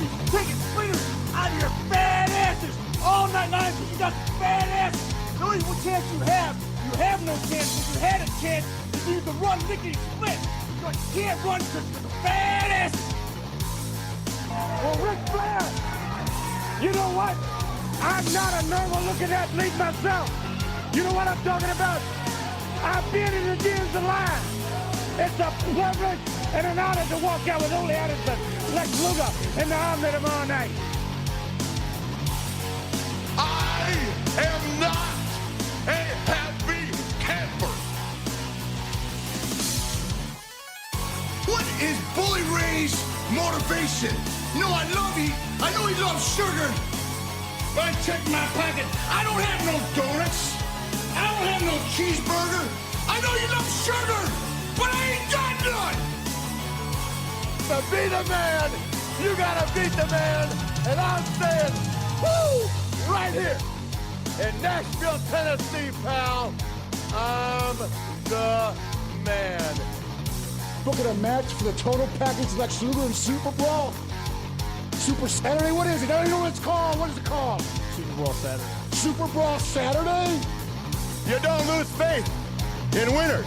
be taking sweeters out of your fat asses all night long because you got fat asses. The only chance you have no chance. If you had a chance, is you can run lickety split. But you can't run because you're the fat asses. Well, Ric Flair, you know what? I'm not a normal looking athlete myself. You know what I'm talking about? I've been in the DMs alive. It's a privilege and an honor to walk out with Ole Anderson, Lex Luger, and the Omni tomorrow night. I am not a happy camper. What is Bully Ray's motivation? You know I know he loves sugar. But I check my pocket. I don't have no donuts. I don't have no cheeseburger. I know you love sugar, but I ain't got none. To be the man, you gotta beat the man. And I'm saying, woo, right here in Nashville, Tennessee, pal. I'm the man. Booking a match for the total package like Luger and Super Brawl. Super Saturday? What is it? I don't even know what it's called. What is it called? Super Bowl Saturday. Super Brawl Saturday? You don't lose faith in winners.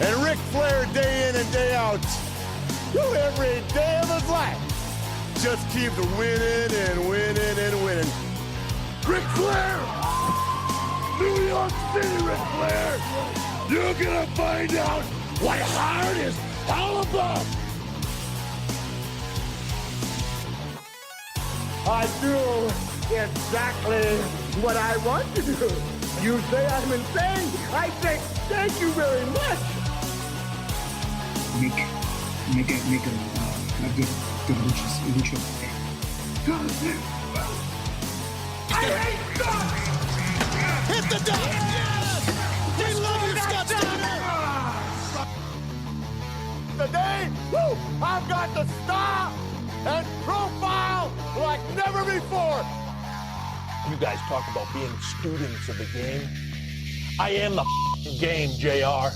And Ric Flair, day in and day out, every day of his life, just keeps winning and winning and winning. Ric Flair! New York City, Ric Flair! You're gonna find out what hard is all about! I do exactly what I want to do. You say I'm insane. I say thank you very much. Make a good lucha. I hate God! Hit the deck! Yes! We love you, Scott Steiner! Today, woo, I've got the star and profile like never before. You guys talk about being students of the game. I am the game, JR.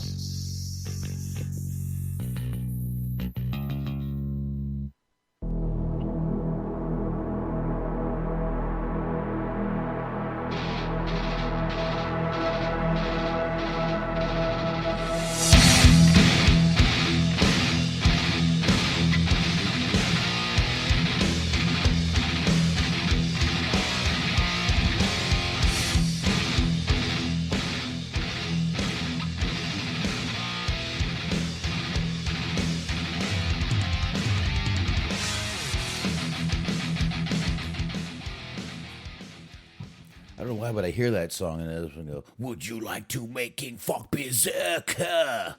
I don't know why, but I hear that song and I just go, would you like to make King Fuck Berserker?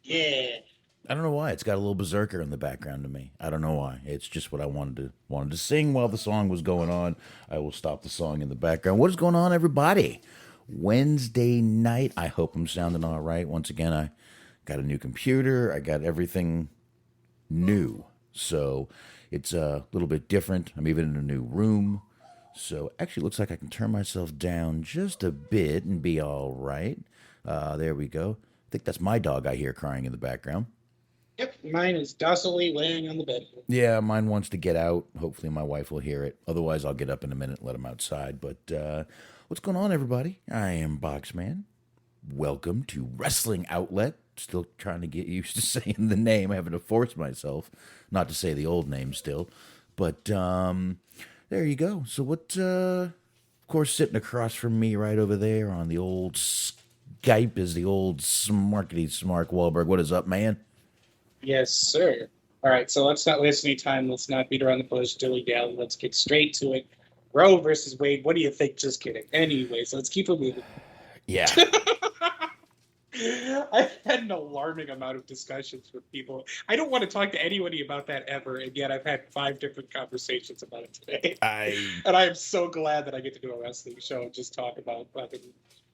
Yeah. I don't know why. It's got a little berserker in the background to me. I don't know why. It's just what I wanted to sing while the song was going on. I will stop the song in the background. What is going on, everybody? Wednesday night. I hope I'm sounding all right. Once again, I got a new computer. I got everything new. So it's a little bit different. I'm even in a new room. So actually looks like I can turn myself down just a bit and be all right. There we go. I think that's my dog I hear crying in the background. Yep, mine is docilely laying on the bed. Yeah, mine wants to get out. Hopefully my wife will hear it. Otherwise, I'll get up in a minute and let him outside. But what's going on, everybody? I am Boxman. Welcome to Wrestling Outlet. Still trying to get used to saying the name. Having to force myself not to say the old name still. But there you go. So what, of course, sitting across from me right over there on the old Skype is the old Smarkety Smark Wahlberg. What is up, man? Yes, sir. All right, so let's not waste any time. Let's not beat around the bush, dilly-dally. Let's get straight to it. Roe versus Wade. What do you think? Just kidding. Anyways, let's keep it moving. Yeah. I've had an alarming amount of discussions with people. I don't want to talk to anybody about that ever, and yet I've had 5 different conversations about it today. And I am so glad that I get to do a wrestling show and just talk about fucking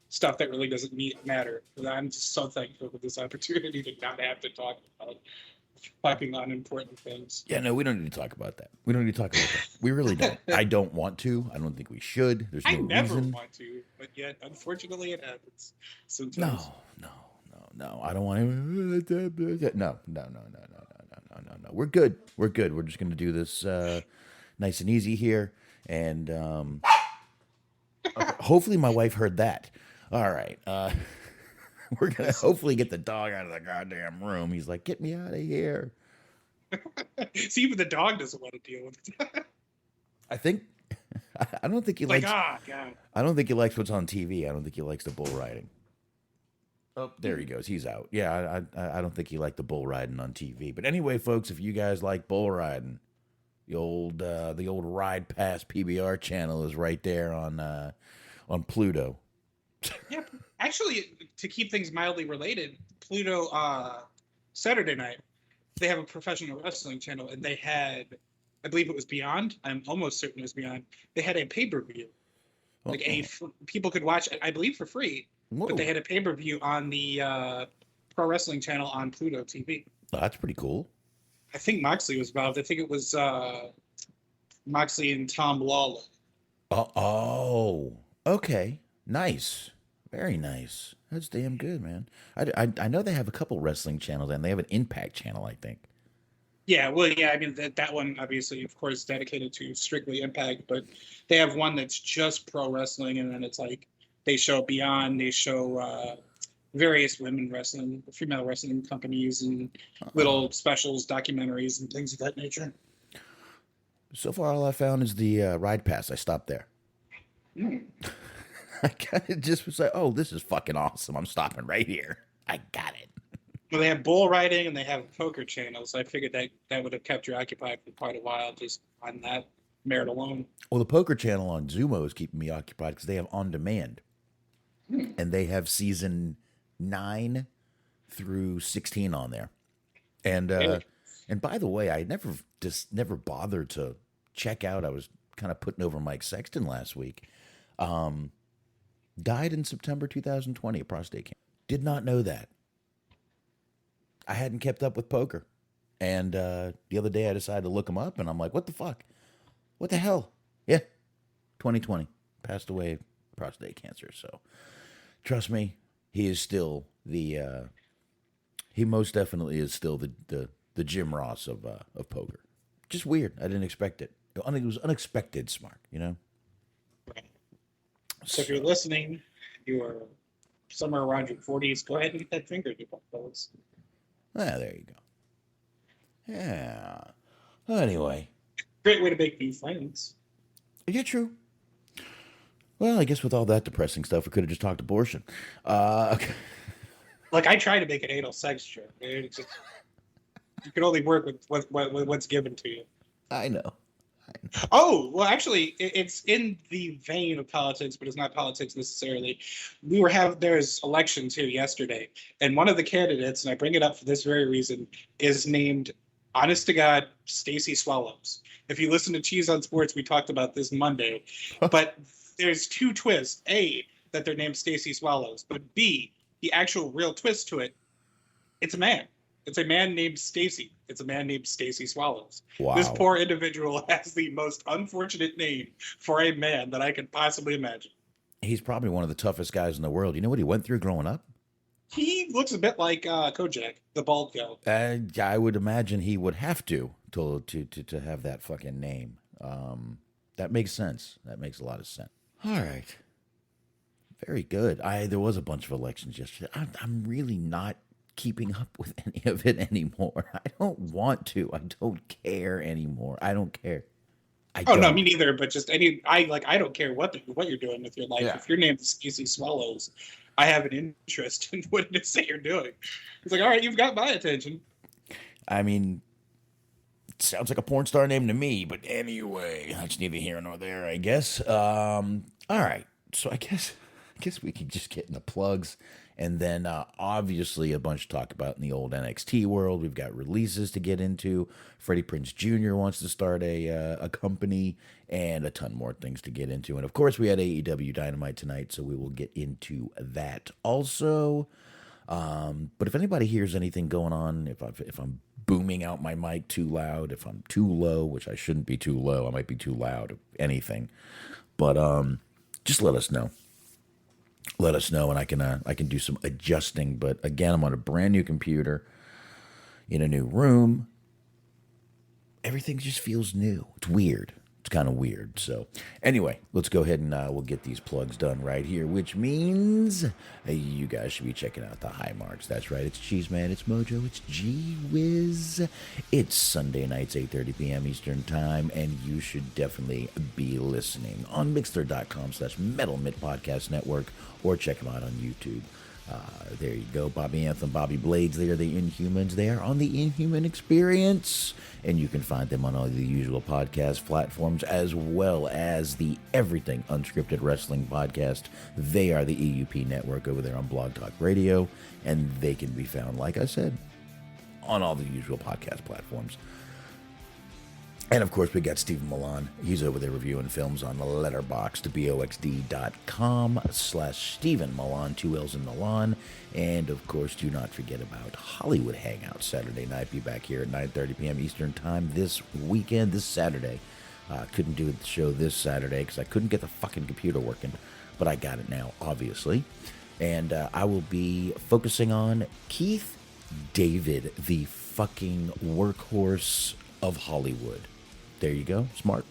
stuff that really doesn't matter. And I'm just so thankful for this opportunity to not have to talk about fucking unimportant things. Yeah, no, we don't need to talk about that. We don't need to talk about that. We really don't. I don't want to. I don't think we should. There's no reason. I never want to, but yet, unfortunately, it happens sometimes. No. I don't want to. No. we're good. We're good. We're just going to do this nice and easy here. And okay, hopefully my wife heard that. All right. We're going to hopefully get the dog out of the goddamn room. He's like, get me out of here. See, even the dog doesn't want to deal with it. I don't think he likes. God. I don't think he likes what's on TV. I don't think he likes the bull riding. Oh, there he goes. He's out. Yeah, I don't think he liked the bull riding on TV. But anyway, folks, if you guys like bull riding, the old Ride Pass PBR channel is right there on Pluto. Yeah, actually, to keep things mildly related, Pluto Saturday night, they have a professional wrestling channel, and they had, I believe it was Beyond. I'm almost certain it was Beyond. They had a pay-per-view. People could watch it, I believe, for free. Whoa. But they had a pay-per-view on the Pro Wrestling channel on Pluto TV. Oh, that's pretty cool. I think Moxley was involved. I think it was Moxley and Tom Lawler. Oh, okay. Nice. Very nice. That's damn good, man. I know they have a couple wrestling channels, and they have an Impact channel, I think. Yeah, well, yeah, I mean, that one, obviously, of course, dedicated to strictly Impact, but they have one that's just pro wrestling, and then it's like they show Beyond, they show various women wrestling, female wrestling companies, and little specials, documentaries, and things of that nature. So far, all I found is the Ride Pass. I stopped there. I kind of just was like, oh, this is fucking awesome. I'm stopping right here. I got it. Well, they have bull riding and they have a poker channel, so I figured that would have kept you occupied for quite a while just on that merit alone. Well, the poker channel on Zumo is keeping me occupied because they have On Demand. And they have season 9 through 16 on there. And by the way, I never bothered to check out. I was kind of putting over Mike Sexton last week. Died in September 2020 of prostate cancer. Did not know that. I hadn't kept up with poker. And the other day I decided to look him up, and I'm like, what the fuck? What the hell? Yeah, 2020. Passed away of prostate cancer. So trust me, he is still he most definitely is still the Jim Ross of poker. Just weird. I didn't expect it. It was unexpected, Smark, you know? Right. So if you're listening, you are somewhere around your 40s, go ahead and get that finger developed. Ah, there you go. Yeah. Anyway. Great way to make new friends. Yeah, true. Well, I guess with all that depressing stuff, we could have just talked abortion. Okay. Like, I try to make an anal sex joke. It's just, you can only work with what's given to you. I know. Oh, well, actually, it's in the vein of politics, but it's not politics necessarily. There's elections here yesterday, and one of the candidates, and I bring it up for this very reason, is named, honest to God, Stacey Swallows. If you listen to Cheese on Sports, we talked about this Monday, but there's two twists. A, that they're named Stacey Swallows, but B, the actual real twist to it, it's a man. It's a man named Stacy. It's a man named Stacey Swallows. Wow. This poor individual has the most unfortunate name for a man that I could possibly imagine. He's probably one of the toughest guys in the world. You know what he went through growing up? He looks a bit like Kojak, the bald guy. I would imagine he would have to have that fucking name. That makes sense. That makes a lot of sense. All right. Very good. There was a bunch of elections yesterday. I'm really not keeping up with any of it anymore. I don't want to. I don't care anymore. I don't care. No, me neither. But just I don't care what you're doing with your life. Yeah. If your name is Stacey Swallows, I have an interest in what it is that you're doing. It's like, all right, you've got my attention. I mean, it sounds like a porn star name to me. But anyway, that's neither here nor there, I guess. All right. So I guess we can just get in the plugs. And then, obviously, a bunch to talk about in the old NXT world. We've got releases to get into. Freddie Prinze Jr. wants to start a company, and a ton more things to get into. And, of course, we had AEW Dynamite tonight, so we will get into that also. But if anybody hears anything going on, if I'm booming out my mic too loud, if I'm too low, which I shouldn't be too low, I might be too loud, anything. But just let us know. Let us know, and I can do some adjusting. But again, I'm on a brand new computer in a new room. everything just feels new. It's weird. It's kind of weird. So anyway, let's go ahead and we'll get these plugs done right here, which means you guys should be checking out the high marks. That's right. It's Cheeseman. It's Mojo. It's G-Wiz. It's Sunday nights, 8:30 p.m. Eastern Time, and you should definitely be listening on Mixler.com/Metal Mid Podcast Network, or check them out on YouTube. There you go. Bobby Anthem, Bobby Blades. They are the Inhumans. They are on the Inhuman Experience. And you can find them on all the usual podcast platforms, as well as the Everything Unscripted Wrestling podcast. They are the EUP network over there on Blog Talk Radio. And they can be found, like I said, on all the usual podcast platforms. And of course, we got Stephen Milan. He's over there reviewing films on the Letterboxd, boxd.com/Stephen Milan, 2 L's in Milan. And of course, do not forget about Hollywood Hangout Saturday night. Be back here at 9:30 p.m. Eastern Time this weekend, this Saturday. Couldn't do the show this Saturday because I couldn't get the fucking computer working, but I got it now, obviously. And I will be focusing on Keith David, the fucking workhorse of Hollywood. There you go. Smart.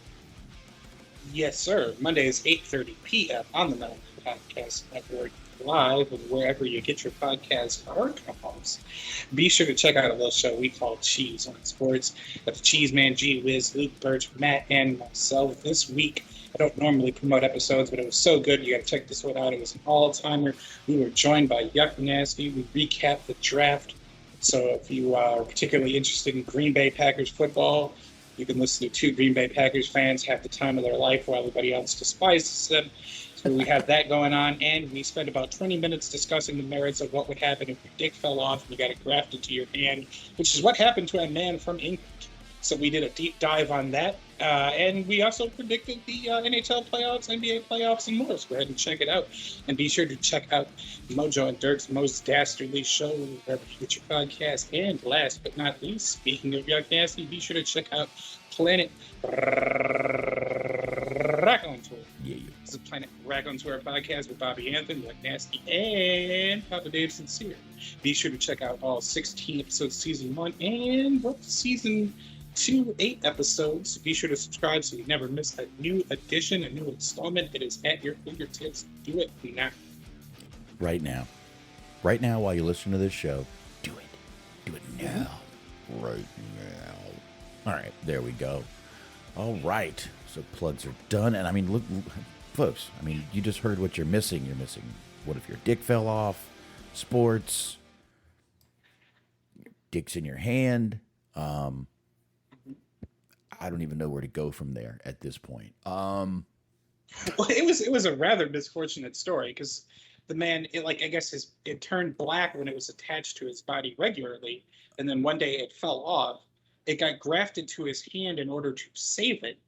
Yes, sir. Mondays, 8:30 p.m. on the Metal Podcast Network, live and wherever you get your podcast archives. Be sure to check out a little show we call Cheese on Sports. Got the Cheeseman, G-Wiz, Luke Birch, Matt, and myself. This week, I don't normally promote episodes, but it was so good. You got to check this one out. It was an all-timer. We were joined by Yuck Nasty. We recapped the draft. So if you are particularly interested in Green Bay Packers football, you can listen to 2 Green Bay Packers fans have the time of their life while everybody else despises them. So we have that going on, and we spent about 20 minutes discussing the merits of what would happen if your dick fell off and you got it grafted to your hand, which is what happened to a man from England. So we did a deep dive on that, and we also predicted the NHL playoffs, NBA playoffs, and more. So go ahead and check it out. And be sure to check out Mojo and Dirk's Most Dastardly Show, wherever you get your podcast. And last but not least, speaking of Yuck Nasty, be sure to check out Planet Raccoon Tour. Yeah. This is Planet Raccoon Tour podcast with Bobby Anthony, Yuck Nasty, and Papa Dave Sincere. Be sure to check out all 16 episodes of season 1 and season 2, 8 episodes. Be sure to subscribe so you never miss a new edition, a new installment. It is at your fingertips. Do it now. Right now. Right now, while you listen to this show, do it. Do it now. Right now. All right, there we go. All right. So plugs are done. And I mean, look, folks, I mean, you just heard what you're missing. You're missing what if your dick fell off, sports, dick's in your hand. I don't even know where to go from there at this point. Well, it was a rather misfortunate story because the man, I guess it turned black when it was attached to his body regularly, and then one day it fell off. It got grafted to his hand in order to save it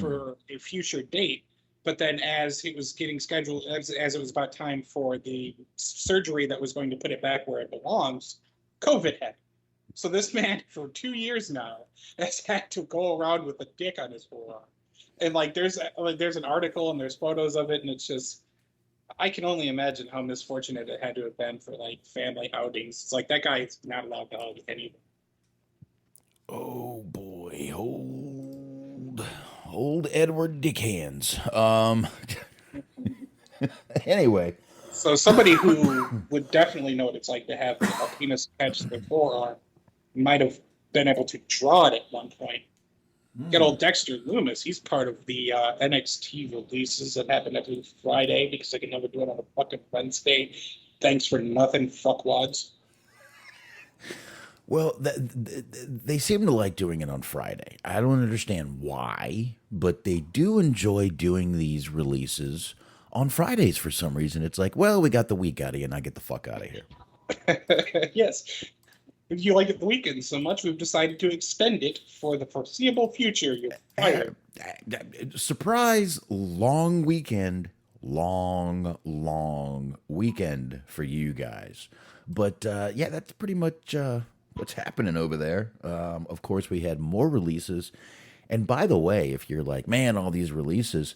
for a future date. But then as it was getting scheduled, as it was about time for the surgery that was going to put it back where it belongs, COVID happened. So this man, for 2 years now, has had to go around with a dick on his forearm. And there's an article and there's photos of it, and it's just, I can only imagine how misfortunate it had to have been for family outings. It's like that guy is not allowed to hug anyone. Oh boy, old Edward Dickhands. Anyway. So somebody who would definitely know what it's like to have a penis attached to their forearm might have been able to draw it at one point. Get old Dexter Loomis. He's part of the NXT releases that happen every Friday because I can never do it on a fucking Wednesday. Thanks for nothing, fuckwads. Well, they seem to like doing it on Friday. I don't understand why, but they do enjoy doing these releases on Fridays for some reason. It's like, well, we got the week out of you, and I get the fuck out of here. Yes. If you like it the weekend so much, we've decided to extend it for the foreseeable future. You're fired. Surprise, long weekend for you guys. But yeah, that's pretty much what's happening over there. Of course, we had more releases. And by the way, if you're like, man, all these releases,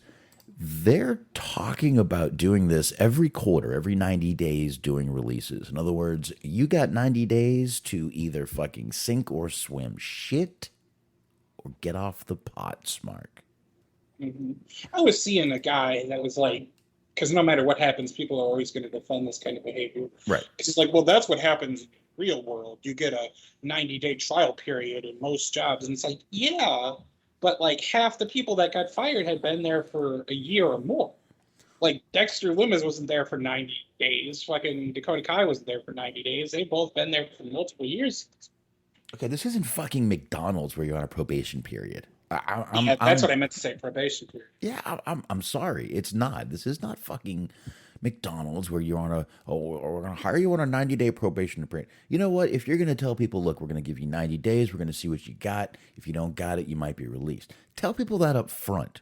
they're talking about doing this every quarter, every 90 days doing releases. In other words, you got 90 days to either fucking sink or swim. Shit or get off the pot, Smark. Mm-hmm. I was seeing a guy that was like, because no matter what happens, people are always going to defend this kind of behavior. Right. Because it's like, well, that's what happens in the real world. You get a 90-day trial period in most jobs. And it's like, yeah, but like half the people that got fired had been there for a year or more. Like Dexter Lumis wasn't there for 90 days. Fucking Dakota Kai wasn't there for 90 days. They've both been there for multiple years. Okay, this isn't fucking McDonald's where you're on a probation period. That's what I meant to say, probation period. Yeah, I'm sorry. It's not. This is not fucking McDonald's where you're on we're going to hire you on a 90-day probation period. You know what? If you're going to tell people, look, we're going to give you 90 days, we're going to see what you got. If you don't got it, you might be released. Tell people that up front.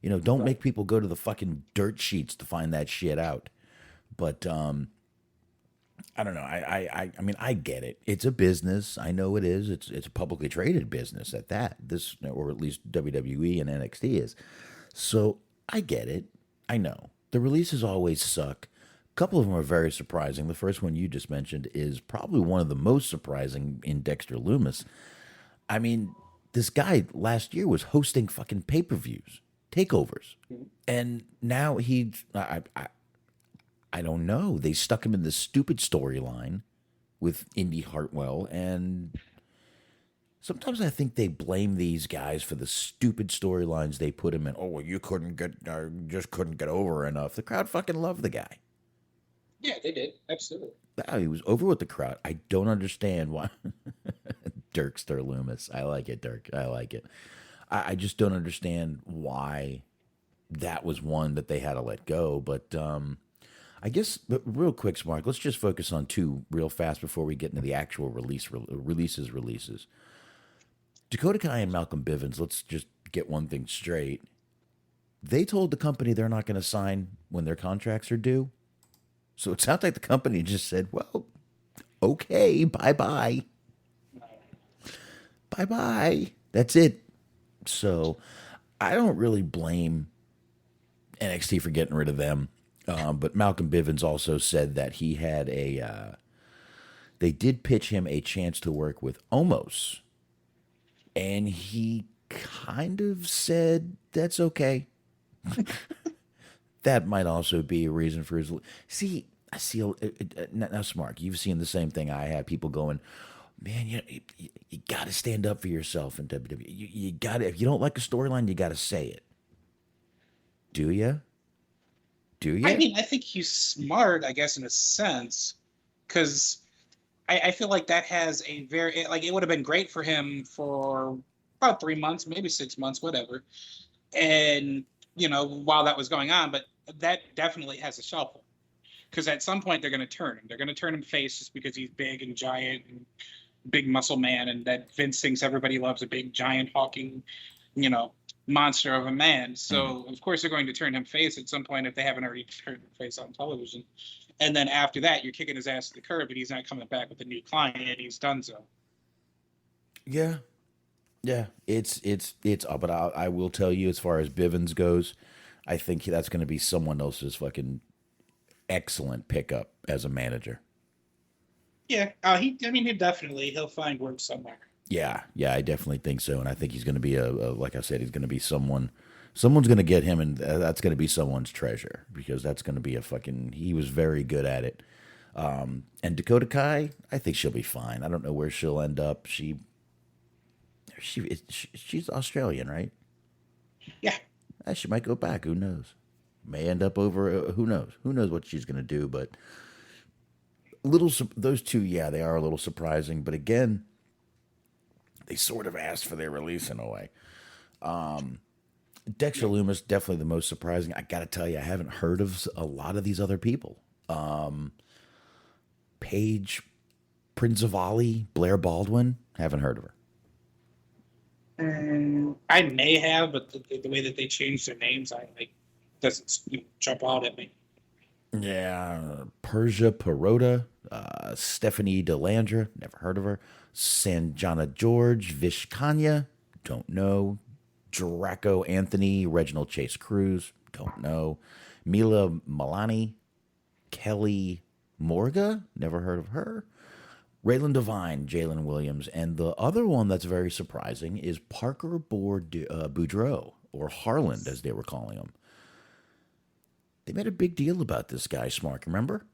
You know, don't make people go to the fucking dirt sheets to find that shit out. But I don't know. I mean, I get it. It's a business. I know it is. It's a publicly traded business at that. This, or at least WWE and NXT is. So I get it. I know. The releases always suck. A couple of them are very surprising. The first one you just mentioned is probably one of the most surprising in Dexter Lumis. I mean, this guy last year was hosting fucking pay-per-views, takeovers. And now I don't know. They stuck him in this stupid storyline with Indy Hartwell, and sometimes I think they blame these guys for the stupid storylines they put him in. Oh, well, you just couldn't get over enough. The crowd fucking loved the guy. Yeah, they did. Absolutely. He was over with the crowd. I don't understand why. Dirkster Lumis. I like it, Dirk. I like it. I just don't understand why that was one that they had to let go, but I guess, but real quick, Smark, let's just focus on two real fast before we get into the actual releases. Dakota Kai and Malcolm Bivens, let's just get one thing straight. They told the company they're not going to sign when their contracts are due. So it sounds like the company just said, well, okay, bye-bye. Bye-bye. That's it. So I don't really blame NXT for getting rid of them. But Malcolm Bivens also said that he had they did pitch him a chance to work with Omos. And he kind of said, that's okay. That might also be a reason for his... See, I see... Now, Smark, you've seen the same thing I have. People going, man, you got to stand up for yourself in WWE. You got to... If you don't like a storyline, you got to say it. Do you? Do you? I mean, I think he's smart, I guess, in a sense, because I feel like that has a very, like, it would have been great for him for about 3 months, maybe 6 months, whatever. And, you know, while that was going on, but that definitely has a shelf life. Because at some point they're going to turn him. They're going to turn him face just because he's big and giant and big muscle man, and that Vince thinks everybody loves a big, giant, hawking, you know, monster of a man. So of course they're going to turn him face at some point if they haven't already turned him face on television. And then after that, you're kicking his ass to the curb, and he's not coming back with a new client. He's done so. Yeah, it's but I will tell you, as far as Bivens goes, I think that's going to be someone else's fucking excellent pickup as a manager. Yeah, he'll find work somewhere. Yeah, I definitely think so, and I think he's going to be like I said, he's going to be someone's going to get him, and that's going to be someone's treasure, because that's going to be he was very good at it. And Dakota Kai, I think she'll be fine. I don't know where she'll end up. She's Australian, right? Yeah. She might go back. Who knows? May end up over. Who knows? Who knows what she's going to do? But those two, yeah, they are a little surprising. But again, they sort of asked for their release in a way. Dexter Lumis, definitely the most surprising. I got to tell you, I haven't heard of a lot of these other people. Paige Prinzavali, Blair Baldwin, haven't heard of her. I may have, but the way that they changed their names, doesn't jump out at me. Yeah, Persia Perota, Stephanie Delandra, never heard of her. Sanjana George, Vish Kanya, don't know. Draco Anthony, Reginald Chase Cruz, don't know. Mila Malani, Kelly Morga, never heard of her. Raylan Devine, Jalen Williams, and the other one that's very surprising is Parker Boudreaux, or Harland, as they were calling him. They made a big deal about this guy, Smark, remember?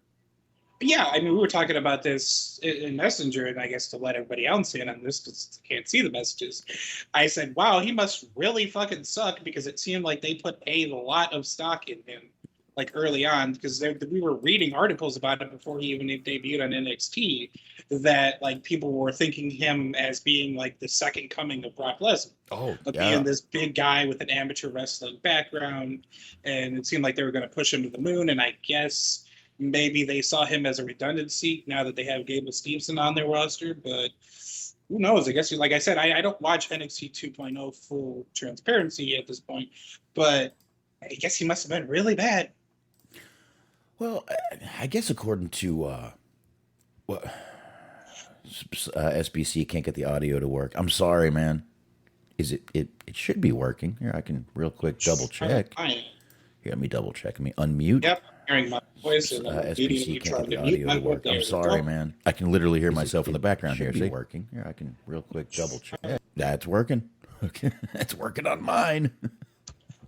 Yeah, I mean, we were talking about this in Messenger, and I guess to let everybody else in on this, because I can't see the messages, I said, wow, he must really fucking suck, because it seemed like they put a lot of stock in him, like, early on, because we were reading articles about it before he even debuted on NXT, that, like, people were thinking him as being, like, the second coming of Brock Lesnar. Oh, of yeah. being this big guy with an amateur wrestling background, and it seemed like they were going to push him to the moon, and I guess maybe they saw him as a redundancy now that they have Gable Stevenson on their roster, but who knows? I guess, like I said, I don't watch NXT 2.0 full transparency at this point, but I guess he must have been really bad. Well, I guess according to SBC can't get the audio to work. I'm sorry, man. Is it should be working. Here, I can real quick double check. Here, let me double check. Let me unmute. Yep, hearing my voice. And SBC can't get the audio to work. I'm sorry, man. I can literally hear myself in the background here. See, working. Here, I can real quick double check. That's working. Okay, that's working on mine.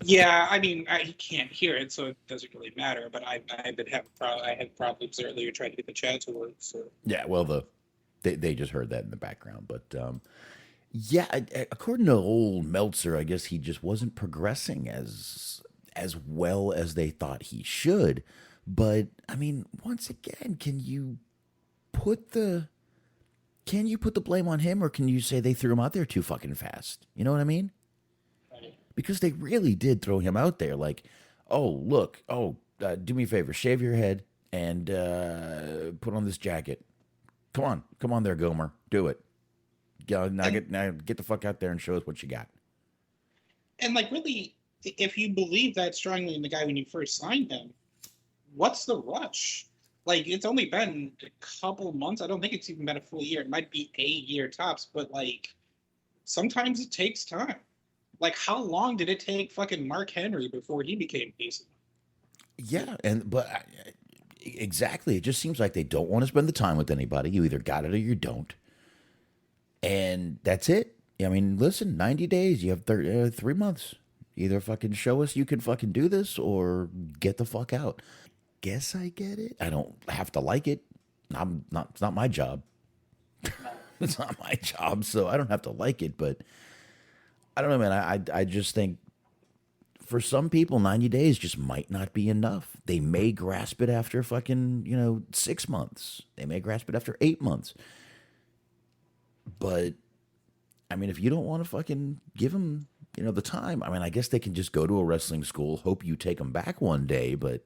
Yeah, I mean, he can't hear it, so it doesn't really matter. But I had problems earlier trying to get the chat to work. So yeah, well, they just heard that in the background, but yeah, according to old Meltzer, I guess he just wasn't progressing as well as they thought he should. But I mean, once again, can you put the blame on him, or can you say they threw him out there too fucking fast? You know what I mean? Because they really did throw him out there like, oh, look, do me a favor, shave your head and put on this jacket. Come on there, Gomer. Do it. Now get the fuck out there and show us what you got. And, like, really, if you believe that strongly in the guy when you first signed him, what's the rush? Like, it's only been a couple months. I don't think it's even been a full year. It might be a year tops, but, like, sometimes it takes time. Like, how long did it take fucking Mark Henry before he became decent? Yeah, but exactly. It just seems like they don't want to spend the time with anybody. You either got it or you don't. And that's it. I mean, listen, 90 days. You have 3 months. Either fucking show us you can fucking do this or get the fuck out. Guess I get it. I don't have to like it. It's not my job. It's not my job, so I don't have to like it, but I don't know, man. I just think for some people, 90 days just might not be enough. They may grasp it after fucking, 6 months. They may grasp it after 8 months. But, I mean, if you don't want to fucking give them, the time, I mean, I guess they can just go to a wrestling school, hope you take them back one day, but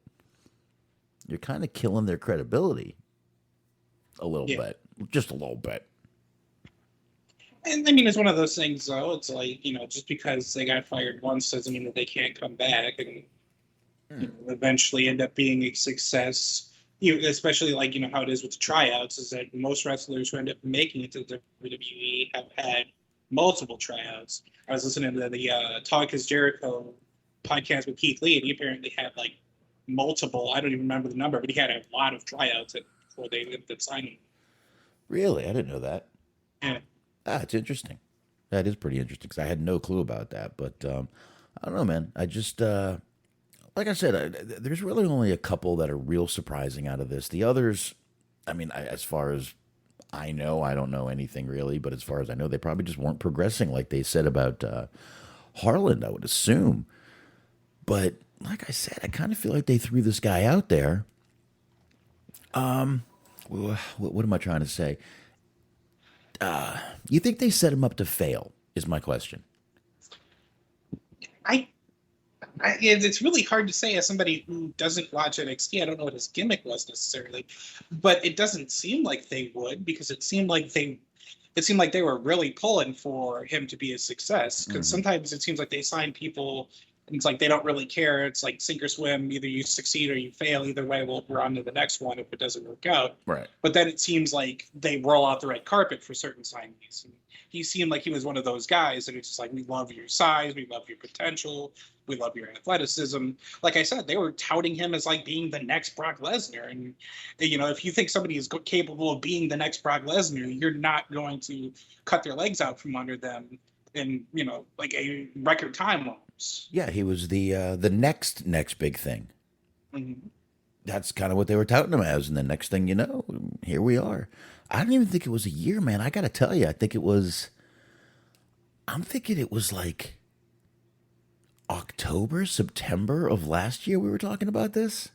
you're kind of killing their credibility a little bit. Just a little bit. And I mean, it's one of those things, though. It's like, just because they got fired once doesn't mean that they can't come back and eventually end up being a success. Especially like, how it is with the tryouts, is that most wrestlers who end up making it to the WWE have had multiple tryouts. I was listening to the Talk is Jericho podcast with Keith Lee, and he apparently had like multiple, I don't even remember the number, but he had a lot of tryouts before they ended up signing. Really? I didn't know that. Yeah. It's interesting. That is pretty interesting because I had no clue about that. But I don't know, man. I just, like I said, there's really only a couple that are real surprising out of this. The others, I mean, as far as I know, I don't know anything really. But as far as I know, they probably just weren't progressing like they said about Harland, I would assume. But like I said, I kind of feel like they threw this guy out there. What am I trying to say? You think they set him up to fail, is my question. It's really hard to say as somebody who doesn't watch NXT. I don't know what his gimmick was necessarily, but it doesn't seem like they would, because it seemed like they were really pulling for him to be a success. Because sometimes it seems like they sign people And it's like they don't really care. It's like sink or swim. Either you succeed or you fail. Either way, we're on to the next one if it doesn't work out. Right. But then it seems like they roll out the red carpet for certain signees. And he seemed like he was one of those guys that it's just like, we love your size, we love your potential, we love your athleticism. Like I said, they were touting him as like being the next Brock Lesnar. And, you know, if you think somebody is capable of being the next Brock Lesnar, you're not going to cut their legs out from under them in, you know, like a record time almost. Yeah, he was the next big thing. Mm-hmm. That's kind of what they were touting him as. And the next thing you know, here we are. I don't even think it was a year, man. I got to tell you, I'm thinking it was like October, September of last year we were talking about this.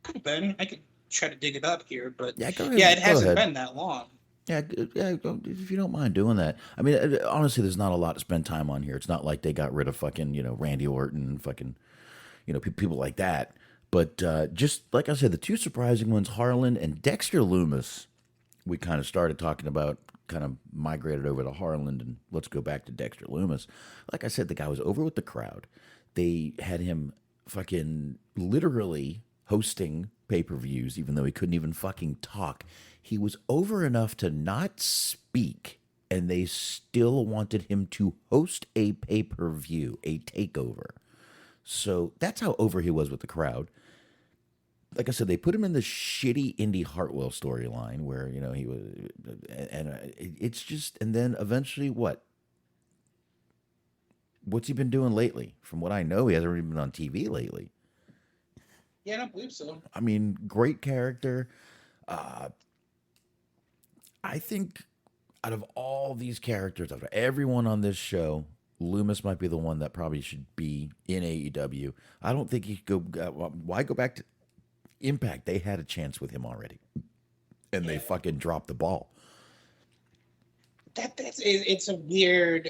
Could have been. I could try to dig it up here, but yeah, it hasn't been that long. Yeah, if you don't mind doing that. I mean, honestly, there's not a lot to spend time on here. It's not like they got rid of fucking, you know, Randy Orton, fucking, you know, people like that. But just like I said, the two surprising ones, Harlan and Dexter Lumis, we kind of started talking about, kind of migrated over to Harlan, and let's go back to Dexter Lumis. Like I said, the guy was over with the crowd. They had him fucking literally hosting pay-per-views, even though he couldn't even fucking talk. He was over enough to not speak, and they still wanted him to host a pay-per-view, a takeover. So that's how over he was with the crowd. Like I said, they put him in the shitty Indy Hartwell storyline where, you know, he was, and it's just, and then eventually what's he been doing lately? From what I know, he hasn't really been on TV lately. Yeah, I don't believe so. I mean, great character. I think out of all these characters, out of everyone on this show, Lumis might be the one that probably should be in AEW. I don't think he could go. Why go back to Impact? They had a chance with him already, and they fucking dropped the ball. It's a weird.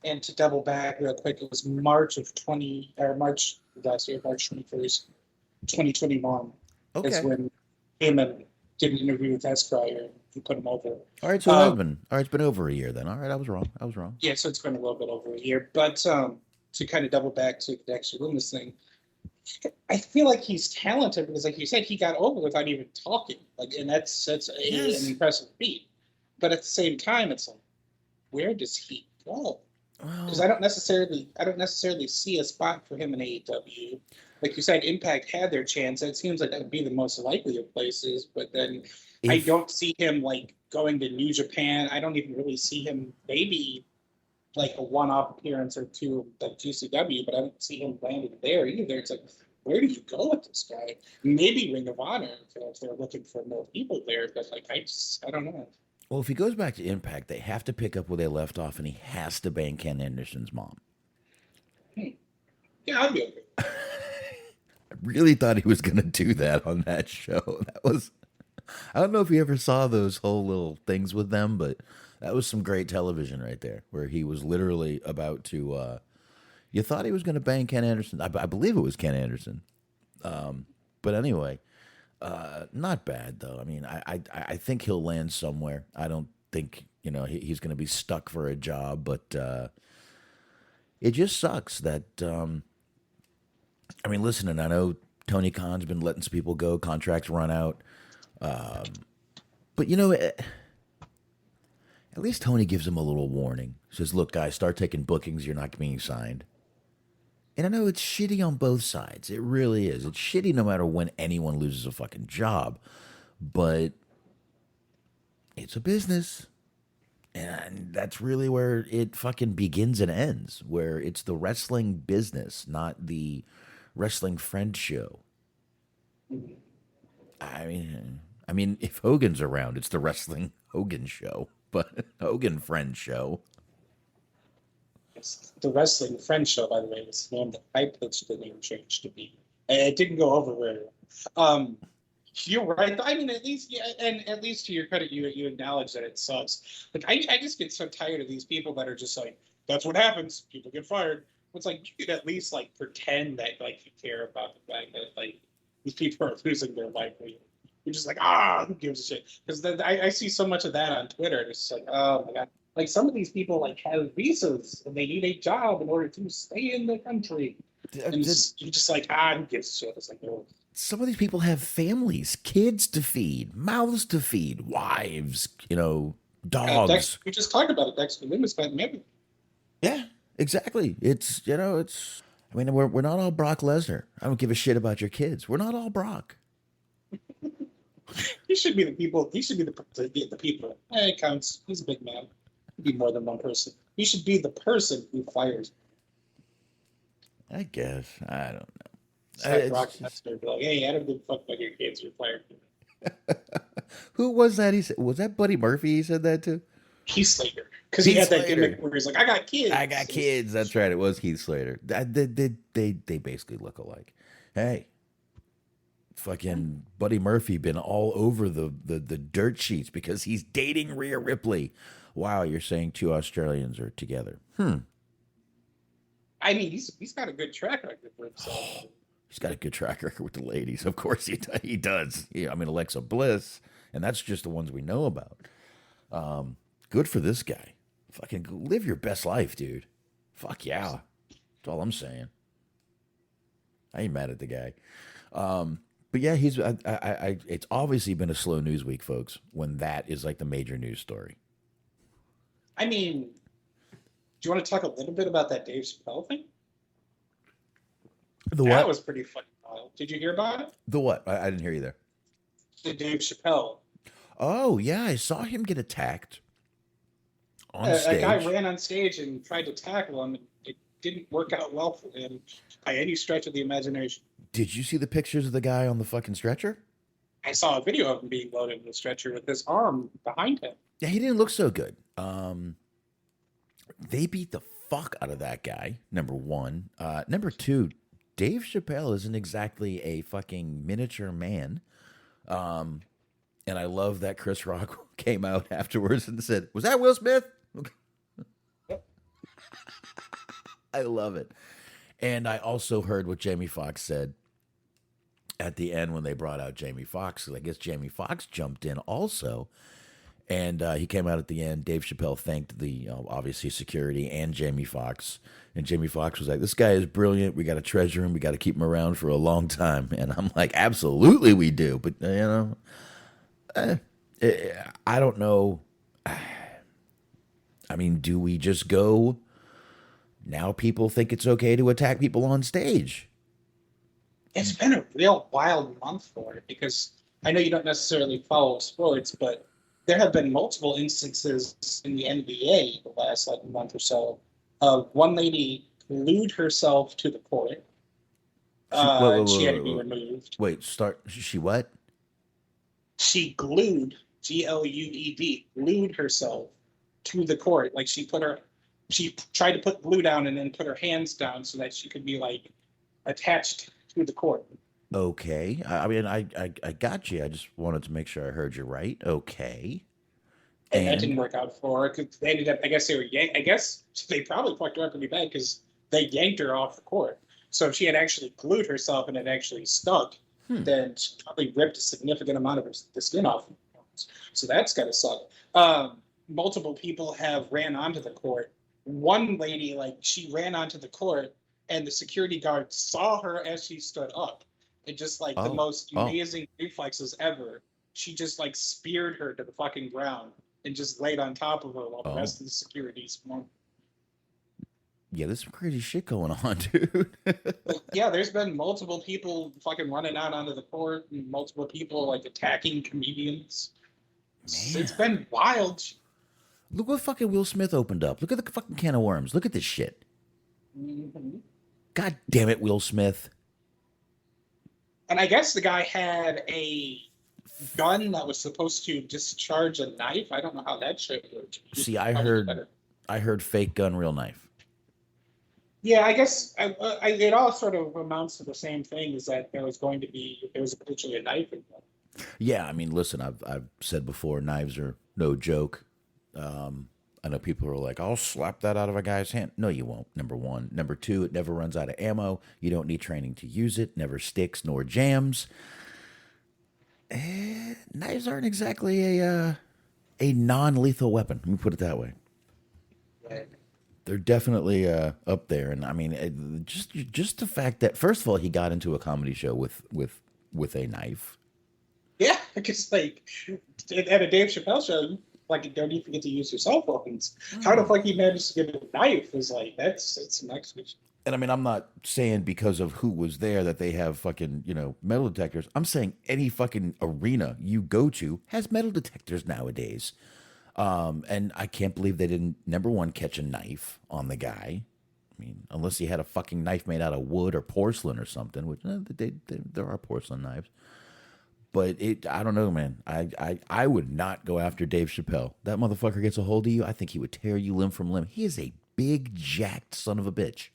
And to double back real quick, it was March last year, March 21st, 2021. Okay. Is when Heyman did an interview with Esquire and put him over. All right, so it's been over a year then. All right, I was wrong. Yeah, so it's been a little bit over a year. But to kind of double back to the Dexter Lumis thing, I feel like he's talented because, like you said, he got over without even talking. Like, and that's an impressive feat. But at the same time, it's like, where does he go? Because I don't necessarily see a spot for him in AEW. Like you said, Impact had their chance. It seems like that would be the most likely of places. But then I don't see him like going to New Japan. I don't even really see him maybe like a one-off appearance or two at GCW, but I don't see him landing there either. It's like, where do you go with this guy? Maybe Ring of Honor if they're looking for more people there. But like, I don't know. Well, if he goes back to Impact, they have to pick up where they left off, and he has to bang Ken Anderson's mom. Yeah, I'd be okay. I really thought he was going to do that on that show. I don't know if you ever saw those whole little things with them, but that was some great television right there, where he was literally about to, you thought he was going to bang Ken Anderson. I believe it was Ken Anderson. But anyway, not bad though. I mean, I think he'll land somewhere. I don't think, you know, he's going to be stuck for a job, but it just sucks that, I mean, listen, and I know Tony Khan's been letting some people go, contracts run out. But, you know, at least Tony gives him a little warning. Says, look, guys, start taking bookings. You're not being signed. And I know it's shitty on both sides. It really is. It's shitty no matter when anyone loses a fucking job. But it's a business. And that's really where it fucking begins and ends. Where it's the wrestling business, not the wrestling friend show. I mean, if Hogan's around, it's the wrestling Hogan show. But Hogan friend show. It's the Wrestling Friend Show, by the way, was the name that I pitched the name change to be. And it didn't go over very well. You're right. I mean, at least, yeah, and at least to your credit, you acknowledge that it sucks. Like, I just get so tired of these people that are just like, that's what happens. People get fired. It's like, you could at least, like, pretend that, like, you care about the fact that, like, these people are losing their livelihood. You're just like, who gives a shit? Because then I see so much of that on Twitter. And it's just like, oh, my God. Like some of these people like have visas and they need a job in order to stay in the country. And you're just like, who gives a shit? It's like, no. Some of these people have families, kids to feed, mouths to feed, wives, dogs. We just talked about it. Dexter Loomis spent maybe. Yeah, exactly. It's. I mean, we're not all Brock Lesnar. I don't give a shit about your kids. We're not all Brock. He should be the people. He should be the people. Hey, it counts. He's a big man. He'd be more than one person. He should be the person who fires. I guess. I don't know. Like Brock Lesnar be like, hey, I don't give a fuck about your kids. You're fired. Who was that? He said, was that Buddy Murphy? He said that to Heath Slater, because he had that gimmick where he's like, I got kids. That's right. It was Heath Slater. They basically look alike. Hey, fucking Buddy Murphy been all over the dirt sheets because he's dating Rhea Ripley. Wow, you're saying two Australians are together. I mean, he's got a good track record for himself. He's got a good track record with the ladies. Of course he does. Yeah, I mean, Alexa Bliss, and that's just the ones we know about. Good for this guy. Fucking live your best life, dude. Fuck yeah. That's all I'm saying. I ain't mad at the guy. But yeah, it's obviously been a slow news week, folks, when that is like the major news story. I mean, do you want to talk a little bit about that Dave Chappelle thing? The what? That was pretty fucking wild. Did you hear about it? The what? I didn't hear you there. The Dave Chappelle. Oh, yeah, I saw him get attacked on stage. A guy ran on stage and tried to tackle him, and it didn't work out well for him by any stretch of the imagination. Did you see the pictures of the guy on the fucking stretcher? I saw a video of him being loaded in the stretcher with his arm behind him. Yeah, he didn't look so good. They beat the fuck out of that guy, number one. Number two, Dave Chappelle isn't exactly a fucking miniature man. And I love that Chris Rock came out afterwards and said, was that Will Smith? I love it. And I also heard what Jamie Foxx said at the end when they brought out Jamie Foxx. I guess Jamie Foxx jumped in also. And he came out at the end. Dave Chappelle thanked the, obviously, security and Jamie Foxx. And Jamie Foxx was like, this guy is brilliant. We got to treasure him. We got to keep him around for a long time. And I'm like, absolutely we do. But, I don't know. I mean, do we just go, now people think it's okay to attack people on stage? It's been a real wild month for it because I know you don't necessarily follow sports, but there have been multiple instances in the NBA the last month or so of one lady glued herself to the court. She had to be removed. Wait, she what? She glued, G-L-U-E-D, glued herself to the court. Like she tried to put glue down and then put her hands down so that she could be attached to the court. Okay. I mean, I got you. I just wanted to make sure I heard you right. Okay. And that didn't work out for her because they ended up, I guess they probably fucked her up pretty bad because they yanked her off the court. So if she had actually glued herself and it actually stuck, then she probably ripped a significant amount of the skin off. So that's got to suck. Multiple people have ran onto the court. One lady, she ran onto the court and the security guard saw her as she stood up. It just the most amazing reflexes ever. She just speared her to the fucking ground and just laid on top of her while the rest of the security swarmed. Yeah, there's some crazy shit going on, dude. Yeah, there's been multiple people fucking running out onto the court and multiple people attacking comedians. Man. It's been wild. Look what fucking Will Smith opened up. Look at the fucking can of worms. Look at this shit. Mm-hmm. God damn it, Will Smith. And I guess the guy had a gun that was supposed to discharge a knife. I don't know how that shit worked. See, I heard fake gun, real knife. Yeah, I guess it all sort of amounts to the same thing, is that there was potentially a knife in there. Yeah, I mean, listen, I've said before, knives are no joke. I know people are like, I'll slap that out of a guy's hand. No, you won't, number one. Number two, it never runs out of ammo. You don't need training to use it. Never sticks nor jams. Knives aren't exactly a non-lethal weapon. Let me put it that way. They're definitely up there, and I mean, just the fact that first of all, he got into a comedy show with a knife. Yeah, because like at a Dave Chappelle show, you like don't even get to use your cell phones. How the fuck he managed to get a knife is like that's next week. And I mean, I'm not saying because of who was there that they have fucking, metal detectors. I'm saying any fucking arena you go to has metal detectors nowadays. And I can't believe they didn't, number one, catch a knife on the guy. I mean, unless he had a fucking knife made out of wood or porcelain or something, which there are porcelain knives. But I don't know, man. I would not go after Dave Chappelle. That motherfucker gets a hold of you, I think he would tear you limb from limb. He is a big, jacked son of a bitch.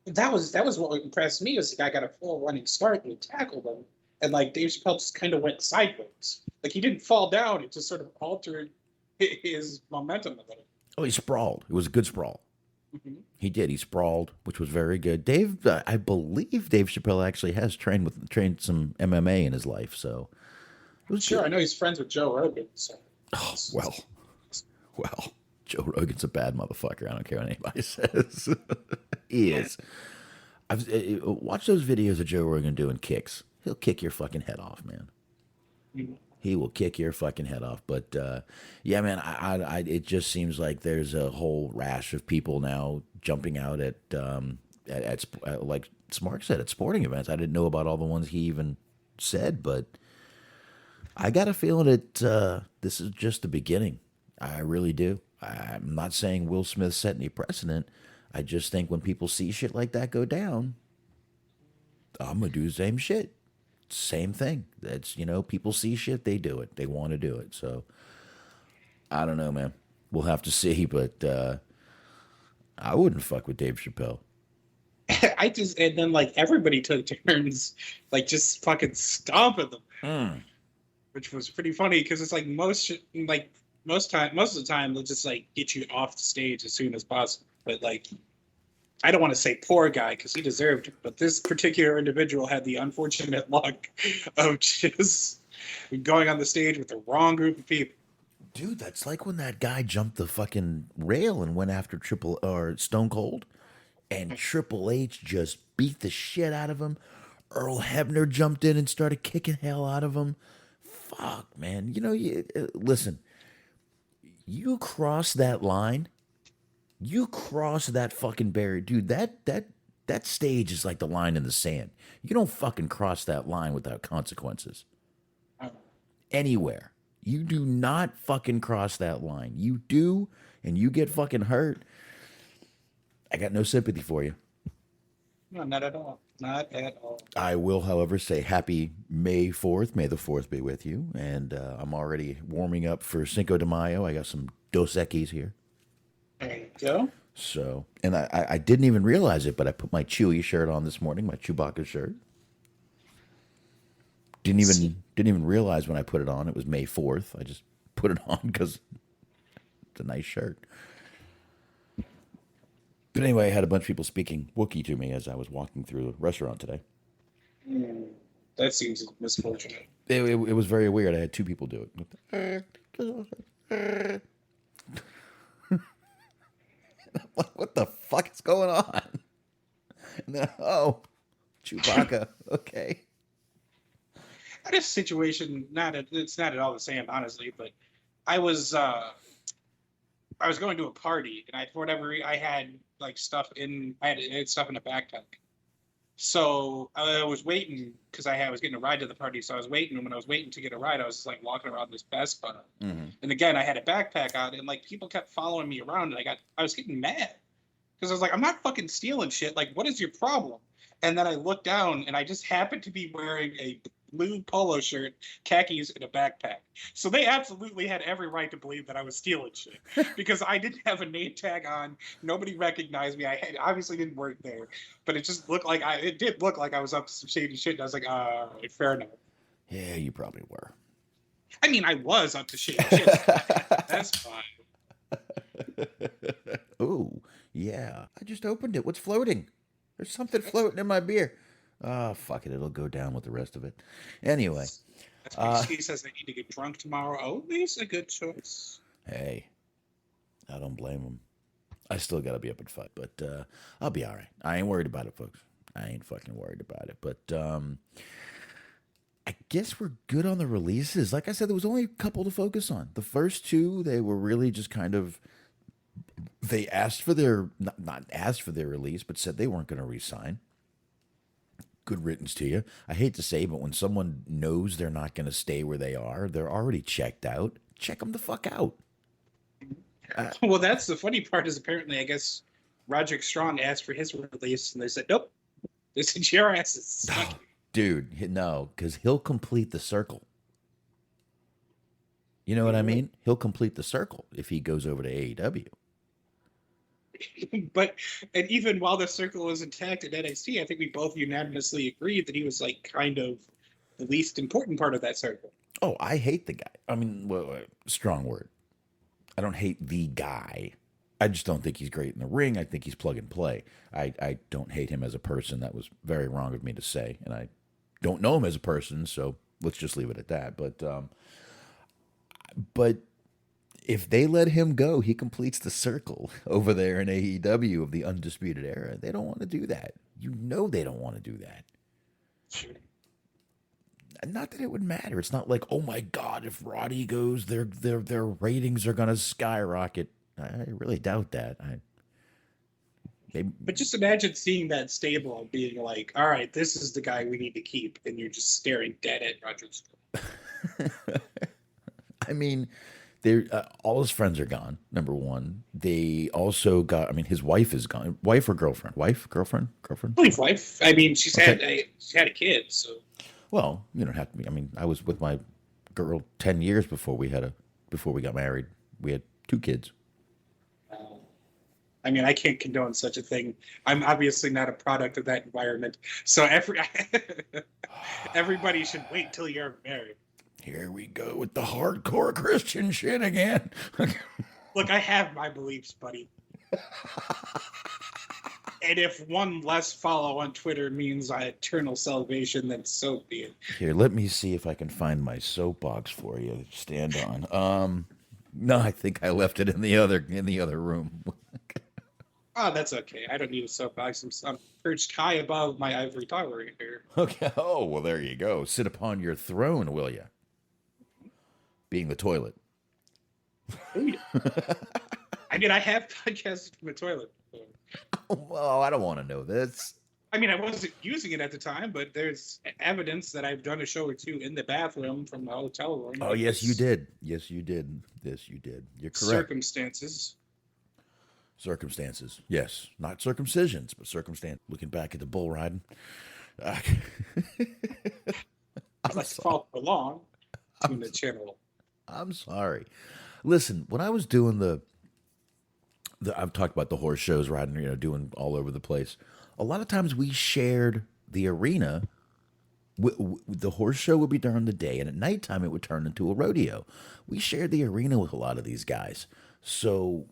That was what impressed me was the guy got a full running start and he tackled him, and like Dave Chappelle just kind of went sideways. Like he didn't fall down; it just sort of altered his momentum a little. Oh, he sprawled. It was a good sprawl. Mm-hmm. He did. He sprawled, which was very good. Dave, I believe Dave Chappelle actually has trained some MMA in his life, so it was sure. Good. I know he's friends with Joe Rogan. So. Oh well. Joe Rogan's a bad motherfucker. I don't care what anybody says. He is. I've watched those videos of Joe Rogan doing kicks. He'll kick your fucking head off, man. Mm-hmm. He will kick your fucking head off. But yeah, man, I it just seems like there's a whole rash of people now jumping out at like Smark said, at sporting events. I didn't know about all the ones he even said, but I got a feeling that this is just the beginning. I really do. I'm not saying Will Smith set any precedent. I just think when people see shit like that go down, I'm going to do the same shit. Same thing. That's, people see shit, they do it. They want to do it. So, I don't know, man. We'll have to see, but I wouldn't fuck with Dave Chappelle. And then, like, everybody took turns, like, just fucking stomping them. Which was pretty funny, because it's like most of the time, they'll just, like, get you off the stage as soon as possible. But, like, I don't want to say poor guy because he deserved it, but this particular individual had the unfortunate luck of just going on the stage with the wrong group of people. Dude, that's like when that guy jumped the fucking rail and went after Stone Cold, and Triple H just beat the shit out of him. Earl Hebner jumped in and started kicking hell out of him. Fuck, man. Listen, you cross that line. You cross that fucking barrier, dude. That stage is like the line in the sand. You don't fucking cross that line without consequences. Anywhere. You do not fucking cross that line. You do, and you get fucking hurt. I got no sympathy for you. No, not at all. Not at all. I will, however, say happy May 4th. May the 4th be with you. And I'm already warming up for Cinco de Mayo. I got some Dos Equis here. There you go. So, and I didn't even realize it, but I put my Chewie shirt on this morning, my Chewbacca shirt. Didn't even realize when I put it on it was May 4th. I just put it on because it's a nice shirt. But anyway, I had a bunch of people speaking Wookiee to me as I was walking through the restaurant today. That seems misfortunate. It was very weird. I had two people do it. What the fuck is going on? And then, Chewbacca. Okay. This situation, it's not at all the same, honestly. But I was going to a party, and for whatever reason, I had stuff in a backpack. So I was waiting because I was getting a ride to the party. So I was waiting, and when I was waiting to get a ride, I was just walking around this Best Buy. Mm-hmm. And again, I had a backpack on, and people kept following me around, and I was getting mad because I was like, I'm not fucking stealing shit. What is your problem? And then I looked down, and I just happened to be wearing a blue polo shirt, khakis, and a backpack. So they absolutely had every right to believe that I was stealing shit because I didn't have a name tag on. Nobody recognized me. I obviously didn't work there, but it just looked like it did look like I was up to some shady shit. And I was like, fair enough. Yeah, you probably were. I mean, I was up to shady shit. That's fine. Ooh, yeah. I just opened it. What's floating? There's something floating in my beer. Oh, fuck it. It'll go down with the rest of it. Anyway. He says they need to get drunk tomorrow. Oh, he's a good choice. Hey, I don't blame him. I still got to be up at 5, but I'll be all right. I ain't worried about it, folks. I ain't fucking worried about it. But I guess we're good on the releases. Like I said, there was only a couple to focus on. The first two, they were really just kind of, they asked for their, not asked for their release, but said they weren't going to re-sign. Good riddance to you. I hate to say, but when someone knows they're not going to stay where they are, they're already checked out. Check them the fuck out. Well, that's the funny part is apparently, I guess, Roderick Strong asked for his release, and they said, nope. They said, your ass is stuck. Dude, no, because he'll complete the circle. You know what I mean? He'll complete the circle if he goes over to AEW. But, and even while the circle was intact at NXT, I think we both unanimously agreed that he was like kind of the least important part of that circle. Oh, I hate the guy. I mean, strong word. I don't hate the guy. I just don't think he's great in the ring. I think he's plug and play. I don't hate him as a person. That was very wrong of me to say. And I don't know him as a person, so let's just leave it at that. But if they let him go, he completes the circle over there in AEW of the Undisputed Era. They don't want to do that. You know they don't want to do that. Sure. Not that it would matter. It's not like, oh my God, if Roddy goes, their ratings are gonna skyrocket. I really doubt that. But just imagine seeing that stable and being like, all right, this is the guy we need to keep, and you're just staring dead at Roderick. I mean, all his friends are gone, number one. They also got, I mean, his wife is gone. Wife or girlfriend? Girlfriend? I believe wife. I mean, she's had a kid, so. Well, you don't have to be. I mean, I was with my girl 10 years before we got married. We had 2 kids. I mean, I can't condone such a thing. I'm obviously not a product of that environment. So everybody should wait till you're married. Here we go with the hardcore Christian shit again. Look, I have my beliefs, buddy. And if one less follow on Twitter means eternal salvation, then so be it. Here, let me see if I can find my soapbox for you to stand on. No, I think I left it in the other room. Oh, that's okay. I don't need a soapbox. I'm perched high above my ivory tower here. Okay. Oh, well, there you go. Sit upon your throne, will you? Being the toilet. Oh, yeah. I mean, I have podcasted from the toilet. So. Well, I don't want to know this. I mean, I wasn't using it at the time, but there's evidence that I've done a show or 2 in the bathroom from the hotel room. Oh, yes, you did. Yes, you did. Yes, you did. You're correct. Circumstances. Yes. Not circumcisions, but circumstance. Looking back at the bull riding. I'd like to follow along in the channel. I'm sorry. Listen, when I was doing I've talked about the horse shows, riding, doing all over the place. A lot of times we shared the arena. The horse show would be during the day, and at nighttime it would turn into a rodeo. We shared the arena with a lot of these guys. So,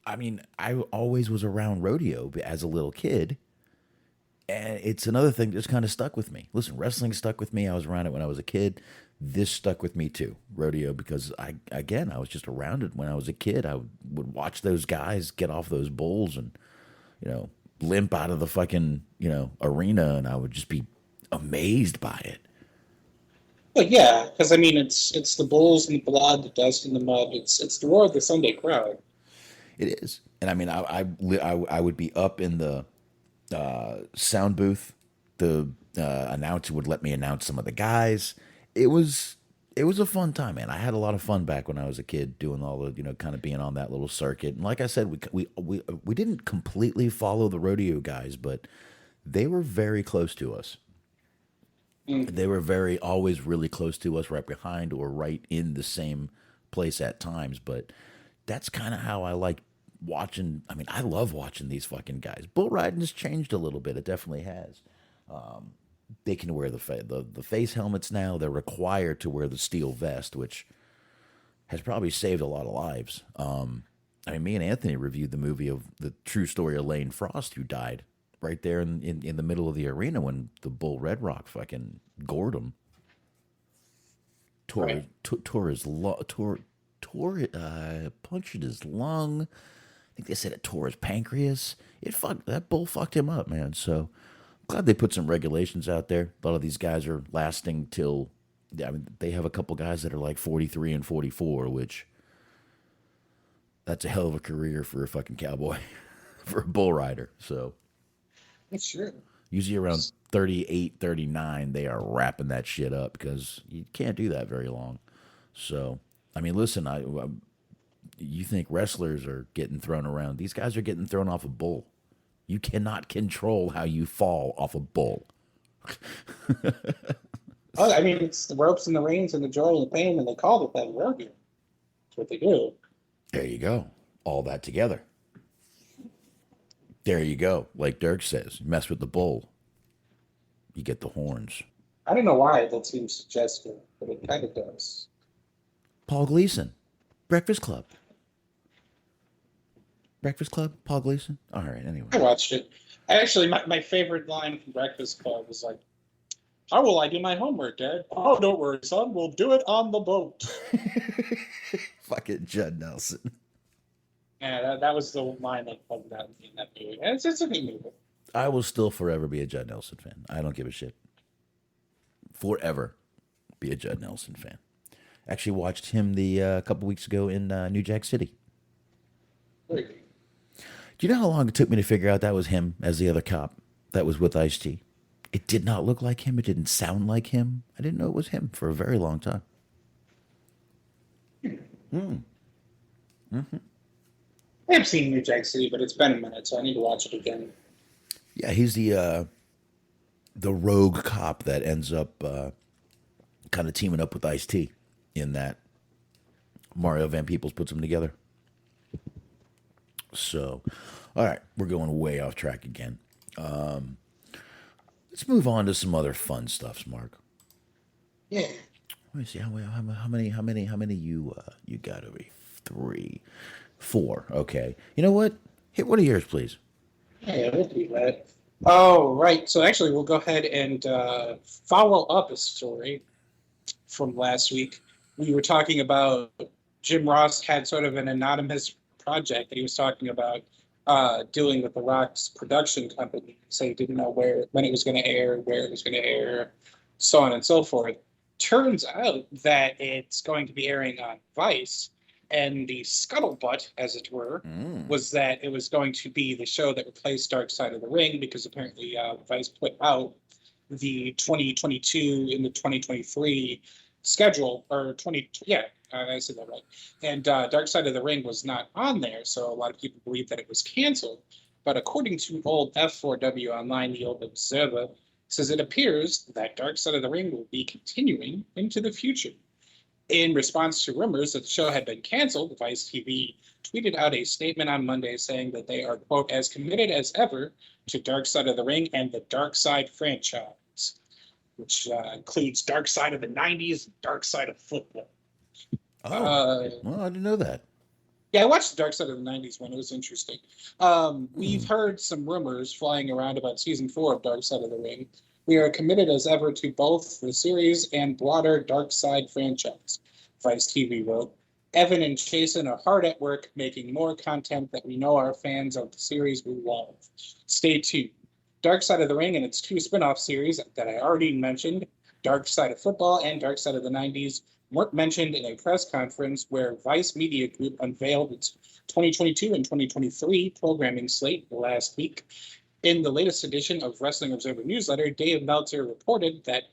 I mean, I always was around rodeo as a little kid. And it's another thing that just kind of stuck with me. Listen, wrestling stuck with me. I was around it when I was a kid. This stuck with me too, rodeo, because I was just around it when I was a kid. I would watch those guys get off those bulls and, limp out of the fucking, arena, and I would just be amazed by it. Well, yeah, because I mean, it's the bulls and the blood, the dust and the mud. It's the roar of the Sunday crowd. It is, and I mean, I would be up in the sound booth. The announcer would let me announce some of the guys. It was a fun time, man. I had a lot of fun back when I was a kid doing all the, kind of being on that little circuit. And like I said, we didn't completely follow the rodeo guys, but they were very close to us. They were always really close to us, right behind or right in the same place at times. But that's kind of how I like watching. I mean, I love watching these fucking guys. Bull riding has changed a little bit. It definitely has. They can wear the face helmets now. They're required to wear the steel vest, which has probably saved a lot of lives. I mean, me and Anthony reviewed the movie of the true story of Lane Frost, who died right there in the middle of the arena when the Bull Red Rock fucking gored him. Punctured his lung, think they said it tore his pancreas. That bull fucked him up, man. So glad they put some regulations out there. A lot of these guys are lasting till, I mean, they have a couple guys that are like 43 and 44, which that's a hell of a career for a fucking cowboy, for a bull rider. So That's true. usually around 38, 39, they are wrapping that shit up because you can't do that very long. So, I mean, listen, you think wrestlers are getting thrown around. These guys are getting thrown off a bull. You cannot control how you fall off a bull. Oh, I mean, it's the ropes and the reins and the joy and the pain, and they call it that rodeo. That's what they do. There you go. All that together. There you go. Like Dirk says, mess with the bull, you get the horns. I don't know why that seems suggestive, but it kind of does. Paul Gleason, Breakfast Club. Breakfast Club, Paul Gleason. All right, anyway. I watched it. Actually, my favorite line from Breakfast Club was like, "How will I do my homework, Dad?" "Oh, don't worry, son. We'll do it on the boat." Fucking Judd Nelson. Yeah, that was the line that bugged out in that movie. It's a good movie. I will still forever be a Judd Nelson fan. I don't give a shit. Forever be a Judd Nelson fan. Actually watched him a couple weeks ago in New Jack City. Very good. Do you know how long it took me to figure out that was him as the other cop that was with Ice-T? It did not look like him. It didn't sound like him. I didn't know it was him for a very long time. I have seen New Jack City, but it's been a minute, so I need to watch it again. Yeah, he's the rogue cop that ends up kind of teaming up with Ice-T in that. Mario Van Peebles puts them together. So, all right, we're going way off track again. Let's move on to some other fun stuff, Mark. Yeah. Let me see how many you got over here? 3, 4. Okay. You know what? Hit one of yours, please. Yeah, we'll do that. Oh, right. So actually, we'll go ahead and follow up a story from last week. We were talking about Jim Ross had sort of an anonymous project that he was talking about doing with The Rock's production company. So he didn't know when it was going to air, where it was going to air, so on and so forth. Turns out that it's going to be airing on Vice. And the scuttlebutt, as it were, was that it was going to be the show that replaced Dark Side of the Ring, because apparently Vice put out the 2022 and the 2023 schedule, or I said that right. And Dark Side of the Ring was not on there, so a lot of people believe that it was canceled. But according to old F4W Online, the old Observer, says it appears that Dark Side of the Ring will be continuing into the future. In response to rumors that the show had been canceled, Vice TV tweeted out a statement on Monday saying that they are, quote, as committed as ever to Dark Side of the Ring and the Dark Side franchise, which includes Dark Side of the 90s and Dark Side of football. Oh, well, I didn't know that. Yeah, I watched the Dark Side of the 90s one. It was interesting. We've heard some rumors flying around about season 4 of Dark Side of the Ring. We are committed as ever to both the series and broader Dark Side franchise, Vice TV wrote. Evan and Jason are hard at work making more content that we know our fans of the series will love. Stay tuned. Dark Side of the Ring and its 2 spin-off series that I already mentioned, Dark Side of Football and Dark Side of the 90s, weren't mentioned in a press conference where Vice Media Group unveiled its 2022 and 2023 programming slate last week. In the latest edition of Wrestling Observer Newsletter, Dave Meltzer reported that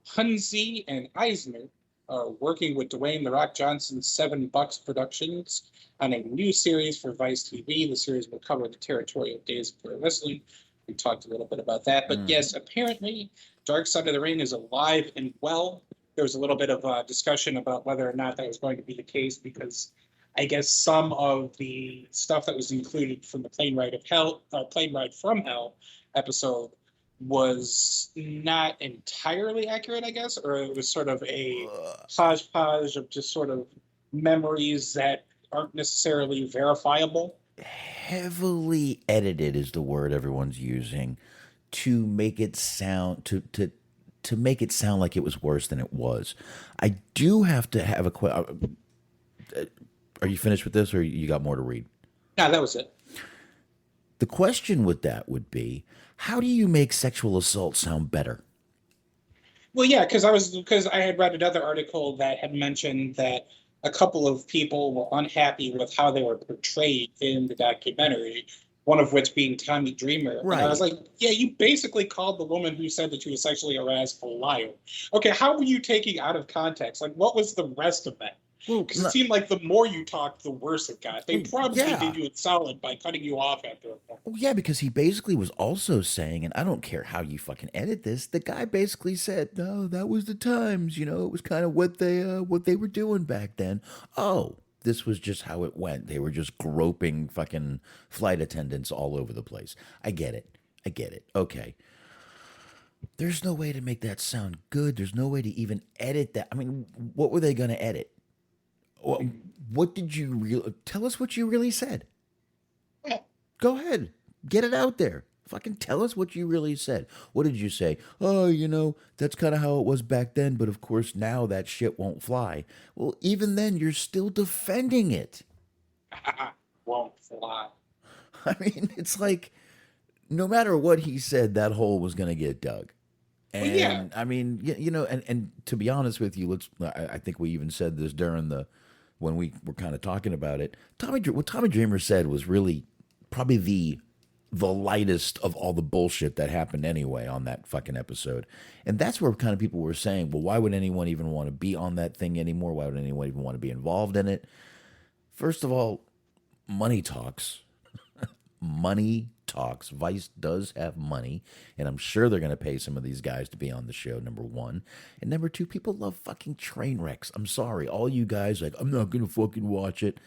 Hunzi and Eisner are working with Dwayne "The Rock" Johnson's 7 Bucks Productions on a new series for Vice TV. The series will cover the territorial days of pro wrestling. We talked a little bit about that. But yes, apparently Dark Side of the Ring is alive and well. There was a little bit of discussion about whether or not that was going to be the case, because I guess some of the stuff that was included from the Plane Ride from Hell episode was not entirely accurate, I guess, or it was sort of a hodgepodge of just sort of memories that aren't necessarily verifiable. Heavily edited is the word everyone's using to make it sound to make it sound like it was worse than it was. I do have to have a question. Are you finished with this, or you got more to read? Yeah, that was it. The question with that would be, how do you make sexual assault sound better? Well, yeah, because I had read another article that had mentioned that a couple of people were unhappy with how they were portrayed in the documentary. One of which being Tommy Dreamer. Right. And I was like, yeah, you basically called the woman who said that she was sexually harassed a liar. Okay, how were you taking out of context? Like, what was the rest of that? Because it seemed like the more you talked, the worse it got. They probably did you a solid by cutting you off after a point. Well, yeah, because he basically was also saying, and I don't care how you fucking edit this, the guy basically said, no, that was the times, it was kind of what they were doing back then. Oh, this was just how it went. They were just groping fucking flight attendants all over the place. I get it. Okay. There's no way to make that sound good. There's no way to even edit that. I mean, what were they going to edit? What did you tell us what you really said? Yeah. Go ahead. Get it out there. Fucking tell us what you really said. What did you say? Oh, that's kind of how it was back then, but of course now that shit won't fly. Well, even then, you're still defending it. Won't fly. I mean, it's like, no matter what he said, that hole was going to get dug. And, well, yeah. I mean, and to be honest with you, I think we even said this when we were kind of talking about it. What Tommy Dreamer said was really probably the lightest of all the bullshit that happened anyway on that fucking episode. And that's where kind of people were saying, well, why would anyone even want to be on that thing anymore? Why would anyone even want to be involved in it? First of all, money talks. Money talks. Vice does have money, and I'm sure they're going to pay some of these guys to be on the show, number one. And number two, people love fucking train wrecks. I'm sorry. All you guys like, I'm not going to fucking watch it.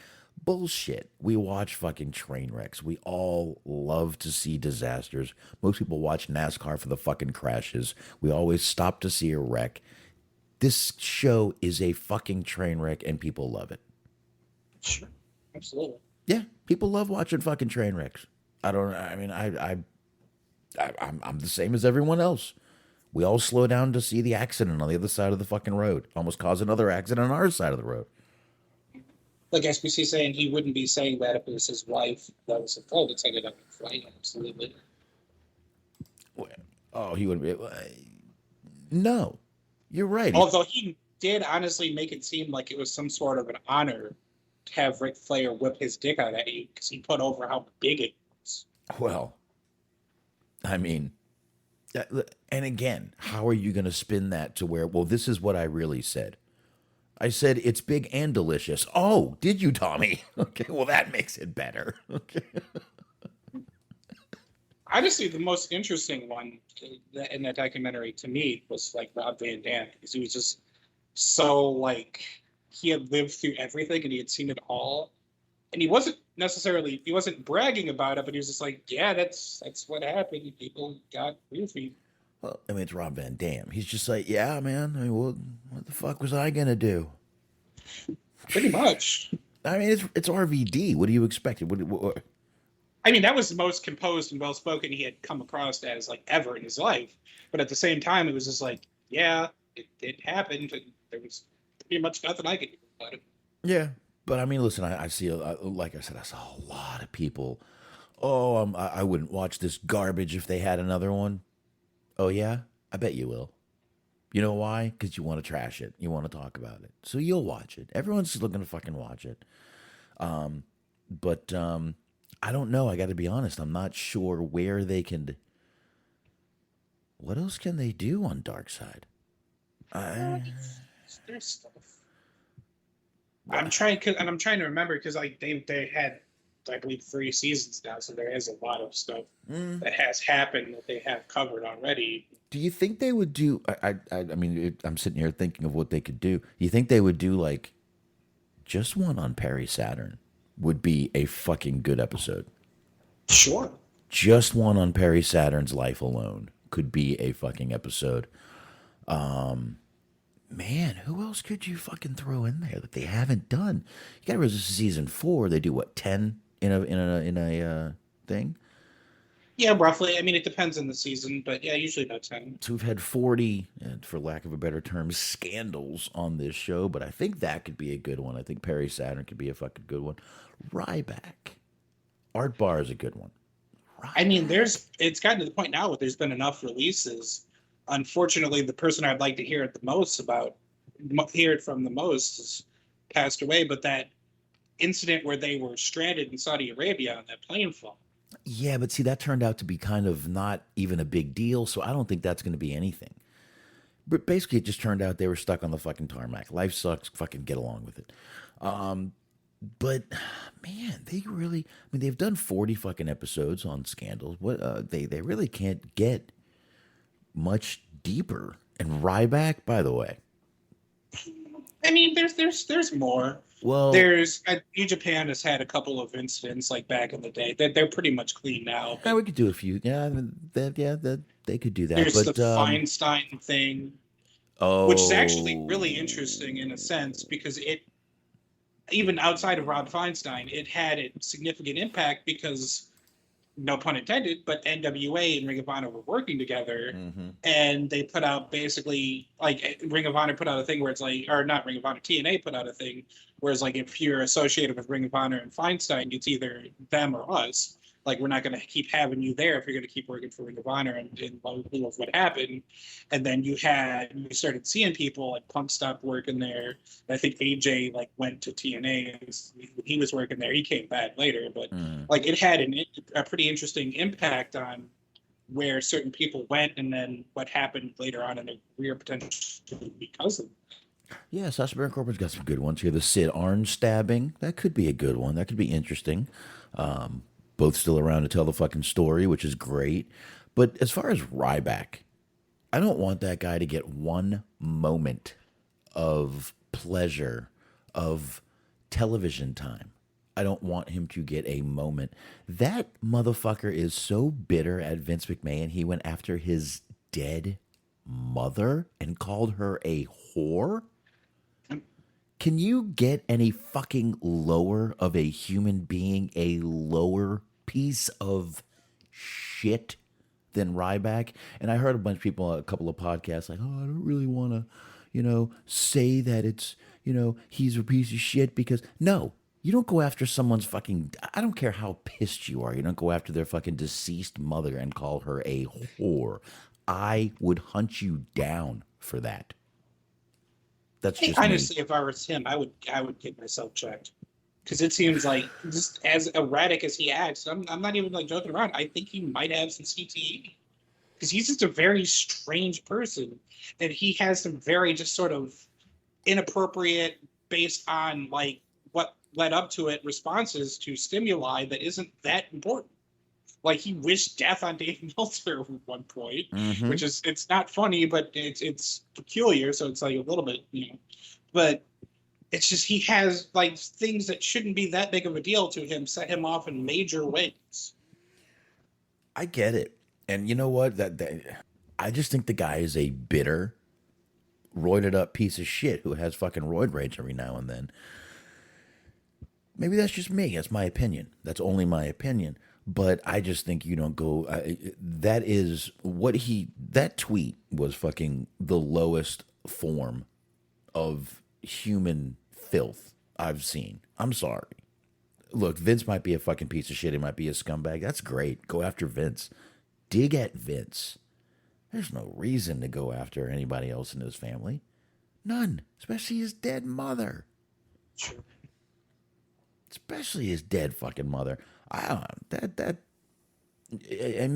Bullshit. We watch fucking train wrecks. We all love to see disasters. Most people watch NASCAR for the fucking crashes. We always stop to see a wreck. This show is a fucking train wreck, and people love it. Sure. Absolutely. Yeah, people love watching fucking train wrecks. I'm the same as everyone else. We all slow down to see the accident on the other side of the fucking road. Almost cause another accident on our side of the road. Like SBC saying he wouldn't be saying that if it was his wife that was at fault. It's ended up in flight, absolutely. Oh, he wouldn't be. No, you're right. Although he did honestly make it seem like it was some sort of an honor to have Ric Flair whip his dick out at you because he put over how big it was. Well, I mean, and again, how are you going to spin that to where, well, this is what I really said. I said it's big and delicious. Oh, did you, Tommy? Okay, well, that makes it better. Okay. Honestly, the most interesting one in that documentary to me was like Rob Van Dam, because he was just so like, he had lived through everything and he had seen it all. And he wasn't bragging about it, but he was just like, yeah, that's what happened. People got roofied. Well, I mean, it's Rob Van Dam. He's just like, yeah, man. I mean, what the fuck was I gonna do? Pretty much. I mean, it's RVD. What do you expect? What? I mean, that was the most composed and well-spoken he had come across as like ever in his life. But at the same time, it was just like, yeah, it happened, and there was pretty much nothing I could do about it. Yeah, but I mean, listen, I see, like I said, I saw a lot of people. Oh, I wouldn't watch this garbage if they had another one. Oh yeah, I bet you will. You know why? Because you want to trash it. You want to talk about it. So you'll watch it. Everyone's just looking to fucking watch it. But I don't know. I got to be honest. I'm not sure where they can. What else can they do on Dark Side? There's stuff. I'm trying to remember because like they had, I believe, 3 seasons now, so there is a lot of stuff that has happened that they have covered already. Do you think they would do? I mean, I'm sitting here thinking of what they could do. You think they would do like just one on Perry Saturn? Would be a fucking good episode. Sure. Just one on Perry Saturn's life alone could be a fucking episode. Man, who else could you fucking throw in there that they haven't done? You got to remember, this is season 4. They do what, 10 in a thing? Yeah, roughly. I mean, it depends on the season, but yeah, usually about 10. So we've had 40, for lack of a better term, scandals on this show, but I think that could be a good one. I think Perry Saturn could be a fucking good one. Ryback. Art Bar is a good one. I mean, it's gotten to the point now where there's been enough releases. Unfortunately, the person I'd like to hear it from the most has passed away, but that incident where they were stranded in Saudi Arabia on that plane fall. Yeah, but see, that turned out to be kind of not even a big deal, so I don't think that's going to be anything. But basically, it just turned out they were stuck on the fucking tarmac. Life sucks. Fucking get along with it. But man, they've done 40 fucking episodes on scandals. What they really can't get much deeper. And Ryback, by the way. I mean, there's more. Well, New Japan has had a couple of incidents like back in the day. They're pretty much clean now. Yeah, we could do a few. Yeah, they could do that. There's but the Feinstein thing, which is actually really interesting in a sense because it, even outside of Rob Feinstein, it had a significant impact because, no pun intended, but NWA and Ring of Honor were working together, and they put out basically, like, Ring of Honor put out a thing where it's like, or not Ring of Honor, TNA put out a thing where it's like, if you're associated with Ring of Honor and Feinstein, it's either them or us. Like, we're not going to keep having you there if you're going to keep working for Ring of Honor, and what happened. And then you started seeing people, like Punk stopped working there. I think AJ went to TNA. He was working there. He came back later, but it had a pretty interesting impact on where certain people went, and then what happened later on in their career potentially because of it. Yeah, Sasha Baron Corbin's got some good ones here. The Sid Arn stabbing, that could be a good one. That could be interesting. Both still around to tell the fucking story, which is great. But as far as Ryback, I don't want that guy to get one moment of pleasure, of television time. I don't want him to get a moment. That motherfucker is so bitter at Vince McMahon, he went after his dead mother and called her a whore? Can you get any fucking lower of a human being, a lower piece of shit than Ryback? And I heard a bunch of people on a couple of podcasts like, oh, I don't really want to, say that it's, he's a piece of shit because, no, you don't go after someone's fucking, I don't care how pissed you are, you don't go after their fucking deceased mother and call her a whore. I would hunt you down for that. That's just honestly, me. if I was him, I would get myself checked, because it seems like, just as erratic as he acts, I'm not even joking around. I think he might have some CTE, because he's just a very strange person, and he has some very just sort of inappropriate, based on what led up to it, responses to stimuli that isn't that important. Like, he wished death on Dave Meltzer at one point, which is, it's not funny, but it's peculiar. So it's a little bit, but it's just, he has things that shouldn't be that big of a deal to him, set him off in major ways. I get it. And you know what? I just think the guy is a bitter, roided up piece of shit who has fucking roid rage every now and then. Maybe that's just me. That's my opinion. That's only my opinion. But I just think you don't go. That tweet was fucking the lowest form of human filth I've seen. I'm sorry. Look, Vince might be a fucking piece of shit. He might be a scumbag. That's great. Go after Vince. Dig at Vince. There's no reason to go after anybody else in his family. None. Especially his dead mother. Sure. Especially his dead fucking mother. And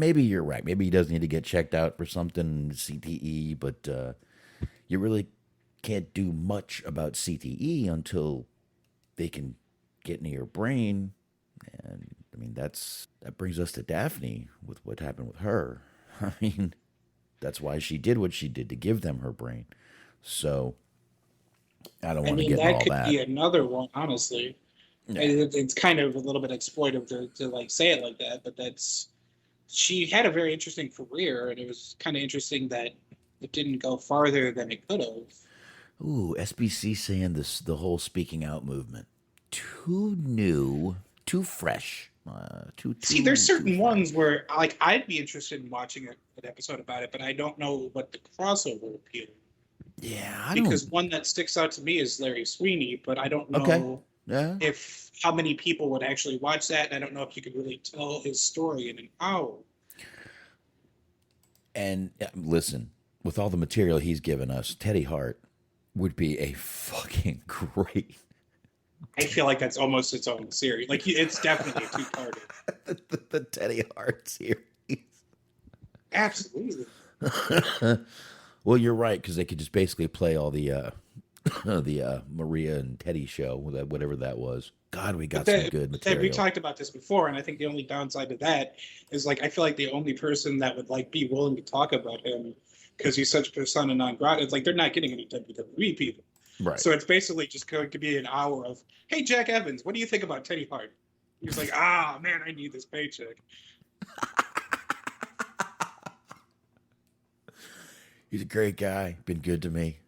maybe you're right. Maybe he does need to get checked out for something, CTE, but you really can't do much about CTE until they can get into your brain. And I mean, that brings us to Daphne with what happened with her. I mean, that's why she did what she did, to give them her brain. So I don't want to get into all that. That could be another one, honestly. Yeah. It's kind of a little bit exploitive to say it like that, but she had a very interesting career, and it was kind of interesting that it didn't go farther than it could have. Ooh, SBC saying the whole speaking out movement. Too new, too fresh. See, there's certain ones where I'd be interested in watching an episode about it, but I don't know what the crossover appeal. Yeah, because one that sticks out to me is Larry Sweeney, but I don't know. Okay. Yeah. if how many people would actually watch that. And I don't know if you could really tell his story in an hour. And listen, with all the material he's given us, Teddy Hart would be a fucking great. I feel like that's almost its own series. Like it's definitely a two-parter. the Teddy Hart series. Absolutely. Well, you're right, because they could just basically play all the Maria and Teddy show, whatever that was. God, we got some good material. We talked about this before, and I think the only downside to that is like I feel like the only person that would like be willing to talk about him because he's such a persona non grata. It's like they're not getting any WWE people, right? So it's basically just going to be an hour of, "Hey, Jack Evans, what do you think about Teddy Hart?" He's like, "Ah, man, I need this paycheck." He's a great guy. Been good to me.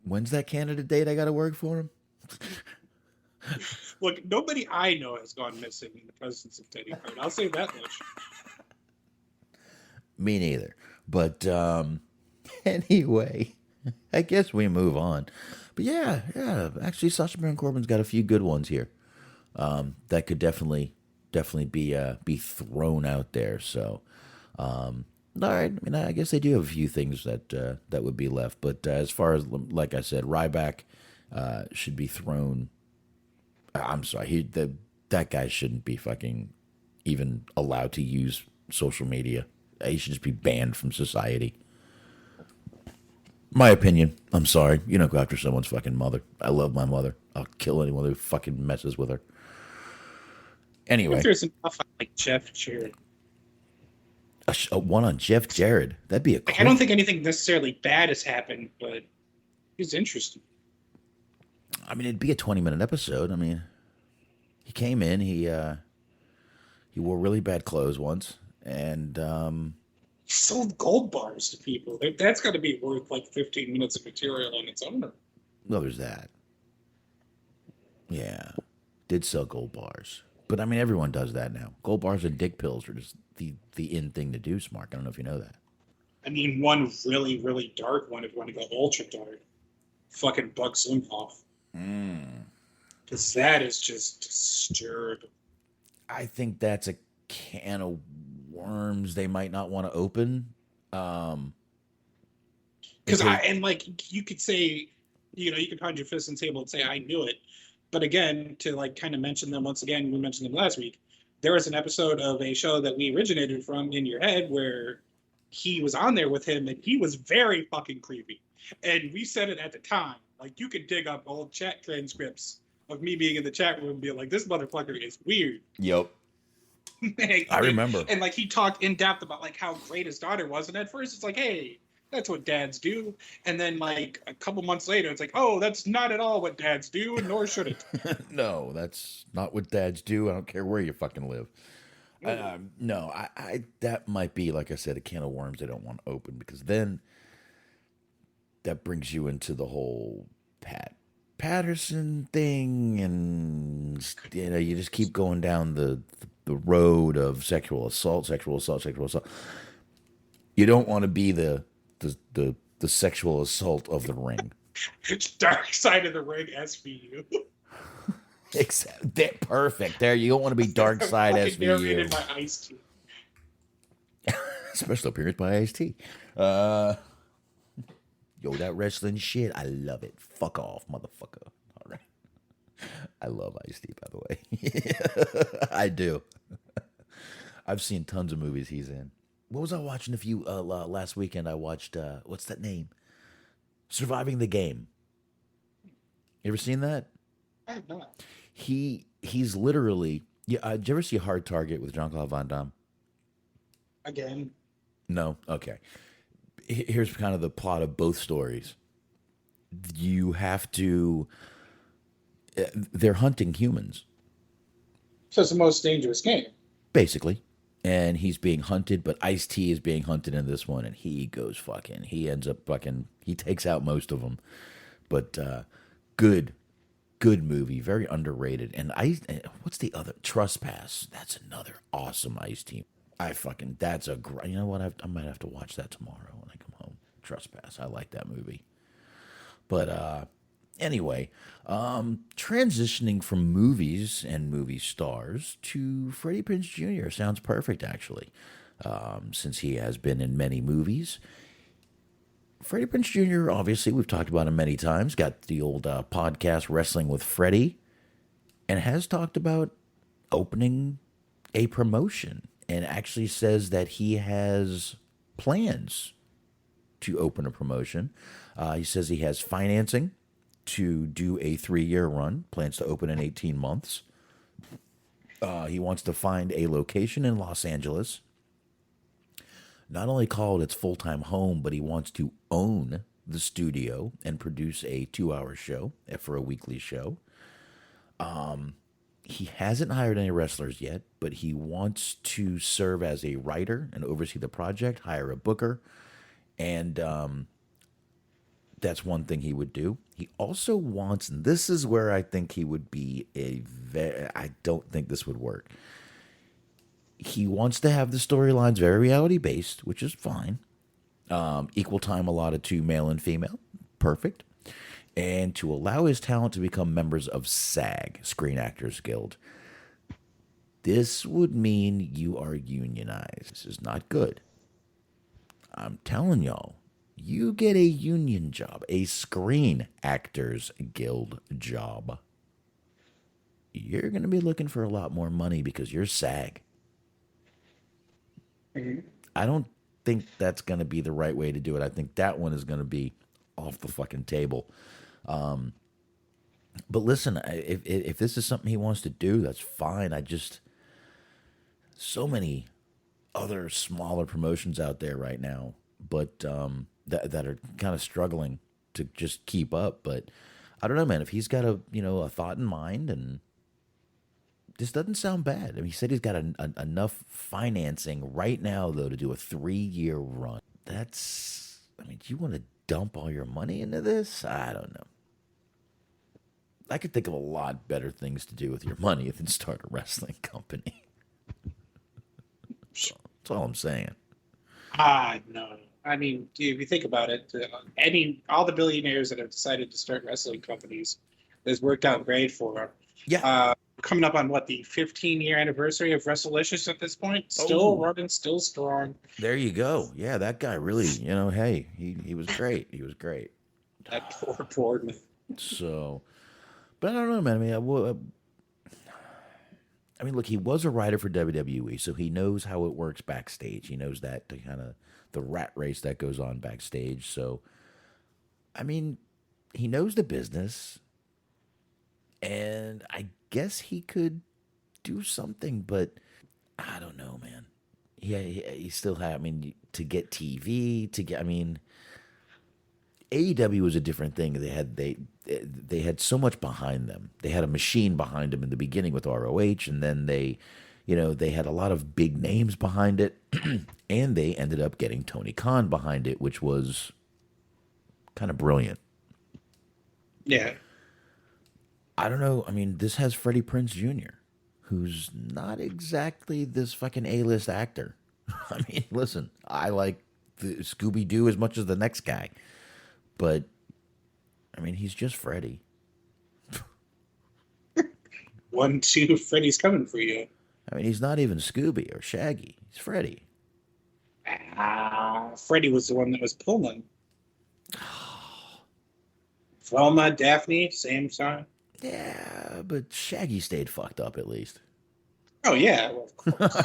When's that Canada date I got to work for him? Look, nobody I know has gone missing in the presence of Teddy Hart. I'll say that much. Me neither. But anyway, I guess we move on. But yeah. Actually, Sacha Baron Corbin's got a few good ones here. That could definitely be thrown out there. So, all right. I mean, I guess they do have a few things that would be left. But as far as, like I said, Ryback should be thrown. I'm sorry. That guy shouldn't be fucking even allowed to use social media. He should just be banned from society. My opinion. I'm sorry. You don't go after someone's fucking mother. I love my mother. I'll kill anyone who fucking messes with her. Anyway. If there's enough on, like Jeff Jarrett. One on Jeff Jarrett. That'd be a cool. I don't think anything necessarily bad has happened, but it's interesting. I mean, it'd be a 20-minute episode. I mean, he came in, he wore really bad clothes once, and he sold gold bars to people. That's got to be worth like 15 minutes of material on its own. Well, there's that. Yeah, did sell gold bars, but I mean, everyone does that now. Gold bars and dick pills are just the in thing to do. Smark. I don't know if you know that. I mean, one really, really dark one, if you want to go ultra dark, fucking Buck Zumhoff. Because that is just disturbing. I think that's a can of worms they might not want to open. Because you could say, you could pound your fist on the table and say, I knew it. But again, to like kind of mention them once again, we mentioned them last week. There was an episode of a show that we originated from In Your Head where he was on there with him and he was very fucking creepy. And we said it at the time. Like, you could dig up old chat transcripts of me being in the chat room and being like, this motherfucker is weird. Yep. I remember. And, like, he talked in depth about, like, how great his daughter was. And at first, it's like, hey, that's what dads do. And then, like, a couple months later, it's like, oh, that's not at all what dads do, and nor should it. No, that's not what dads do. I don't care where you fucking live. No, I that might be, like I said, a can of worms they don't want to open, because then that brings you into the whole Pat Patterson thing, and you just keep going down the road of sexual assault. You don't want to be the sexual assault of the ring. Dark side of the ring, SVU. Perfect. There, you don't want to be dark side SVU. Narrated by Ice-T. Special appearance by Ice-T. Yo, that wrestling shit, I love it. Fuck off, motherfucker. All right. I love Ice-T, by the way. I do. I've seen tons of movies he's in. What was I watching last weekend? I watched, what's that name? Surviving the Game. You ever seen that? I have not. He's literally, did you ever see Hard Target with Jean-Claude Van Damme? Again? No? Okay. Here's kind of the plot of both stories. You have to, they're hunting humans. So it's the most dangerous game. Basically. And he's being hunted, but Ice-T is being hunted in this one, and he ends up he takes out most of them. But good movie, very underrated. And what's the other? Trespass. That's another awesome Ice-T. That's a great, you know what? I might have to watch that tomorrow when I come home. Trespass. I like that movie. But Anyway, transitioning from movies and movie stars to Freddie Prinze Jr. sounds perfect, actually, since he has been in many movies. Freddie Prinze Jr., obviously, we've talked about him many times, got the old podcast Wrestling with Freddie, and has talked about opening a promotion, and actually says that he has plans to open a promotion. He says he has financing to do a 3-year run, plans to open in 18 months. He wants to find a location in Los Angeles, not only call it its full-time home, but he wants to own the studio and produce a 2-hour show for a weekly show. He hasn't hired any wrestlers yet, but he wants to serve as a writer and oversee the project, hire a booker, and that's one thing he would do. He also wants, and this is where I think he would be I don't think this would work. He wants to have the storylines very reality-based, which is fine. Equal time allotted to male and female. Perfect. And to allow his talent to become members of SAG, Screen Actors Guild. This would mean you are unionized. This is not good. I'm telling y'all, you get a union job, a Screen Actors Guild job, you're going to be looking for a lot more money because you're SAG. Mm-hmm. I don't think that's going to be the right way to do it. I think that one is going to be off the fucking table. But listen, if this is something he wants to do, that's fine. So many other smaller promotions out there right now, but that are kind of struggling to just keep up. But I don't know, man. If he's got a thought in mind, and this doesn't sound bad. I mean, he said he's got enough financing right now, though, to do a 3-year run. Do you want to dump all your money into this? I don't know. I could think of a lot better things to do with your money than start a wrestling company. That's all I'm saying. No. I mean, if you think about it, all the billionaires that have decided to start wrestling companies, it's worked out great for them. Yeah. Coming up on the 15-year anniversary of WrestleLicious at this point, still running, still strong. There you go. Yeah, that guy really, hey, he was great. He was great. That poor man. So, but I don't know, man. I mean, look, he was a writer for WWE, so he knows how it works backstage. He knows that kind of the rat race that goes on backstage. So, I mean, he knows the business, and I guess he could do something, but I don't know, man. Yeah, he still had, to get TV, AEW was a different thing. They had so much behind them. They had a machine behind them in the beginning with ROH, and then they had a lot of big names behind it, and they ended up getting Tony Khan behind it, which was kind of brilliant. Yeah. I don't know. This has Freddie Prinze Jr., who's not exactly this fucking A-list actor. Listen, I like the Scooby-Doo as much as the next guy. But, he's just Freddie. 1, 2, Freddie's coming for you. He's not even Scooby or Shaggy. He's Freddie. Freddie was the one that was pulling. Velma, Daphne, same time. Yeah, but Shaggy stayed fucked up at least. Oh, yeah. Well, of course.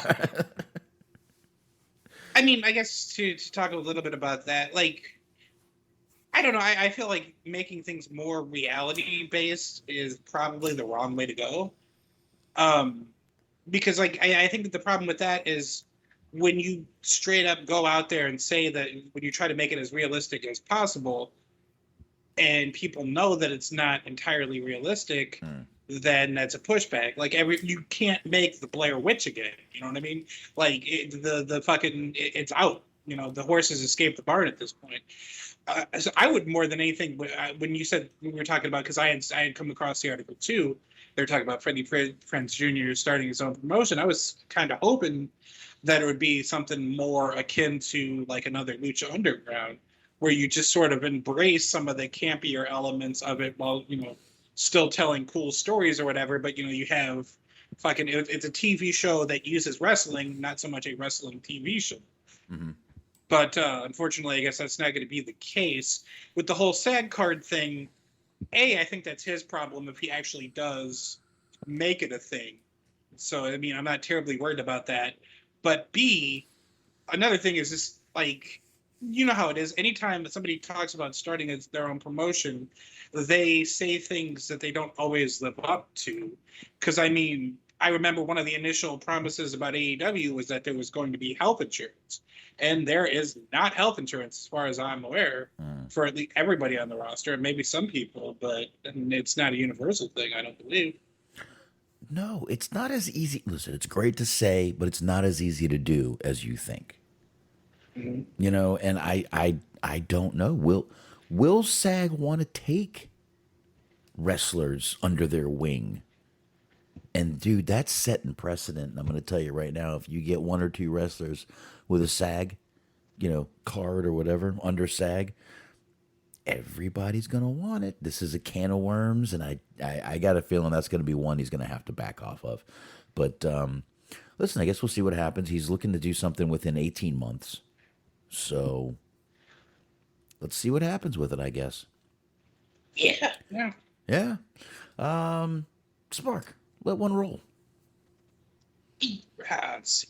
I guess to talk a little bit about that, I don't know. I feel like making things more reality-based is probably the wrong way to go. Because, I think that the problem with that is when you straight up go out there and say that when you try to make it as realistic as possible and people know that it's not entirely realistic, then that's a pushback. You can't make the Blair Witch again. You know what I mean? It's out. The horses escaped the barn at this point. So I would more than anything, when we were talking about, because I had come across the article too, they were talking about Freddie Prinze Jr. starting his own promotion. I was kind of hoping that it would be something more akin to another Lucha Underground, where you just sort of embrace some of the campier elements of it while, still telling cool stories or whatever. But, you have fucking, it's a TV show that uses wrestling, not so much a wrestling TV show. Mm-hmm. But unfortunately, I guess that's not going to be the case. With the whole SAG card thing, A, I think that's his problem if he actually does make it a thing. So, I mean, I'm not terribly worried about that. But B, another thing is this, like, you know how it is. Anytime somebody talks about starting their own promotion, they say things that they don't always live up to. Because, I mean, I remember one of the initial promises about AEW was that there was going to be health insurance. And there is not health insurance, as far as I'm aware, for at least everybody on the roster. Maybe some people, but it's not a universal thing, I don't believe. No, it's not as easy. Listen, it's great to say, but it's not as easy to do as you think. Mm-hmm. And I don't know. Will SAG want to take wrestlers under their wing? And dude, that's setting precedent. And I'm going to tell you right now, if you get one or two wrestlers with a SAG, card or whatever under SAG, everybody's going to want it. This is a can of worms, and I got a feeling that's going to be one he's going to have to back off of. But listen, I guess we'll see what happens. He's looking to do something within 18 months. So let's see what happens with it, I guess. Yeah. Spark, let one roll. Let's see.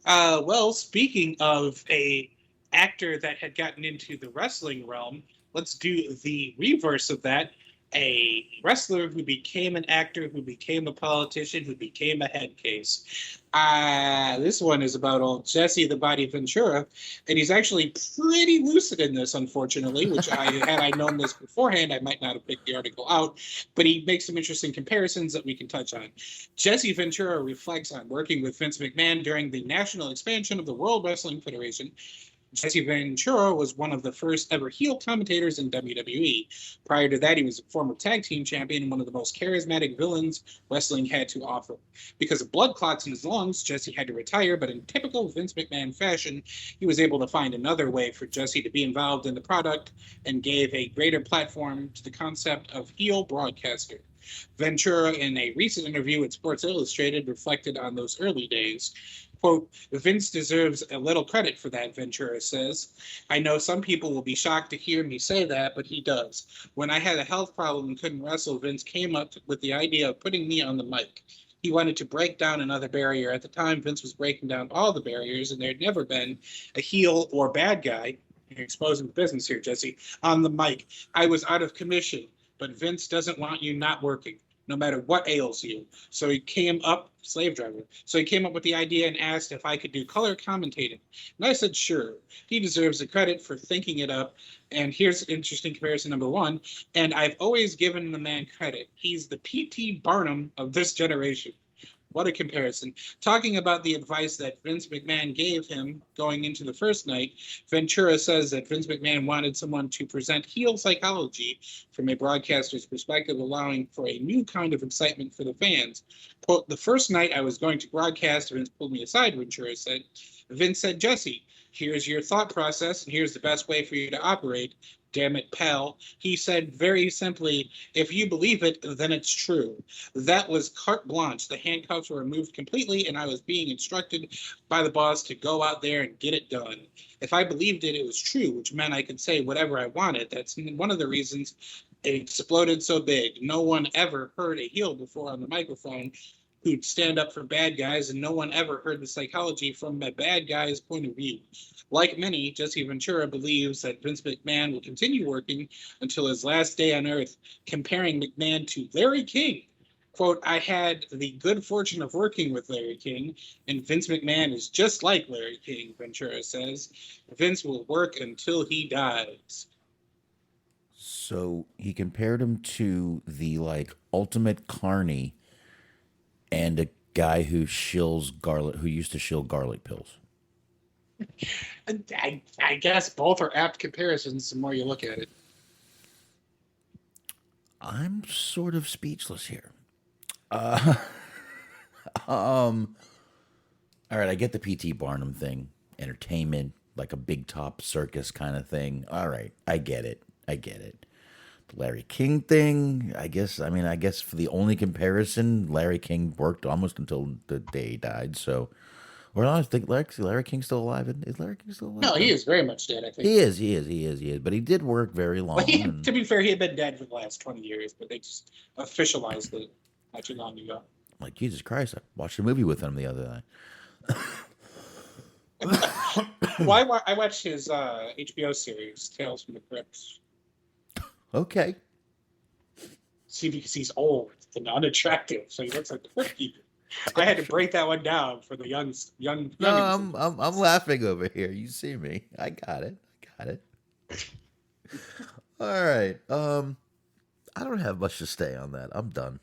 Well, speaking of a actor that had gotten into the wrestling realm, let's do the reverse of that. A wrestler who became an actor, who became a politician, who became a head case. This one is about old Jesse the Body Ventura, and he's actually pretty lucid in this, unfortunately, which had I known this beforehand, I might not have picked the article out, but he makes some interesting comparisons that we can touch on. Jesse Ventura reflects on working with Vince McMahon during the national expansion of the World Wrestling Federation. Jesse Ventura was one of the first ever heel commentators in WWE. Prior to that, he was a former tag team champion and one of the most charismatic villains wrestling had to offer. Because of blood clots in his lungs, Jesse had to retire, but in typical Vince McMahon fashion, he was able to find another way for Jesse to be involved in the product and gave a greater platform to the concept of heel broadcaster. Ventura, in a recent interview with Sports Illustrated, reflected on those early days. Quote, Vince deserves a little credit for that, Ventura says. I know some people will be shocked to hear me say that, but he does. When I had a health problem and couldn't wrestle, Vince came up with the idea of putting me on the mic. He wanted to break down another barrier. At the time, Vince was breaking down all the barriers, and there had never been a heel or bad guy, you're exposing the business here, Jesse, on the mic. I was out of commission, but Vince doesn't want you not working, no matter what ails you. So he came up, slave driver. So he came up with the idea and asked if I could do color commentating. And I said, sure. He deserves the credit for thinking it up. And here's interesting comparison number one. And I've always given the man credit. He's the P.T. Barnum of this generation. What a comparison. Talking about the advice that Vince McMahon gave him going into the first night, Ventura says that Vince McMahon wanted someone to present heel psychology from a broadcaster's perspective, allowing for a new kind of excitement for the fans. Quote, the first night I was going to broadcast, Vince pulled me aside, Ventura said. Vince said, Jesse, here's your thought process, and here's the best way for you to operate. Damn it, pal. He said very simply, if you believe it, then it's true. That was carte blanche. The handcuffs were removed completely, and I was being instructed by the boss to go out there and get it done. If I believed it, it was true, which meant I could say whatever I wanted. That's one of the reasons it exploded so big. No one ever heard a heel before on the microphone who'd stand up for bad guys, and no one ever heard the psychology from a bad guy's point of view. Like many, Jesse Ventura believes that Vince McMahon will continue working until his last day on Earth, comparing McMahon to Larry King. Quote, I had the good fortune of working with Larry King, and Vince McMahon is just like Larry King, Ventura says. Vince will work until he dies. So he compared him to the, ultimate carny and a guy who used to shill garlic pills. I guess both are apt comparisons the more you look at it. I'm sort of speechless here. All right, I get the P.T. Barnum thing. Entertainment, like a big top circus kind of thing. All right, I get it. The Larry King thing, I guess for the only comparison, Larry King worked almost until the day he died. So, or I think Larry King's still alive. Is Larry King still alive? No, he is very much dead, I think. He is. But he did work very long. Well, to be fair, he had been dead for the last 20 years, but they just officialized it not too long ago. Like, Jesus Christ, I watched a movie with him the other night. Well, I watched his HBO series, Tales from the Crypt. Okay. See, because he's old and unattractive, so he looks like a crypt. I had to break that one down for the young. No, I'm laughing over here. You see me? I got it. All right. I don't have much to say on that. I'm done.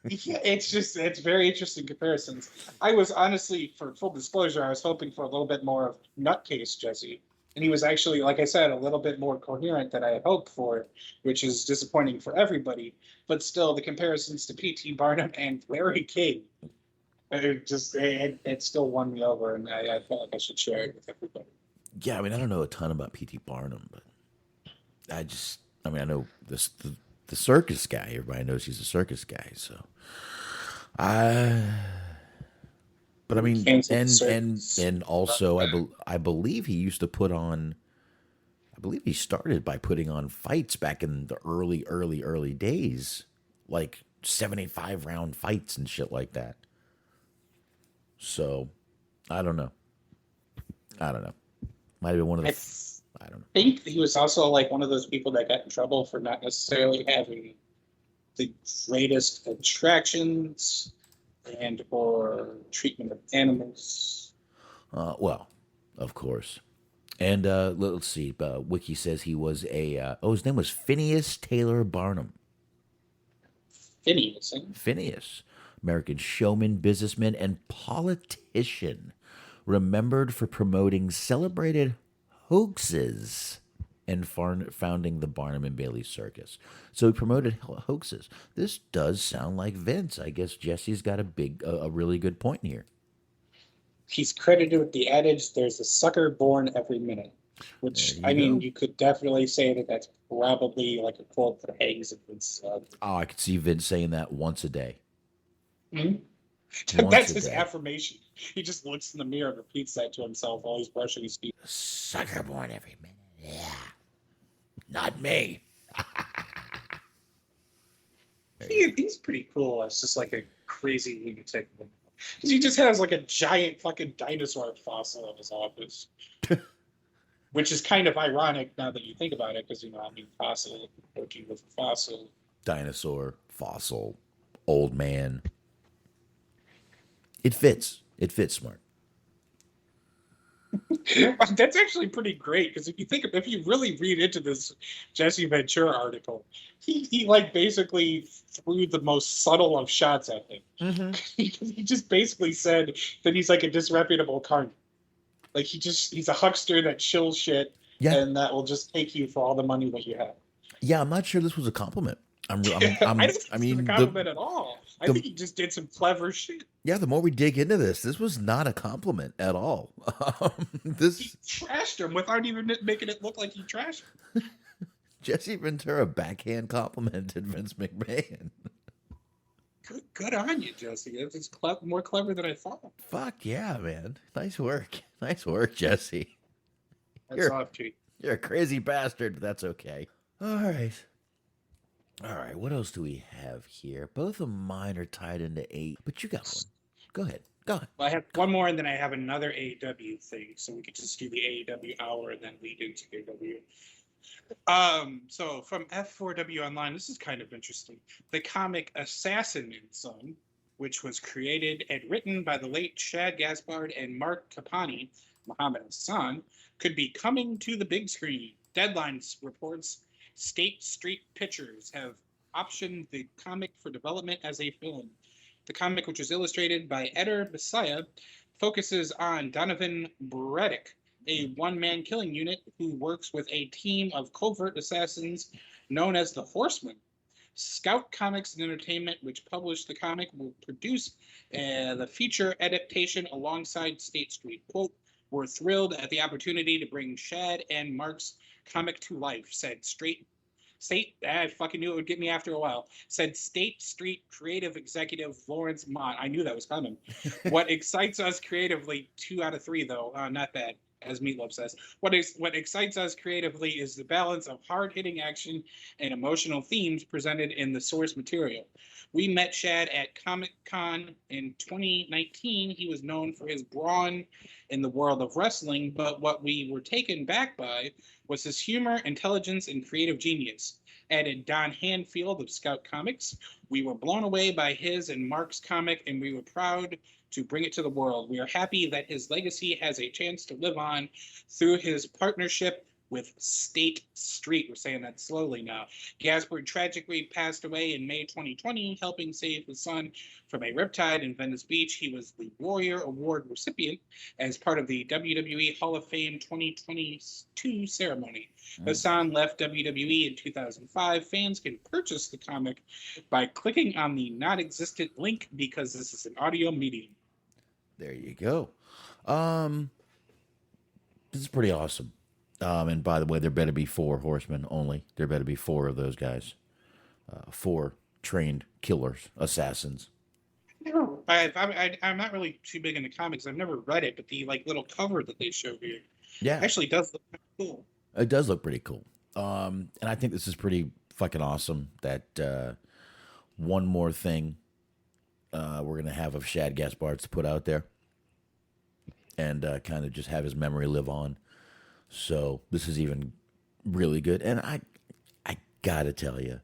Yeah, it's very interesting comparisons. I was honestly, for full disclosure, I was hoping for a little bit more of nutcase Jesse, and he was actually, like I said, a little bit more coherent than I had hoped for, which is disappointing for everybody. But still, the comparisons to P.T. Barnum and Larry King, it still won me over, and I felt like I should share it with everybody. Yeah, I mean, I don't know a ton about P.T. Barnum, but I know this the circus guy. Everybody knows he's a circus guy, so but I mean, and also I believe he used to put on. I believe he started by putting on fights back in the early days, like 75-round fights and shit like that. So, I don't know. Might have been one of the. I don't know. I think he was also like one of those people that got in trouble for not necessarily having the greatest attractions and or treatment of animals. Well, of course. And let's see. Wiki says he was his name was Phineas Taylor Barnum. Phineas, American showman, businessman, and politician, remembered for promoting celebrated hoaxes and founding the Barnum and Bailey Circus. So he promoted hoaxes. This does sound like Vince. I guess Jesse's got a really good point here. He's credited with the adage, "There's a sucker born every minute," which you could definitely say that that's probably like a quote that hangs in Vince's head. Oh, I could see Vince saying that once a day. Mm-hmm. That's his affirmation. He just looks in the mirror and repeats that to himself while he's brushing his teeth. Sucker born every minute. Yeah. Not me. He's pretty cool. It's just like a crazy lunatic. Because he just has like a giant fucking dinosaur fossil in his office. Which is kind of ironic now that you think about it, because, fossil, working with a fossil. Dinosaur, fossil, old man. It fits. It fits smart. That's actually pretty great, because if you really read into this Jesse Ventura article, he like basically threw the most subtle of shots at him. Mm-hmm. He just basically said that he's like a disreputable carny. Like he's a huckster that shills shit, and that will just take you for all the money that you have. Yeah, I'm not sure this was a compliment. I don't think it's a compliment at all. I think he just did some clever shit. Yeah, the more we dig into this was not a compliment at all. He trashed him without even making it look like he trashed him. Jesse Ventura backhand complimented Vince McMahon. Good on you, Jesse. It's more clever than I thought. Fuck yeah, man. Nice work, Jesse. You're a crazy bastard, but that's okay. All right, what else do we have here? Both of mine are tied into 8, but you got one. Go ahead. Well, I have one more, and then I have another AEW thing, so we could just do the AEW hour and then lead into AEW. So from F4W Online, this is kind of interesting. The comic Assassin and Son, which was created and written by the late Shad Gaspard and Mark Capani, Muhammad Hassan, could be coming to the big screen. Deadlines reports State Street Pictures have optioned the comic for development as a film. The comic, which was illustrated by Eder Messiah, focuses on Donovan Breddick, a one-man killing unit who works with a team of covert assassins known as the Horsemen. Scout Comics and Entertainment, which published the comic, will produce the feature adaptation alongside State Street. Quote, We're thrilled at the opportunity to bring Shad and Mark's comic to life, said I fucking knew it would get me after a while, said State Street creative executive Lawrence Mott. I knew that was coming. What excites us creatively, 2 out of 3 though, not bad, as Meatloaf says. What excites us creatively is the balance of hard-hitting action and emotional themes presented in the source material. We met Shad at Comic-Con in 2019. He was known for his brawn in the world of wrestling, but what we were taken back by was his humor, intelligence, and creative genius. Added Don Hanfield of Scout Comics. We were blown away by his and Mark's comic, and we were proud to bring it to the world. We are happy that his legacy has a chance to live on through his partnership with State Street. We're saying that slowly now. Gaspard tragically passed away in May 2020, helping save his son from a riptide in Venice Beach. He was the Warrior Award recipient as part of the WWE Hall of Fame 2022 ceremony. Hassan left WWE in 2005. Fans can purchase the comic by clicking on the non-existent link because this is an audio medium. There you go. This is pretty awesome. And by the way, there better be 4 horsemen only. There better be 4 of those guys. 4 trained killers, assassins. No, I'm not really too big into comics. I've never read it, but the little cover that they show here, actually does look kind of cool. It does look pretty cool. And I think this is pretty fucking awesome. That one more thing we're gonna have of Shad Gaspard's to put out there, and kind of just have his memory live on. So this is even really good. And I gotta tell you,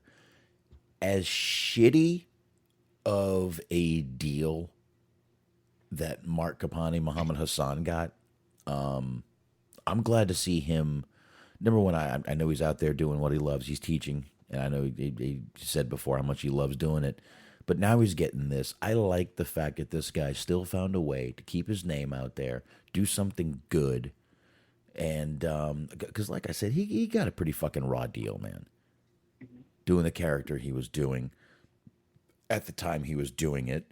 as shitty of a deal that Mark Capani, Muhammad Hassan got, I'm glad to see him. Number one, I know he's out there doing what he loves. He's teaching, and I know he said before how much he loves doing it. But now he's getting this. I like the fact that this guy still found a way to keep his name out there, do something good. And because, like I said, he got a pretty fucking raw deal, man. Doing the character he was doing at the time he was doing it,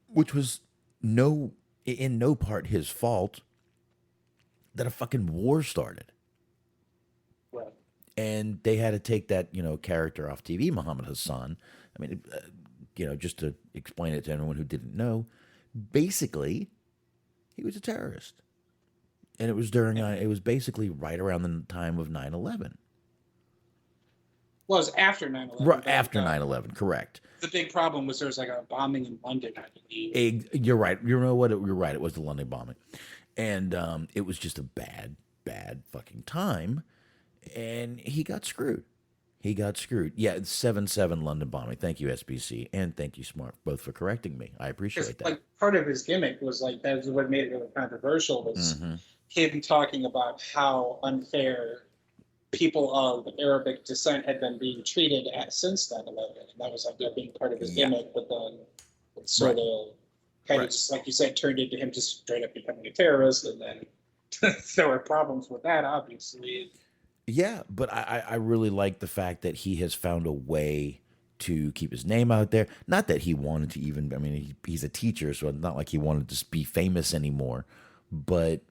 which was in no part his fault that a fucking war started. Right. And they had to take that, character off TV, Muhammad Hassan. I mean, just to explain it to anyone who didn't know, basically, he was a terrorist. And it was it was basically right around the time of 9/11. Well, it was after 9/11. Right after 9/11, correct. The big problem was there was a bombing in London, I believe. You're right. You know what? You're right. It was the London bombing. And it was just a bad, bad fucking time. And he got screwed. Yeah, it's 7/7 London bombing. Thank you, SBC. And thank you, Smart, both for correcting me. I appreciate that. Part of his gimmick was that's what made it really controversial was him talking about how unfair people of Arabic descent had been being treated since 9/11. And that was being part of his gimmick, but then it sort of kind of just, like you said, turned into him just straight up becoming a terrorist. And then there were problems with that, obviously. Yeah, but I really like the fact that he has found a way to keep his name out there. Not that he wanted to even, he's a teacher, so it's not like he wanted to be famous anymore. But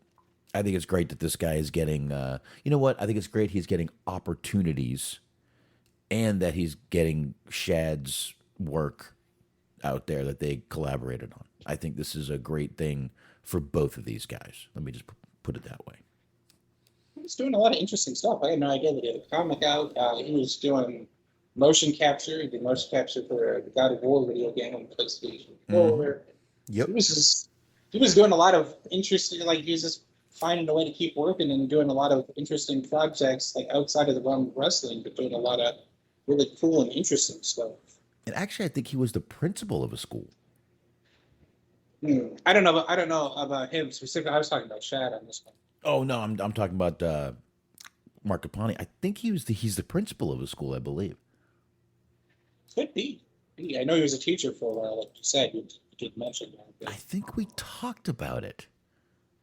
I think it's great that this guy is getting, you know what? I think it's great he's getting opportunities and that he's getting Shad's work out there that they collaborated on. I think this is a great thing for both of these guys. Let me just put it that way. He was doing a lot of interesting stuff. I had no idea that he had a comic out. He was doing motion capture. He did motion capture for the God of War video game on PlayStation 4. Yep. He was doing a lot of interesting, he was just finding a way to keep working and doing a lot of interesting projects, outside of the realm of wrestling, but doing a lot of really cool and interesting stuff. And actually, I think he was the principal of a school. I don't know about him specifically. I was talking about Shad on this one. Oh no, I'm talking about Mark Capani. I think he's the principal of a school, I believe. Could be. I know he was a teacher for a while, like you said. You did mention that. I think we talked about it.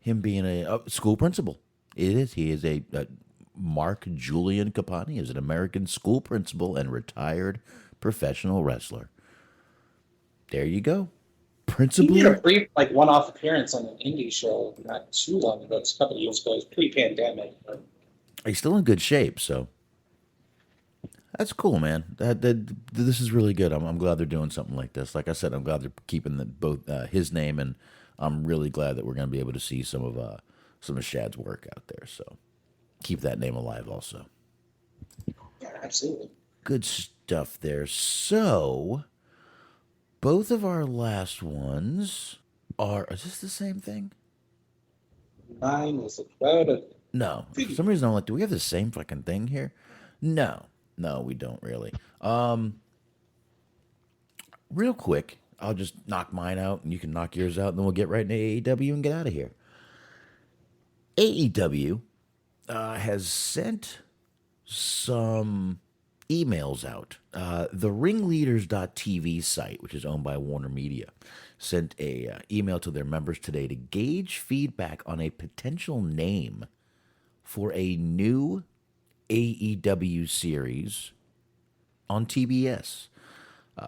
Him being a school principal. It is. He is a Mark Julian Capani is an American school principal and retired professional wrestler. There you go. Principally, He made a brief, like, one-off appearance on an indie show not too long ago. It's a couple of years ago. It was pre-pandemic. But... he's still in good shape, so that's cool, man. This is really good. I'm glad they're doing something like this. Like I said, I'm glad they're keeping both his name, and I'm really glad that we're going to be able to see some of Shad's work out there. So keep that name alive, also. Yeah, absolutely. Good stuff there. So both of our last ones are this the same thing? Mine is about a... No. For some reason, I'm like, do we have the same fucking thing here? No, we don't really. Real quick, I'll just knock mine out, and you can knock yours out, and then we'll get right into AEW and get out of here. AEW has sent some emails out. The Ringleaders.tv site, which is owned by Warner Media, sent a email to their members today to gauge feedback on a potential name for a new AEW series on TBS.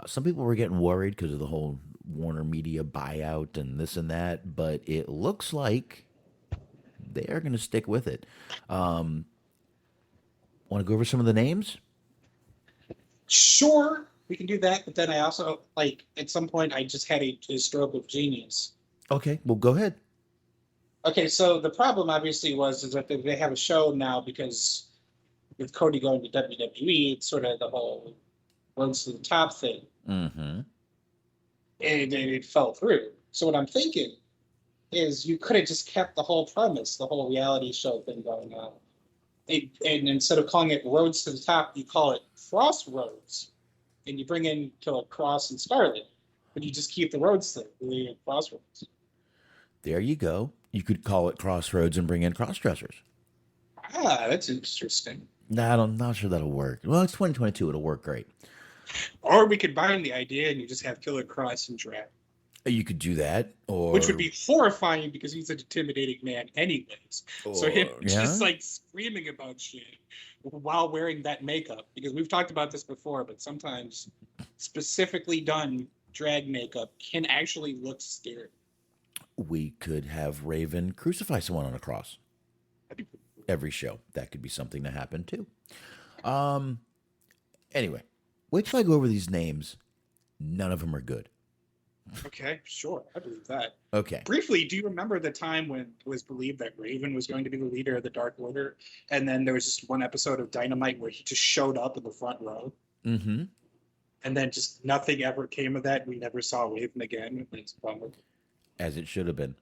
Some people were getting worried because of the whole Warner Media buyout and this and that, but it looks like they are going to stick with it. Want to go over some of the names? Sure, we can do that. But then I also, like, at some point, I just had a stroke of genius. Okay, well, go ahead. Okay, so the problem obviously is that they have a show now because with Cody going to WWE, it's sort of the whole runs to the top thing. Mm-hmm. And it fell through. So what I'm thinking is you could have just kept the whole premise, the whole reality show thing going on. And instead of calling it Roads to the Top, you call it Crossroads. And you bring in Killer Cross and Scarlet. But you just keep the roads thing, the Crossroads. There you go. You could call it Crossroads and bring in cross-dressers. Ah, that's interesting. Nah, I'm not sure that'll work. Well, it's 2022. It'll work great. Or we could combine the idea and you just have Killer Cross and Drag. You could do that, or which would be horrifying because he's an intimidating man anyways. So him just like screaming about shit while wearing that makeup, because we've talked about this before, but sometimes specifically done drag makeup can actually look scary. We could have Raven crucify someone on a cross. Every show. That could be something to happen too. Anyway, wait till I go over these names. None of them are good. Okay, sure. I believe that. Okay. Briefly, do you remember the time when it was believed that Raven was going to be the leader of the Dark Order? And then there was just one episode of Dynamite where he just showed up in the front row. Mm-hmm. And then just nothing ever came of that. We never saw Raven again. It's a bummer. As it should have been.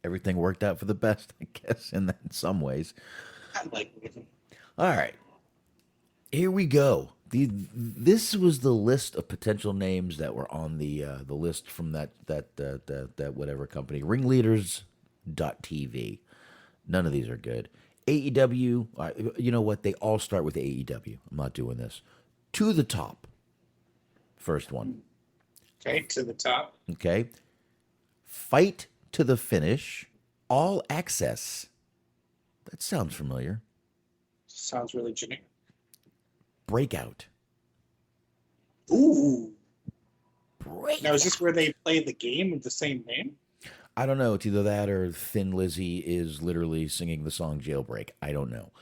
Everything worked out for the best, I guess, in some ways. I like Raven. All right. Here we go. This was the list of potential names that were on the list from that whatever company, Ringleaders.tv. None of these are good. AEW, you know what? They all start with AEW. I'm not doing this. To the Top. First one. Okay, To the Top. Okay. Fight to the Finish. All Access. That sounds familiar. Sounds really generic. Breakout. Ooh. Breakout. Now, is this where they play the game with the same name? I don't know. It's either that or Thin Lizzy is literally singing the song Jailbreak. I don't know.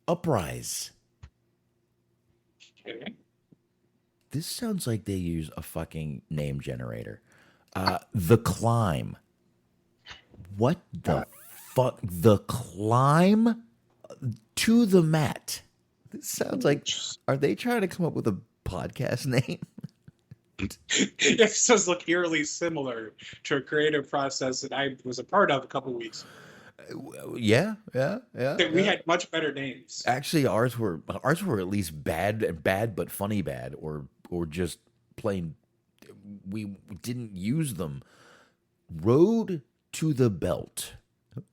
Uprise. Okay. This sounds like they use a fucking name generator. The Climb. What the fuck? The Climb to the Mat. This sounds like, are they trying to come up with a podcast name? Episodes look eerily similar to a creative process that I was a part of a couple of weeks. Yeah. We had much better names. Actually, ours were at least bad but funny bad, or just plain. We didn't use them. Road to the Belt.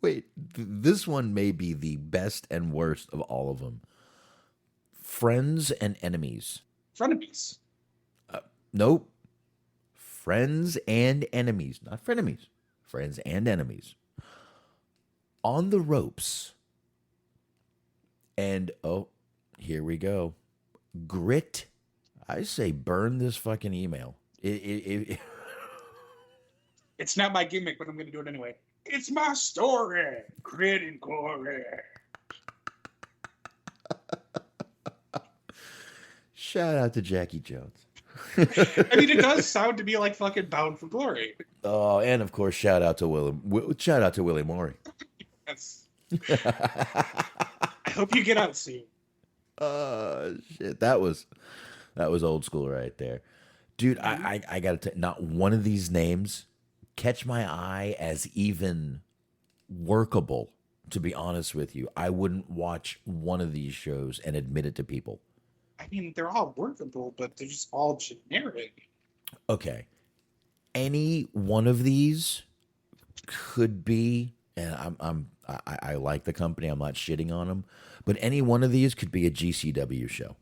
Wait, this one may be the best and worst of all of them. Friends and Enemies. Frenemies. Nope. Friends and Enemies. Not frenemies. Friends and Enemies. On the Ropes. And, oh, here we go. Grit. I say burn this fucking email. It's not my gimmick, but I'm going to do it anyway. It's my story. Grit and glory. Shout out to Jackie Jones. I mean, it does sound to be like fucking Bound for Glory. Oh, and of course, shout out to Willie Morey. Yes. I hope you get out soon. Shit, that was old school right there, dude. I gotta tell you, not one of these names catch my eye as even workable. To be honest with you, I wouldn't watch one of these shows and admit it to people. I mean, they're all workable, but they're just all generic. Okay, any one of these could be, and I like the company. I'm not shitting on them, but any one of these could be a GCW show.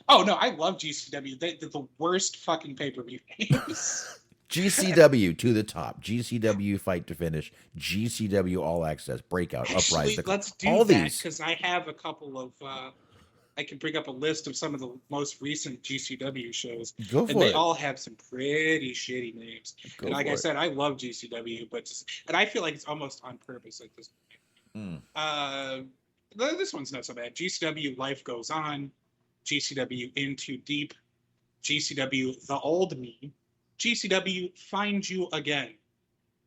Oh no, I love GCW. They're the worst fucking pay-per-view names. GCW to the top. GCW Fight to Finish. GCW All Access. Breakout. Actually, Uprise. let's do all that, these. because I have a couple of... I can bring up a list of some of the most recent GCW shows. Go for and they it. all have some pretty shitty names. Go and like for I it. said, I love GCW, and I feel like it's almost on purpose at this point. This one's not so bad. GCW Life Goes On. GCW In Too Deep. GCW The Old Me. GCW Find You Again.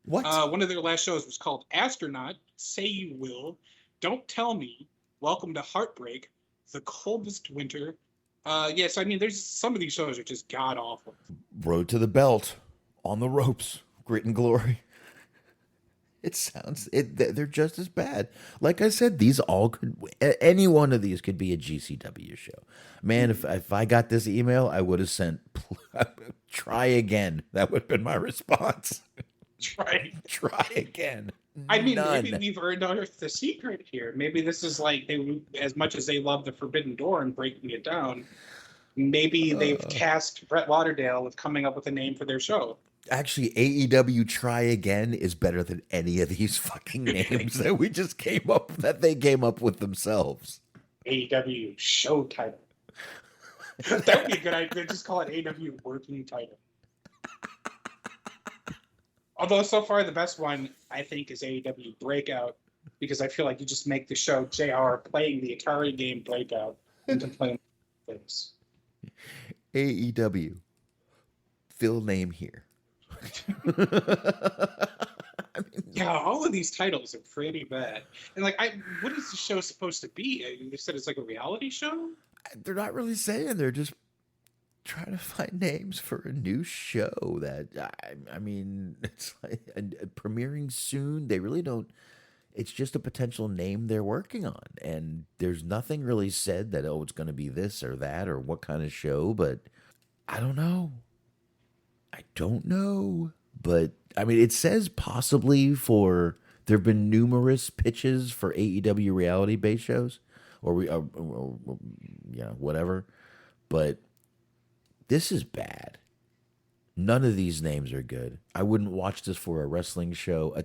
What? One of their last shows was called Astronaut, Say You Will, Don't Tell Me, Welcome to Heartbreak, The Coldest Winter. Yes, I mean, there's some of these shows are just god awful. Road to the Belt. On the Ropes. Grit and Glory. They're just as bad. Like I said, these all could, any one of these could be a GCW show. Man, if I got this email, I would have sent, try again. That would have been my response. Try again. I mean, None. maybe we've unearthed the secret here. Maybe this is like, as much as they love the Forbidden Door and breaking it down, maybe they've tasked Brett Lauderdale with coming up with a name for their show. Actually, AEW Try Again is better than any of these fucking names that they came up with themselves. AEW show title. That would be a good idea. Just call it AEW working title. Although so far the best one, I think, is AEW Breakout, because I feel like you just make the show JR playing the Atari game Breakout into playing things. AEW. Fill name here. Yeah, all of these titles are pretty bad. And like, what is the show supposed to be? They said it's like a reality show? They're not really saying. They're just trying to find names for a new show that, I mean, it's like premiering soon. They really don't. It's just a potential name they're working on. And there's nothing really said that, it's going to be this or that or what kind of show. But I don't know. But, I mean, it says possibly there have been numerous pitches for AEW reality-based shows. Or whatever. But this is bad. None of these names are good. I wouldn't watch this for a wrestling show,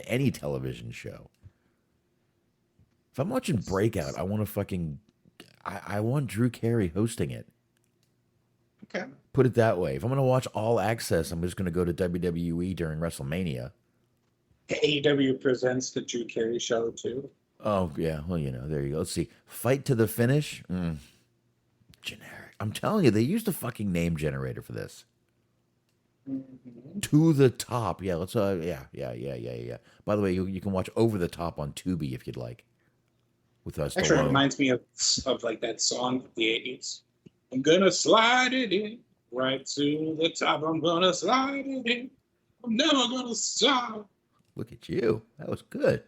any television show. If I'm watching Breakout, I want I want Drew Carey hosting it. Okay. Put it that way. If I'm going to watch All Access, I'm just going to go to WWE during WrestleMania. AEW presents the Drew Carey show, too. Oh, yeah. Well, there you go. Let's see. Fight to the Finish. Generic. I'm telling you, they used a fucking name generator for this. Mm-hmm. To the Top. Yeah, let's, yeah. By the way, you can watch Over the Top on Tubi if you'd like. With us. Actually, it reminds me of like that song from the 80s. I'm gonna slide it in, right to the top. I'm gonna slide it in. I'm never gonna stop. Look at you. That was good.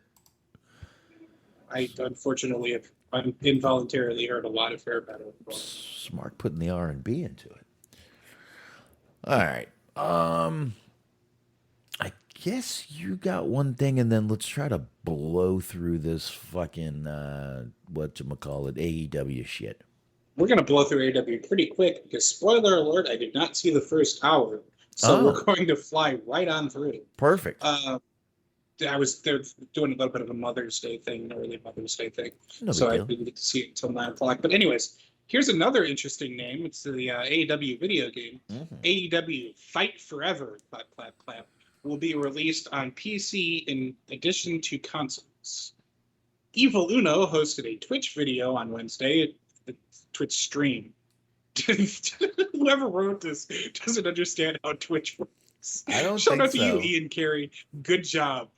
I unfortunately have involuntarily heard a lot of Fair Battle. Smart putting the R&B into it. All right. I guess you got one thing, and then let's try to blow through this fucking whatchamacallit, AEW shit. We're gonna blow through AEW pretty quick because, spoiler alert, I did not see the first hour, so we're going to fly right on through. Perfect. They're doing a little bit of a Mother's Day thing, an early Mother's Day thing, No so I big deal. didn't get to see it until 9 o'clock. But anyways, Here's another interesting name. It's the AEW video game. AEW Fight Forever, clap, clap, clap, will be released on PC in addition to consoles. Evil Uno hosted a Twitch video on Wednesday, a Twitch stream. Whoever wrote this doesn't understand how Twitch works. I don't Shout think out to so. you, Ian Carey. Good job.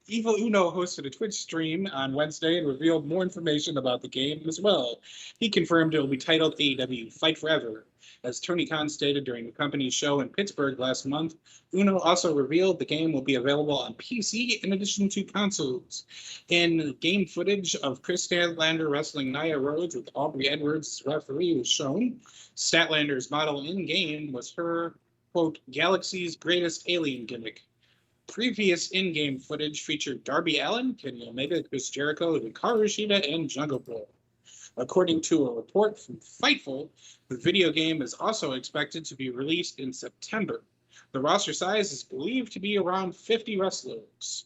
Evil Uno hosted a Twitch stream on Wednesday and revealed more information about the game as well. He confirmed it will be titled AEW Fight Forever. As Tony Khan stated during the company's show in Pittsburgh last month, Uno also revealed the game will be available on PC in addition to consoles. In game footage of Chris Statlander wrestling Nia Rhodes with Aubrey Edwards as referee was shown. Statlander's model in-game was her, quote, Galaxy's greatest alien gimmick. Previous in-game footage featured Darby Allin, Kenny Omega, Chris Jericho, Hikaru Shida, and Jungle Boy. According to a report from Fightful, the video game is also expected to be released in September. The roster size is believed to be around 50 wrestlers.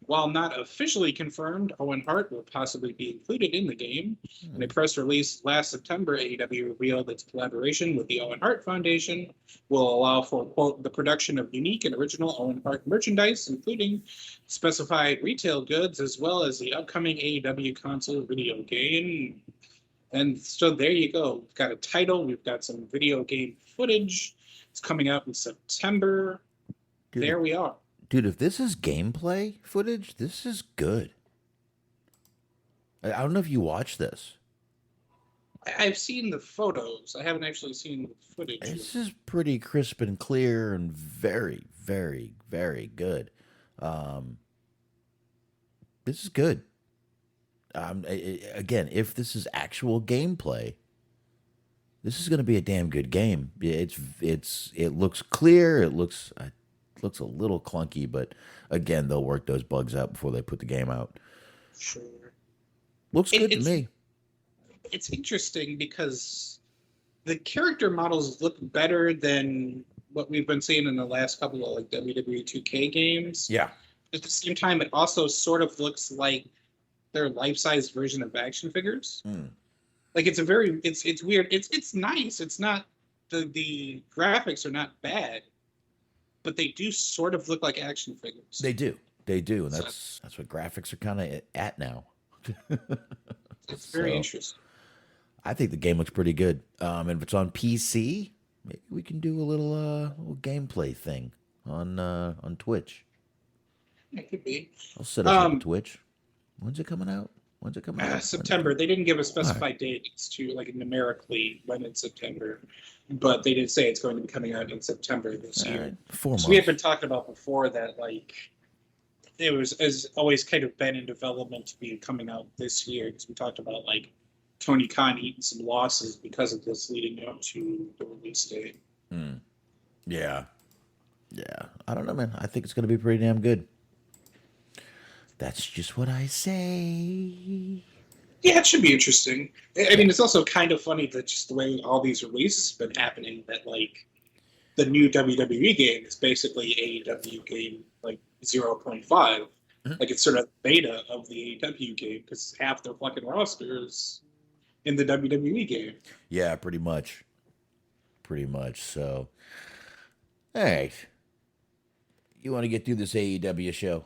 While not officially confirmed, Owen Hart will possibly be included in the game. In a press release last September, AEW revealed its collaboration with the Owen Hart Foundation will allow for, quote, the production of unique and original Owen Hart merchandise, including specified retail goods, as well as the upcoming AEW console video game. And so there you go. We've got a title. We've got some video game footage. It's coming out in September. Dude, there we are. Dude, if this is gameplay footage, this is good. I don't know if you watched this. I've seen the photos. I haven't actually seen the footage. This is pretty crisp and clear and very, very, very good. This is good. Again, if this is actual gameplay, this is going to be a damn good game. It looks clear. It looks a little clunky, but again, they'll work those bugs out before they put the game out. Sure. Looks good to me. It's interesting because the character models look better than what we've been seeing in the last couple of like WWE 2K games. Yeah. At the same time, it also sort of looks like their life-size version of action figures. Like it's weird. It's nice. It's not the graphics are not bad, but they do sort of look like action figures. They do, and that's what graphics are kind of at now. It's very interesting. I think the game looks pretty good. And if it's on PC, maybe we can do a little gameplay thing on Twitch. It could be. I'll set up on Twitch. When's it coming out? September. They didn't give a specified date. It's to like numerically when in September, but they did say it's going to be coming out in September this year. Right. 4 months. So we had been talking about before that like it has always kind of been in development to be coming out this year because we talked about like Tony Khan eating some losses because of this leading up to the release date. Yeah. I don't know, man. I think it's going to be pretty damn good. That's just what I say. Yeah, it should be interesting. I mean, it's also kind of funny that just the way all these releases have been happening, that like the new WWE game is basically AEW game like 0.5. Like it's sort of beta of the AEW game because half their fucking roster is in the WWE game. Yeah, pretty much. So, all right. You want to get through this AEW show?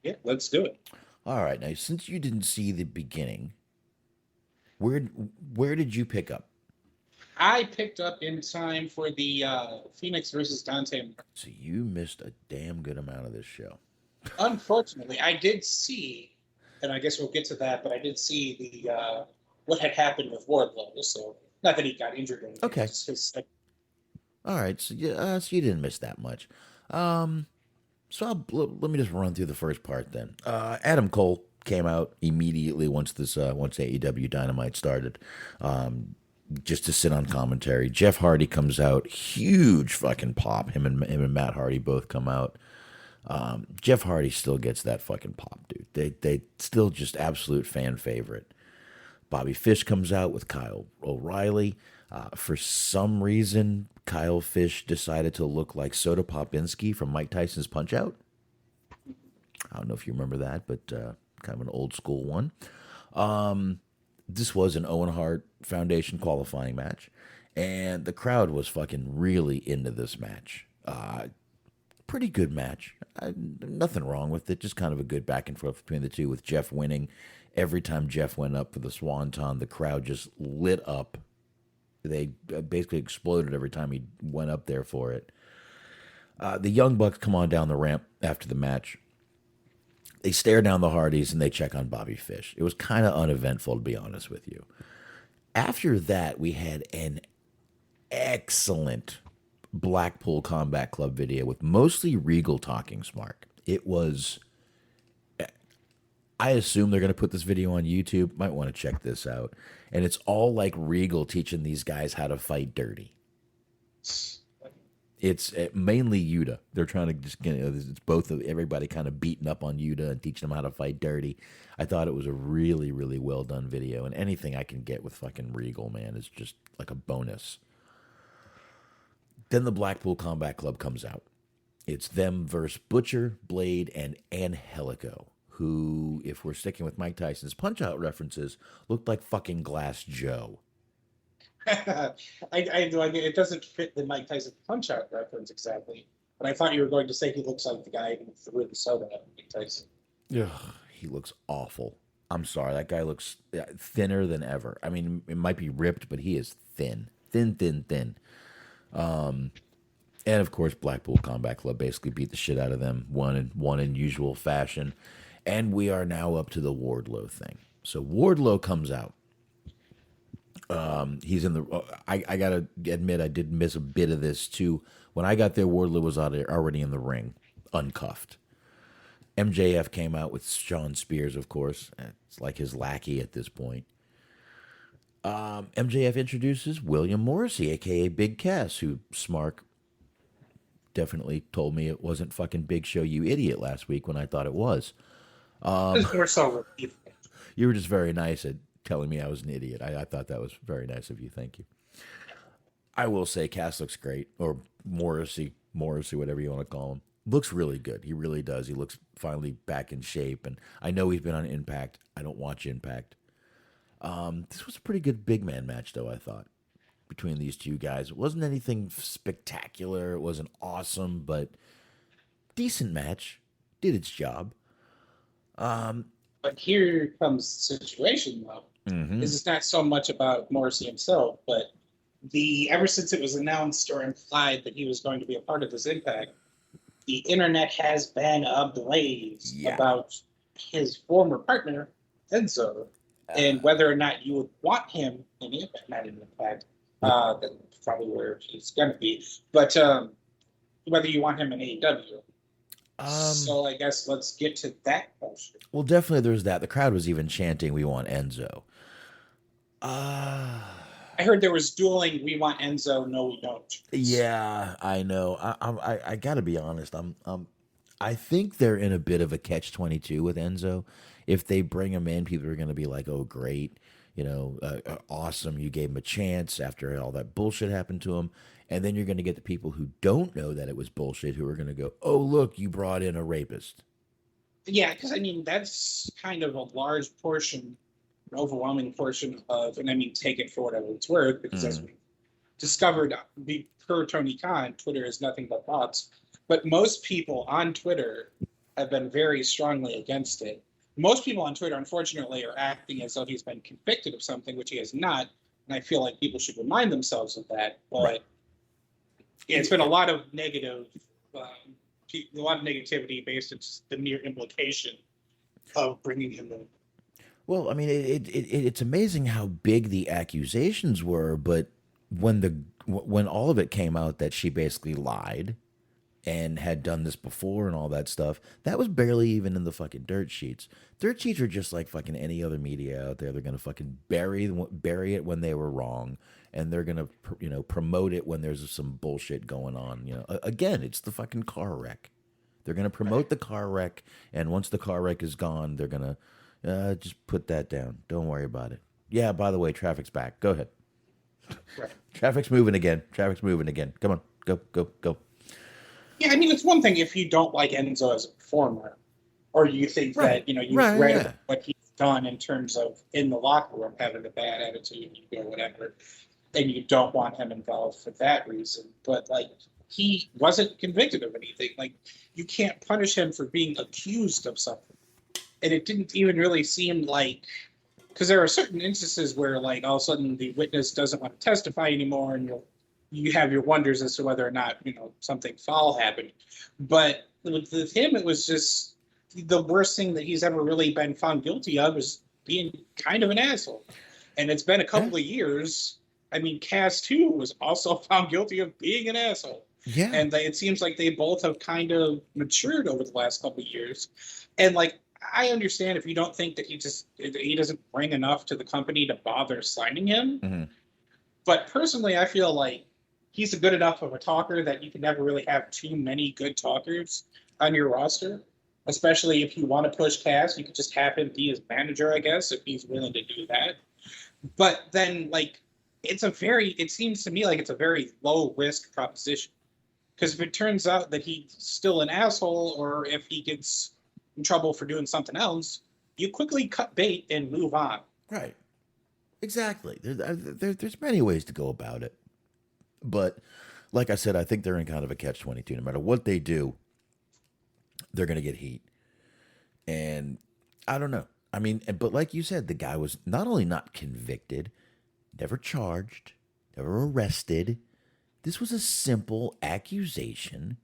Yeah, let's do it. All right. Now, since you didn't see the beginning, where did you pick up? I picked up in time for the Phoenix versus Dante. So you missed a damn good amount of this show. Unfortunately, I did see, and I guess we'll get to that, but I did see the what had happened with Wardlow. So not that he got injured or anything. Okay. All right. So you didn't miss that much. So let me just run through the first part then. Adam Cole came out immediately once AEW Dynamite started, just to sit on commentary. Jeff Hardy comes out, huge fucking pop. Him and Matt Hardy both come out. Jeff Hardy still gets that fucking pop, dude. They still just absolute fan favorite. Bobby Fish comes out with Kyle O'Reilly. For some reason, Kyle Fish decided to look like Soda Popinski from Mike Tyson's Punch-Out. I don't know if you remember that, but kind of an old school one. this was an Owen Hart Foundation qualifying match, and the crowd was fucking really into this match. Pretty good match. Nothing wrong with it. Just kind of a good back and forth between the two, with Jeff winning. Every time Jeff went up for the Swanton, the crowd just lit up. They basically exploded every time he went up there for it. The Young Bucks come on down the ramp after the match. They stare down the Hardys and they check on Bobby Fish. It was kind of uneventful, to be honest with you. After that, we had an excellent Blackpool Combat Club video with mostly Regal talking, Smark. It was... I assume they're going to put this video on YouTube. Might want to check this out. And it's all like Regal teaching these guys how to fight dirty. It's mainly Yuta. They're trying to just get, it's both of everybody kind of beating up on Yuta and teaching them how to fight dirty. I thought it was a really, really well done video. And anything I can get with fucking Regal, man, is just like a bonus. Then the Blackpool Combat Club comes out. It's them versus Butcher, Blade, and Angelico, who, if we're sticking with Mike Tyson's Punch-Out references, looked like fucking Glass Joe. It doesn't fit the Mike Tyson Punch-Out reference exactly, but I thought you were going to say he looks like the guy who threw the soda at Mike Tyson. Ugh, he looks awful. I'm sorry, that guy looks thinner than ever. I mean, it might be ripped, but he is thin. Thin. And of course, Blackpool Combat Club basically beat the shit out of them, won in usual fashion. And we are now up to the Wardlow thing. So Wardlow comes out. He's in the... I gotta admit, I did miss a bit of this too. When I got there, Wardlow was already in the ring, uncuffed. MJF came out with Sean Spears, of course. It's like his lackey at this point. MJF introduces William Morrissey, a.k.a. Big Cass, who Smark definitely told me it wasn't fucking Big Show, you idiot, last week when I thought it was. More so, you were just very nice at telling me I was an idiot. I thought that was very nice of you. Thank you. I will say Cass looks great, or Morrissey, whatever you want to call him. Looks really good. He really does. He looks finally back in shape, and I know he's been on Impact. I don't watch Impact. This was a pretty good big man match, though, I thought, between these two guys. It wasn't anything spectacular. It wasn't awesome, but decent match. Did its job. But here comes the situation, though. Mm-hmm. This is not so much about Morrissey himself, but ever since it was announced or implied that he was going to be a part of this Impact, the internet has been ablaze about his former partner, Enzo, and whether or not you would want him in Impact, not in Impact, that's probably where he's going to be, but whether you want him in AEW. So I guess let's get to that question. Well, definitely there's that. The crowd was even chanting, "We want Enzo." I heard there was dueling, "We want Enzo, no we don't." Yeah, I know. I got to be honest. I think they're in a bit of a catch-22 with Enzo. If they bring him in, people are going to be like, "Oh, great, awesome! You gave him a chance after all that bullshit happened to him." And then you're going to get the people who don't know that it was bullshit, who are going to go, "Oh, look, you brought in a rapist." Yeah, because, I mean, that's kind of a large portion, an overwhelming portion of, and I mean, take it for whatever it's worth, because as we discovered, per Tony Khan, Twitter is nothing but bots. But most people on Twitter have been very strongly against it. Most people on Twitter, unfortunately, are acting as though he's been convicted of something, which he has not. And I feel like people should remind themselves of that. But right. Yeah, it's been a lot of negativity based on just the mere implication of bringing him in. Well, I mean, it's amazing how big the accusations were, but when all of it came out that she basically lied and had done this before and all that stuff, that was barely even in the fucking dirt sheets. Dirt sheets are just like fucking any other media out there. They're gonna fucking bury it when they were wrong, and they're gonna promote it when there's some bullshit going on. Again, it's the fucking car wreck. They're gonna promote the car wreck, and once the car wreck is gone, they're gonna just put that down. Don't worry about it. Yeah, by the way, traffic's back. Go ahead. Right. Traffic's moving again. Come on, go. Yeah, I mean, it's one thing if you don't like Enzo as a performer, or you think that, you've read what he's done in terms of in the locker room having a bad attitude or whatever, and you don't want him involved for that reason. But like, he wasn't convicted of anything. Like, you can't punish him for being accused of something. And it didn't even really seem like, because there are certain instances where like all of a sudden the witness doesn't want to testify anymore, and you have your wonders as to whether or not, you know, something foul happened. But with him, it was just the worst thing that he's ever really been found guilty of is being kind of an asshole. And it's been a couple of years. I mean, Cass too was also found guilty of being an asshole. Yeah. And it seems like they both have kind of matured over the last couple of years. And like, I understand if you don't think that he doesn't bring enough to the company to bother signing him. Mm-hmm. But personally, I feel like he's a good enough of a talker that you can never really have too many good talkers on your roster. Especially if you want to push Cass, you could just have him be his manager, I guess, if he's willing to do that. But then, like, it seems to me like it's a very low risk proposition. Because if it turns out that he's still an asshole, or if he gets in trouble for doing something else, you quickly cut bait and move on. Right. Exactly. There's many ways to go about it. But like I said, I think they're in kind of a catch-22. No matter what they do, they're going to get heat. And I don't know. I mean, but like you said, the guy was not only not convicted, never charged, never arrested. This was a simple accusation,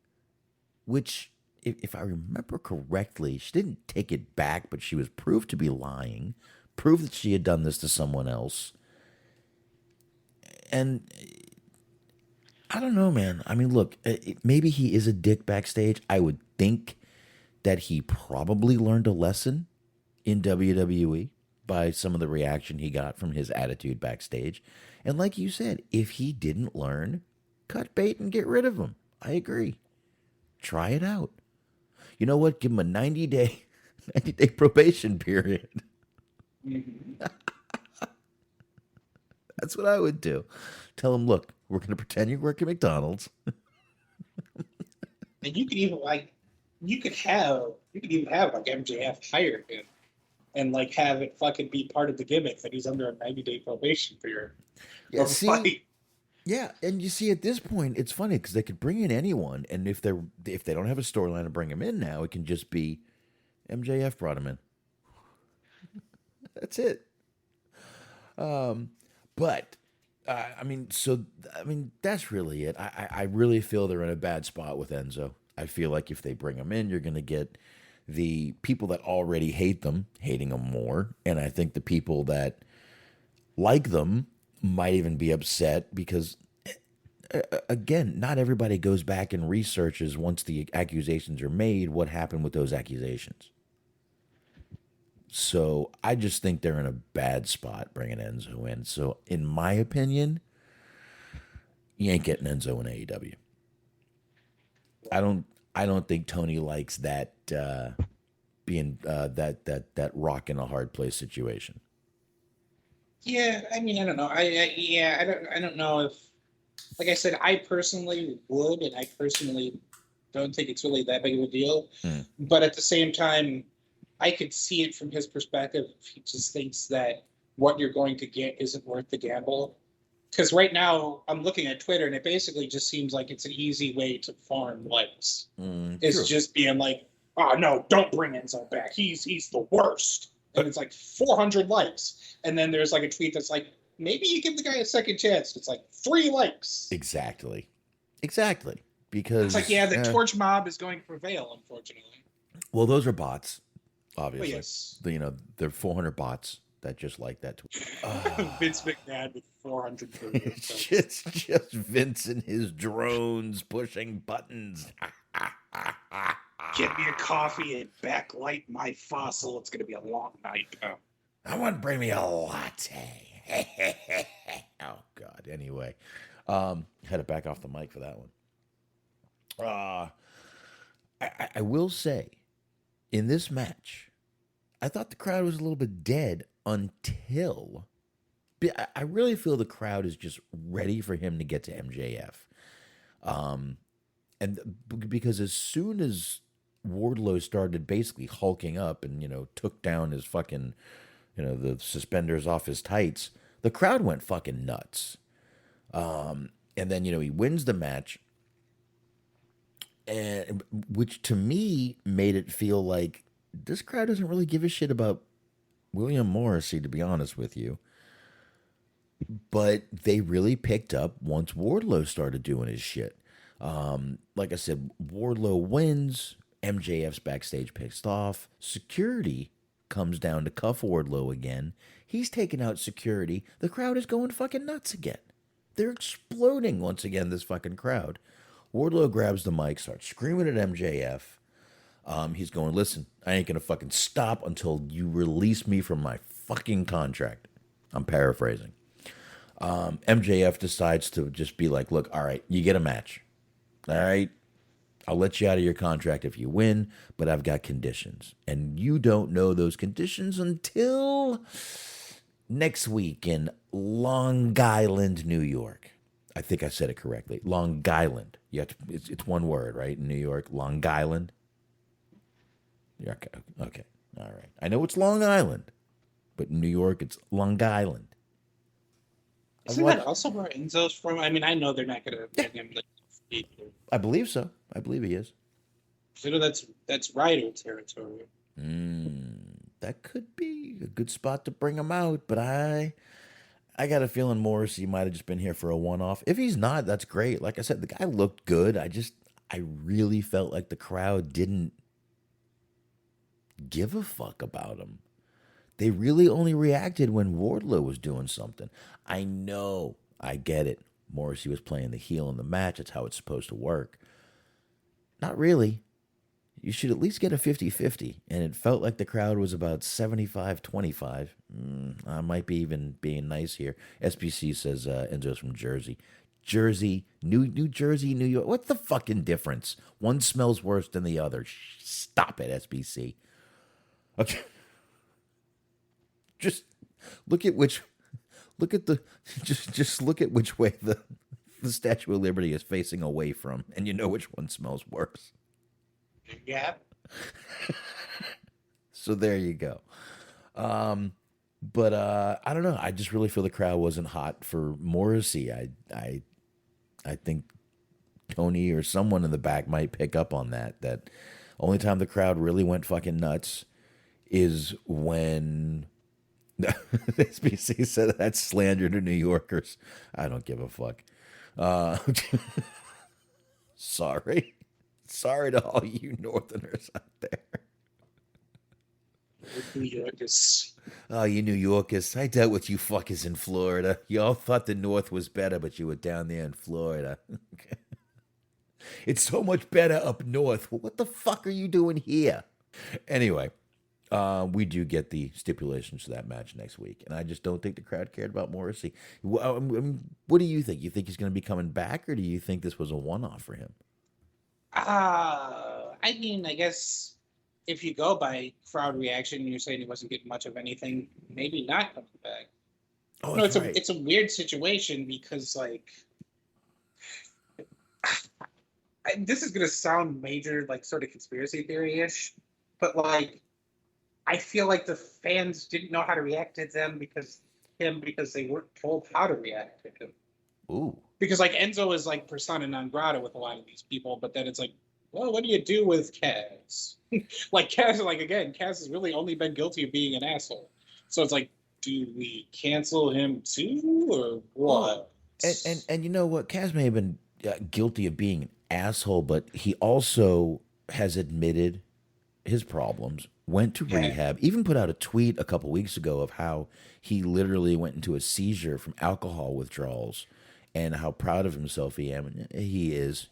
which, if I remember correctly, she didn't take it back, but she was proved to be lying, proved that she had done this to someone else. And I don't know, man. I mean, look, maybe he is a dick backstage. I would think that he probably learned a lesson in WWE by some of the reaction he got from his attitude backstage. And like you said, if he didn't learn, cut bait and get rid of him. I agree. Try it out. You know what? Give him a 90-day probation period. Mm-hmm. That's what I would do. Tell him, look, we're going to pretend you work at McDonald's. And you could even have like MJF hire him and like have it fucking be part of the gimmick that he's under a 90-day probation period. Yeah, see, yeah, and you see at this point it's funny because they could bring in anyone, and if they don't have a storyline to bring him in now, it can just be MJF brought him in. That's it. But I mean, that's really it. I really feel they're in a bad spot with Enzo. I feel like if they bring him in, you're going to get the people that already hate them hating them more, and I think the people that like them might even be upset because, again, not everybody goes back and researches once the accusations are made what happened with those accusations. So I just think they're in a bad spot bringing Enzo in. So in my opinion, you ain't getting Enzo in AEW. I don't think Tony likes that being that rock in a hard place situation. Yeah, I mean, I don't know. I don't know if, like I said, I personally would, and I personally don't think it's really that big of a deal. But at the same time, I could see it from his perspective. He just thinks that what you're going to get isn't worth the gamble. Because right now, I'm looking at Twitter, and it basically just seems like it's an easy way to farm likes. It's just being like, oh, no, don't bring Enzo back. He's the worst. And it's like 400 likes. And then there's like a tweet that's like, maybe you give the guy a second chance. It's like 3 likes. Exactly. Because it's like, yeah, the torch mob is going to prevail, unfortunately. Well, those are bots, obviously. Oh, yes. They're 400 bots that just like that tweet. Vince McMahon with 400 It's just Vince and his drones pushing buttons. Get me a coffee and backlight my fossil. It's going to be a long night. I want to bring me a latte. Oh, God. Anyway, had to back off the mic for that one. I will say, in this match, I thought the crowd was a little bit dead until... I really feel the crowd is just ready for him to get to MJF. And because as soon as Wardlow started basically hulking up and, took down his fucking the suspenders off his tights, the crowd went fucking nuts. And then, he wins the match, and which to me made it feel like this crowd doesn't really give a shit about William Morrissey, to be honest with you. But they really picked up once Wardlow started doing his shit. Like I said, Wardlow wins. MJF's backstage pissed off. Security comes down to cuff Wardlow again. He's taking out security. The crowd is going fucking nuts again. They're exploding once again, this fucking crowd. Wardlow grabs the mic, starts screaming at MJF. He's going, listen, I ain't going to fucking stop until you release me from my fucking contract. I'm paraphrasing. MJF decides to just be like, look, all right, you get a match. All right, I'll let you out of your contract if you win, but I've got conditions. And you don't know those conditions until next week in Long Island, New York. I think I said it correctly. Long Island. You have to, it's one word, right? In New York, Long Island. Yeah, okay. All right. I know it's Long Island, but in New York, it's Long Island. Isn't that also where Enzo's from? I mean, I know they're not going to get him. I believe so. I believe he is. So that's Ryder territory. That could be a good spot to bring him out, but I got a feeling Morrissey might have just been here for a one-off. If he's not, that's great. Like I said, the guy looked good. I really felt like the crowd didn't give a fuck about him. They really only reacted when Wardlow was doing something. I know, I get it. Morrissey was playing the heel in the match. That's how it's supposed to work. Not really. You should at least get a 50-50. And it felt like the crowd was about 75-25. I might be even being nice here. SBC says Enzo's from Jersey. Jersey, New Jersey, New York. What's the fucking difference? One smells worse than the other. Stop it, SBC. Okay. Just look at which way the Statue of Liberty is facing away from, and you know which one smells worse. Yeah. So there you go. But I don't know. I just really feel the crowd wasn't hot for Morrissey. I think Tony or someone in the back might pick up on that. That only time the crowd really went fucking nuts is when SBC said that's slander to New Yorkers. I don't give a fuck. Sorry to all you Northerners out there. New Yorkers. Oh, you New Yorkers. I dealt with you fuckers in Florida. You all thought the North was better, but you were down there in Florida. It's so much better up north. What the fuck are you doing here? Anyway, we do get the stipulations for that match next week, and I just don't think the crowd cared about Morrissey. What do you think? You think he's going to be coming back, or do you think this was a one-off for him? I mean, I guess if you go by crowd reaction, and you're saying he wasn't getting much of anything, maybe not coming back. Oh, no, right. It's a weird situation because, like, this is going to sound major, like, sort of conspiracy theory-ish, but, like, I feel like the fans didn't know how to react to them because they weren't told how to react to him. Ooh. Because, like, Enzo is, like, persona non grata with a lot of these people, but then it's like, well, what do you do with Kaz? Like, Kaz has really only been guilty of being an asshole. So it's like, do we cancel him too, or what? And you know what? Kaz may have been guilty of being an asshole, but he also has admitted his problems, went to rehab, even put out a tweet a couple weeks ago of how he literally went into a seizure from alcohol withdrawals and how proud of himself he is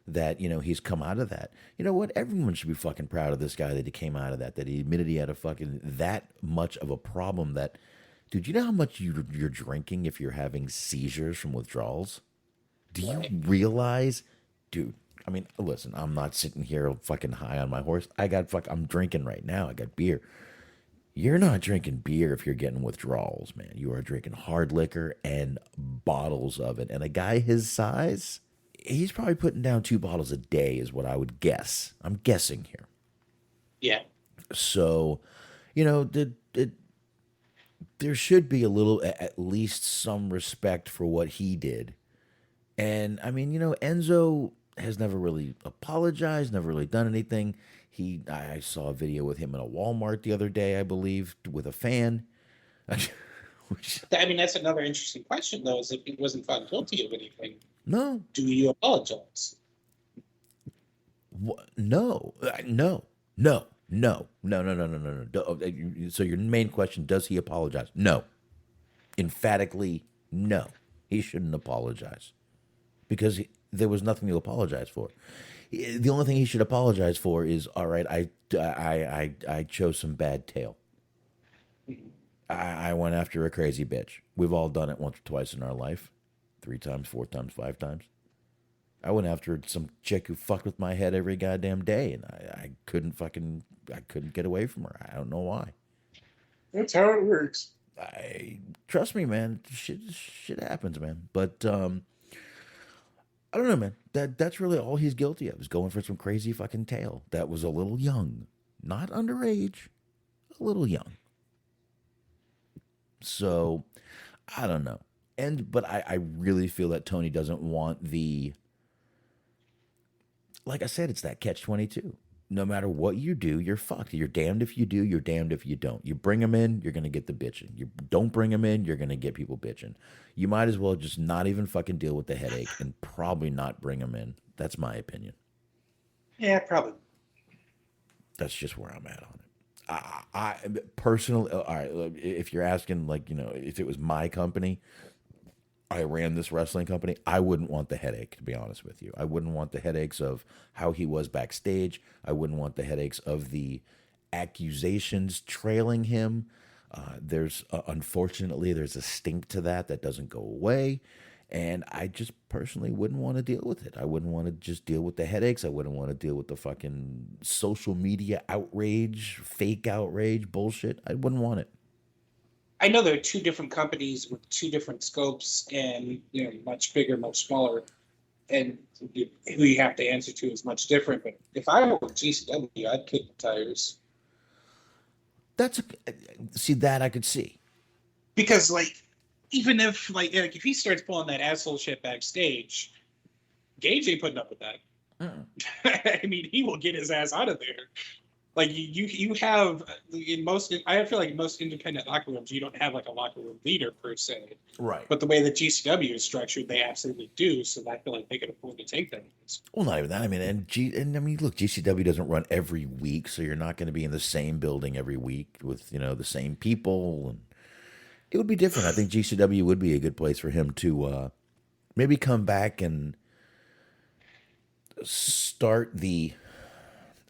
that, he's come out of that. You know what? Everyone should be fucking proud of this guy that he came out of that he admitted he had a fucking that much of a problem that, dude, you know how much you're drinking if you're having seizures from withdrawals? Do you realize, dude? I mean, listen, I'm not sitting here fucking high on my horse. I'm drinking right now. I got beer. You're not drinking beer if you're getting withdrawals, man. You are drinking hard liquor and bottles of it. And a guy his size, he's probably putting down 2 bottles a day is what I would guess. I'm guessing here. Yeah. So you know, there should be a little, at least some respect for what he did. And I mean, you know, Enzo has never really apologized, never really done anything. I saw a video with him in a Walmart the other day, I believe, with a fan. I mean, that's another interesting question, though, is if he wasn't found guilty of anything. No. Do you apologize? No. No. No. No. No. No. No. No. No. No. So your main question: does he apologize? No. Emphatically, no. He shouldn't apologize because there was nothing to apologize for. The only thing he should apologize for is, all right, I chose some bad tail. I went after a crazy bitch. We've all done it once or twice in our life. 3 times, 4 times, 5 times. I went after some chick who fucked with my head every goddamn day, and I couldn't get away from her. I don't know why. That's how it works. Trust me, man. Shit happens, man. But I don't know, man. That's really all he's guilty of, is going for some crazy fucking tail that was a little young. Not underage, a little young. So, I don't know. But I really feel that Tony doesn't want like I said, it's that catch-22. No matter what you do, you're fucked. You're damned if you do, you're damned if you don't. You bring them in, you're going to get the bitching. You don't bring them in, you're going to get people bitching. You might as well just not even fucking deal with the headache and probably not bring them in. That's my opinion. Yeah, probably. That's just where I'm at on it. I personally, all right, if you're asking, like, you know, if it was my company, I ran this wrestling company, I wouldn't want the headache, to be honest with you. I wouldn't want the headaches of how he was backstage. I wouldn't want the headaches of the accusations trailing him. Unfortunately, there's a stink to that doesn't go away. And I just personally wouldn't want to deal with it. I wouldn't want to just deal with the headaches. I wouldn't want to deal with the fucking social media outrage, fake outrage, bullshit. I wouldn't want it. I know there are 2 different companies with 2 different scopes, and, you know, much bigger, much smaller, and who you have to answer to is much different. But if I were with GCW, I'd kick the tires. See, that I could see. Because, like, even if if he starts pulling that asshole shit backstage, Gage ain't putting up with that. I mean, he will get his ass out of there. Like, you have I feel like in most independent locker rooms, you don't have like a locker room leader per se. Right. But the way that GCW is structured, they absolutely do. So I feel like they can afford to take that. Well, not even that. I mean, look, GCW doesn't run every week, so you're not going to be in the same building every week with, you know, the same people, and it would be different. I think GCW would be a good place for him to maybe come back and start the.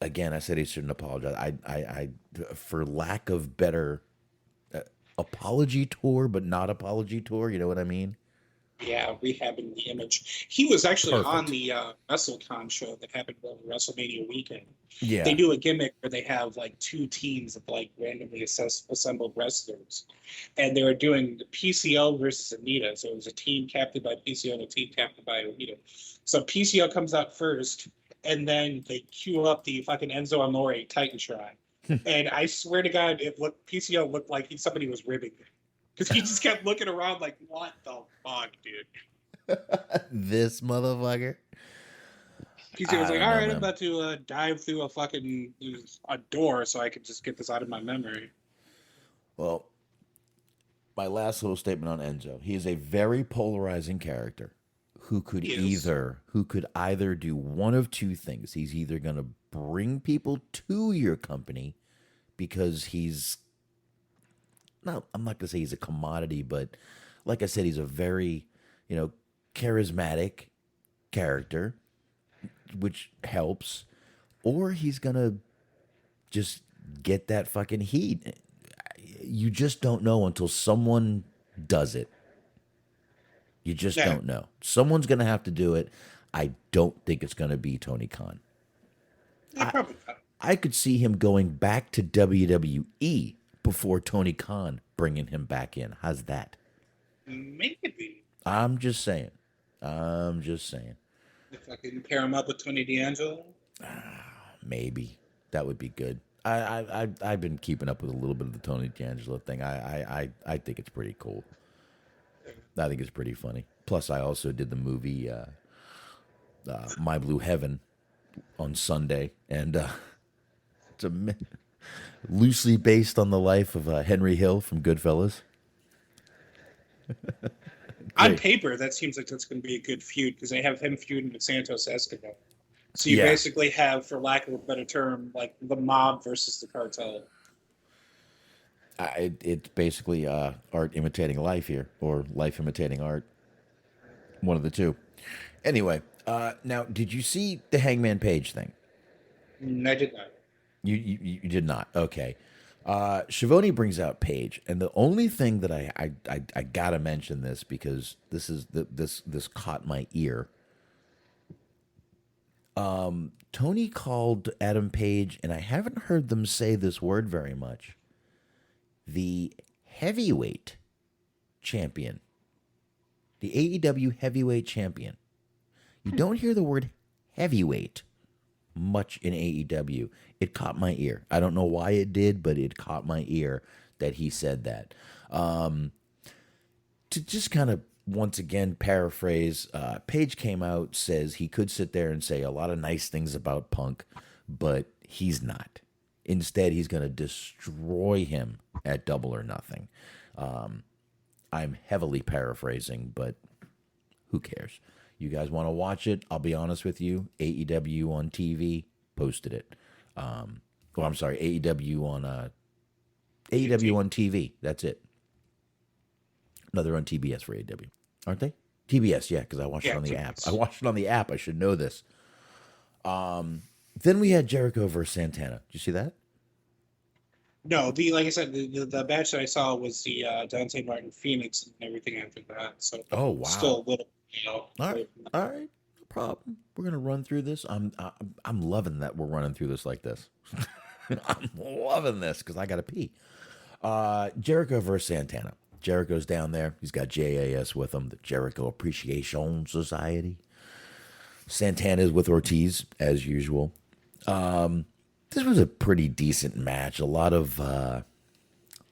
Again, I said he shouldn't apologize. I for lack of better, apology tour, but not apology tour. You know what I mean? Yeah, rehabbing the image. He was actually on the WrestleCon show that happened over WrestleMania weekend. Yeah. They do a gimmick where they have like 2 teams of like randomly assembled wrestlers. And they were doing the PCO versus Anita. So it was a team captained by PCO and a team captained by Anita. So PCO comes out first, and then they cue up the fucking Enzo Amore Titantron. And I swear to God, PCO looked like somebody was ribbing him. Because he just kept looking around like, what the fuck, dude? This motherfucker. PCO was like, all right, I'm about to dive through a door so I can just get this out of my memory. Well, my last little statement on Enzo. He is a very polarizing character who could either do one of 2 things. He's either going to bring people to your company because I'm not going to say he's a commodity, but like I said, he's a very, you know, charismatic character, which helps, or he's going to just get that fucking heat. You just don't know until someone does it. You just don't know. Someone's going to have to do it. I don't think it's going to be Tony Khan. I could see him going back to WWE before Tony Khan bringing him back in. How's that? Maybe. I'm just saying. If I can pair him up with Tony D'Angelo? Maybe. That would be good. I've been keeping up with a little bit of the Tony D'Angelo thing. I think it's pretty cool. I think it's pretty funny. Plus, I also did the movie My Blue Heaven on Sunday, and it's loosely based on the life of Henry Hill from Goodfellas. On paper, that seems like that's going to be a good feud because they have him feuding with Santos Escobar. So you basically have, for lack of a better term, like the mob versus the cartel. It's basically art imitating life here, or life imitating art. One of the two. Anyway, now, did you see the Hangman Page thing? I did not. You did not. Okay. Schiavone brings out Page, and the only thing that I gotta mention this because this caught my ear. Tony called Adam Page, and I haven't heard them say this word very much, the heavyweight champion. The AEW heavyweight champion. You don't hear the word heavyweight much in AEW. It caught my ear. I don't know why it did, but it caught my ear that he said that. To just kind of once again paraphrase, Page came out, says he could sit there and say a lot of nice things about Punk, but he's not. Instead, he's going to destroy him at Double or Nothing. I'm heavily paraphrasing, but who cares? You guys want to watch it? I'll be honest with you. AEW on TV posted it. I'm sorry, AEW on TV. That's it. No, they're on TBS for AEW, aren't they? TBS, yeah, because I watched it on the app. I watched it on the app. I should know this. Then we had Jericho versus Santana. Did you see that? No, like I said, the match that I saw was the Dante Martin Phoenix and everything after that. So oh wow, still a little. All right, no problem. We're gonna run through this. I'm loving that we're running through this like this. I'm loving this because I gotta pee. Jericho versus Santana. Jericho's down there. He's got JAS with him, the Jericho Appreciation Society. Santana's with Ortiz as usual. This was a pretty decent match. A lot of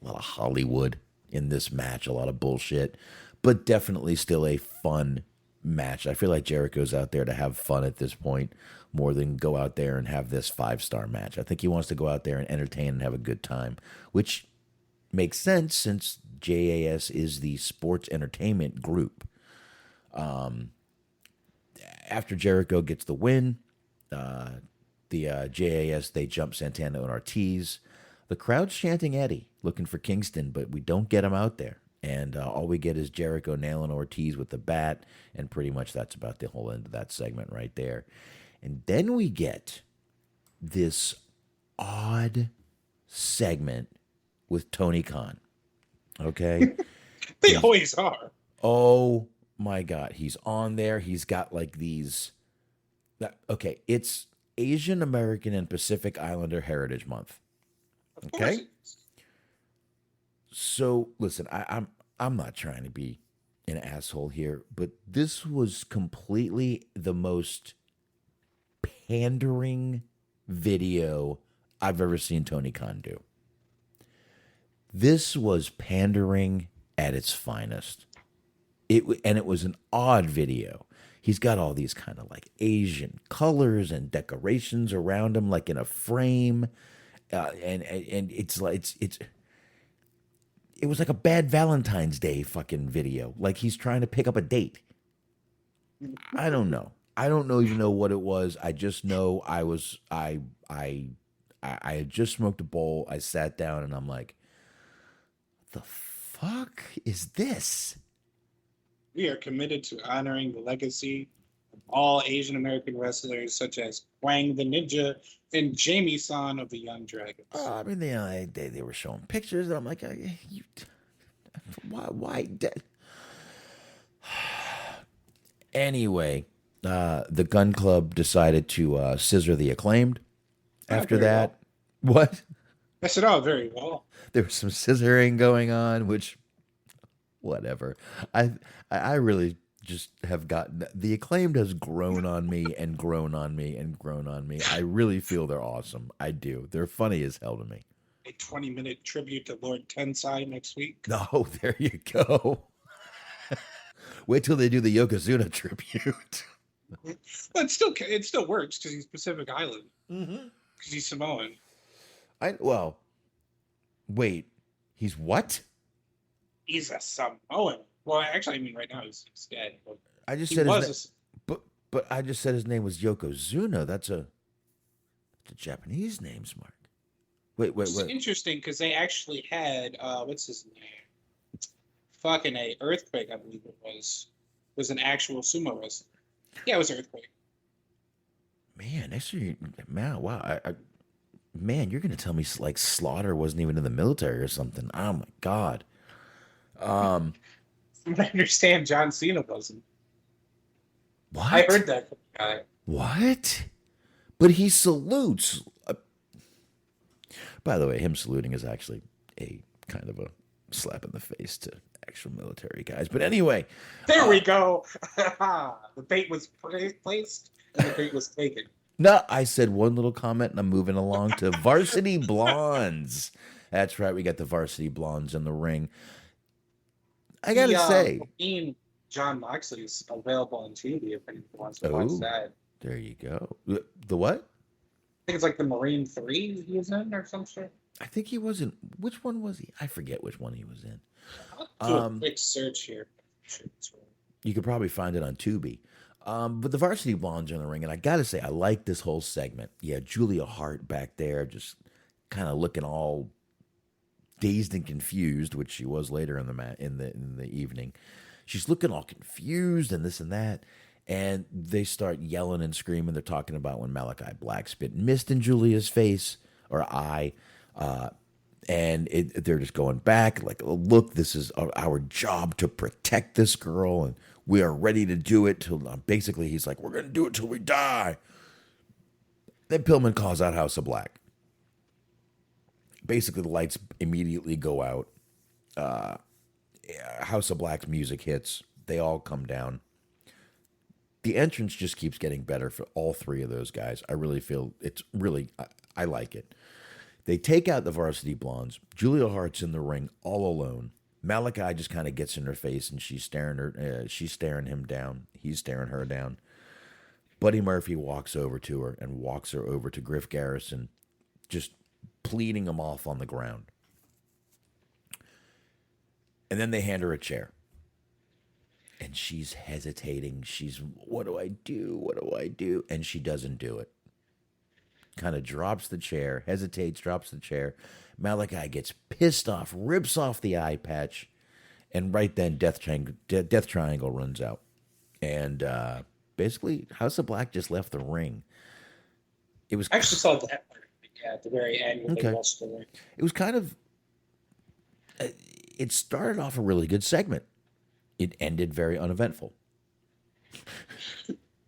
Hollywood in this match. A lot of bullshit, but definitely still a fun match. I feel like Jericho's out there to have fun at this point more than go out there and have this 5-star match. I think he wants to go out there and entertain and have a good time, which makes sense since JAS is the sports entertainment group. After Jericho gets the win, the JAS, they jump Santana and Ortiz. The crowd's chanting Eddie, looking for Kingston, but we don't get him out there. And all we get is Jericho nailing Ortiz with the bat, and pretty much that's about the whole end of that segment right there. And then we get this odd segment with Tony Khan. Okay? They always are. Oh my God. He's on there. He's got like these. Okay, it's Asian American and Pacific Islander Heritage Month. Okay? So listen, I'm not trying to be an asshole here, but this was completely the most pandering video I've ever seen Tony Khan do. This was pandering at its finest. It was an odd video. He's got all these kind of like Asian colors and decorations around him, like in a frame, and it's like it was like a bad Valentine's Day fucking video. Like he's trying to pick up a date. I don't know. I don't even know what it was. I just know I had just smoked a bowl. I sat down and I'm like, the fuck is this? We are committed to honoring the legacy of all Asian American wrestlers such as Wang the Ninja and Jamie San of the Young Dragons. I mean, they were showing pictures, and I'm like, why? Anyway, the Gun Club decided to scissor the Acclaimed. After that, what? I said, oh, very well. There was some scissoring going on, which, whatever. I really just have gotten the Acclaimed has grown on me and grown on me and grown on me. I really feel they're awesome. I do. They're funny as hell to me. A 20-minute tribute to Lord Tensai next week. No, there you go. Wait till they do the Yokozuna tribute. But it still works because he's Pacific Island. Because he's Samoan. Wait, he's what? He's a Samoan. Well, actually, I mean, right now he's dead. But I just said but I just said his name was Yokozuna. That's a Japanese name, Smart. Wait. It's interesting because they actually had what's his name? Fucking a Earthquake, I believe it was an actual sumo wrestler. Yeah, it was Earthquake. Man, wow. Man, you're gonna tell me like Slaughter wasn't even in the military or something? Oh my God. I understand John Cena wasn't. What? I heard that from the guy. What? But he salutes. By the way, him saluting is actually a kind of a slap in the face to actual military guys. But anyway. There we go. The bait was placed and the bait was taken. No, I said one little comment and I'm moving along to Varsity Blondes. That's right. We got the Varsity Blondes in the ring. I got to say. John Moxley is available on TV if anyone wants to watch that. There you go. The what? I think it's like the Marine 3 he was in or some shit. I think he was in. Which one was he? I forget which one he was in. I'll do a quick search here. You could probably find it on Tubi. But the Varsity Blondes are in the ring, and I got to say, I like this whole segment. Yeah, Julia Hart back there just kind of looking all dazed and confused, which she was later in the evening. She's looking all confused and this and that. And they start yelling and screaming. They're talking about when Malachi Black spit mist in Julia's face or eye. And they're just going back like, oh, look, this is our job to protect this girl. And we are ready to do it. Basically, he's like, we're going to do it till we die. Then Pillman calls out House of Black. Basically, the lights immediately go out. House of Black's music hits. They all come down. The entrance just keeps getting better for all three of those guys. I really feel I like it. They take out the Varsity Blondes. Julia Hart's in the ring all alone. Malachi just kind of gets in her face and she's staring him down. He's staring her down. Buddy Murphy walks over to her and walks her over to Griff Garrison, just pleading him off on the ground. And then they hand her a chair. And she's hesitating. What do I do? What do I do? And she doesn't do it. Kind of drops the chair, hesitates, drops the chair. Malachi gets pissed off, rips off the eye patch. And right then, Death Triangle runs out. And basically, House of Black just left the ring. I actually saw that part at the very end when they lost the ring. It was kind of... It started off a really good segment. It ended very uneventful.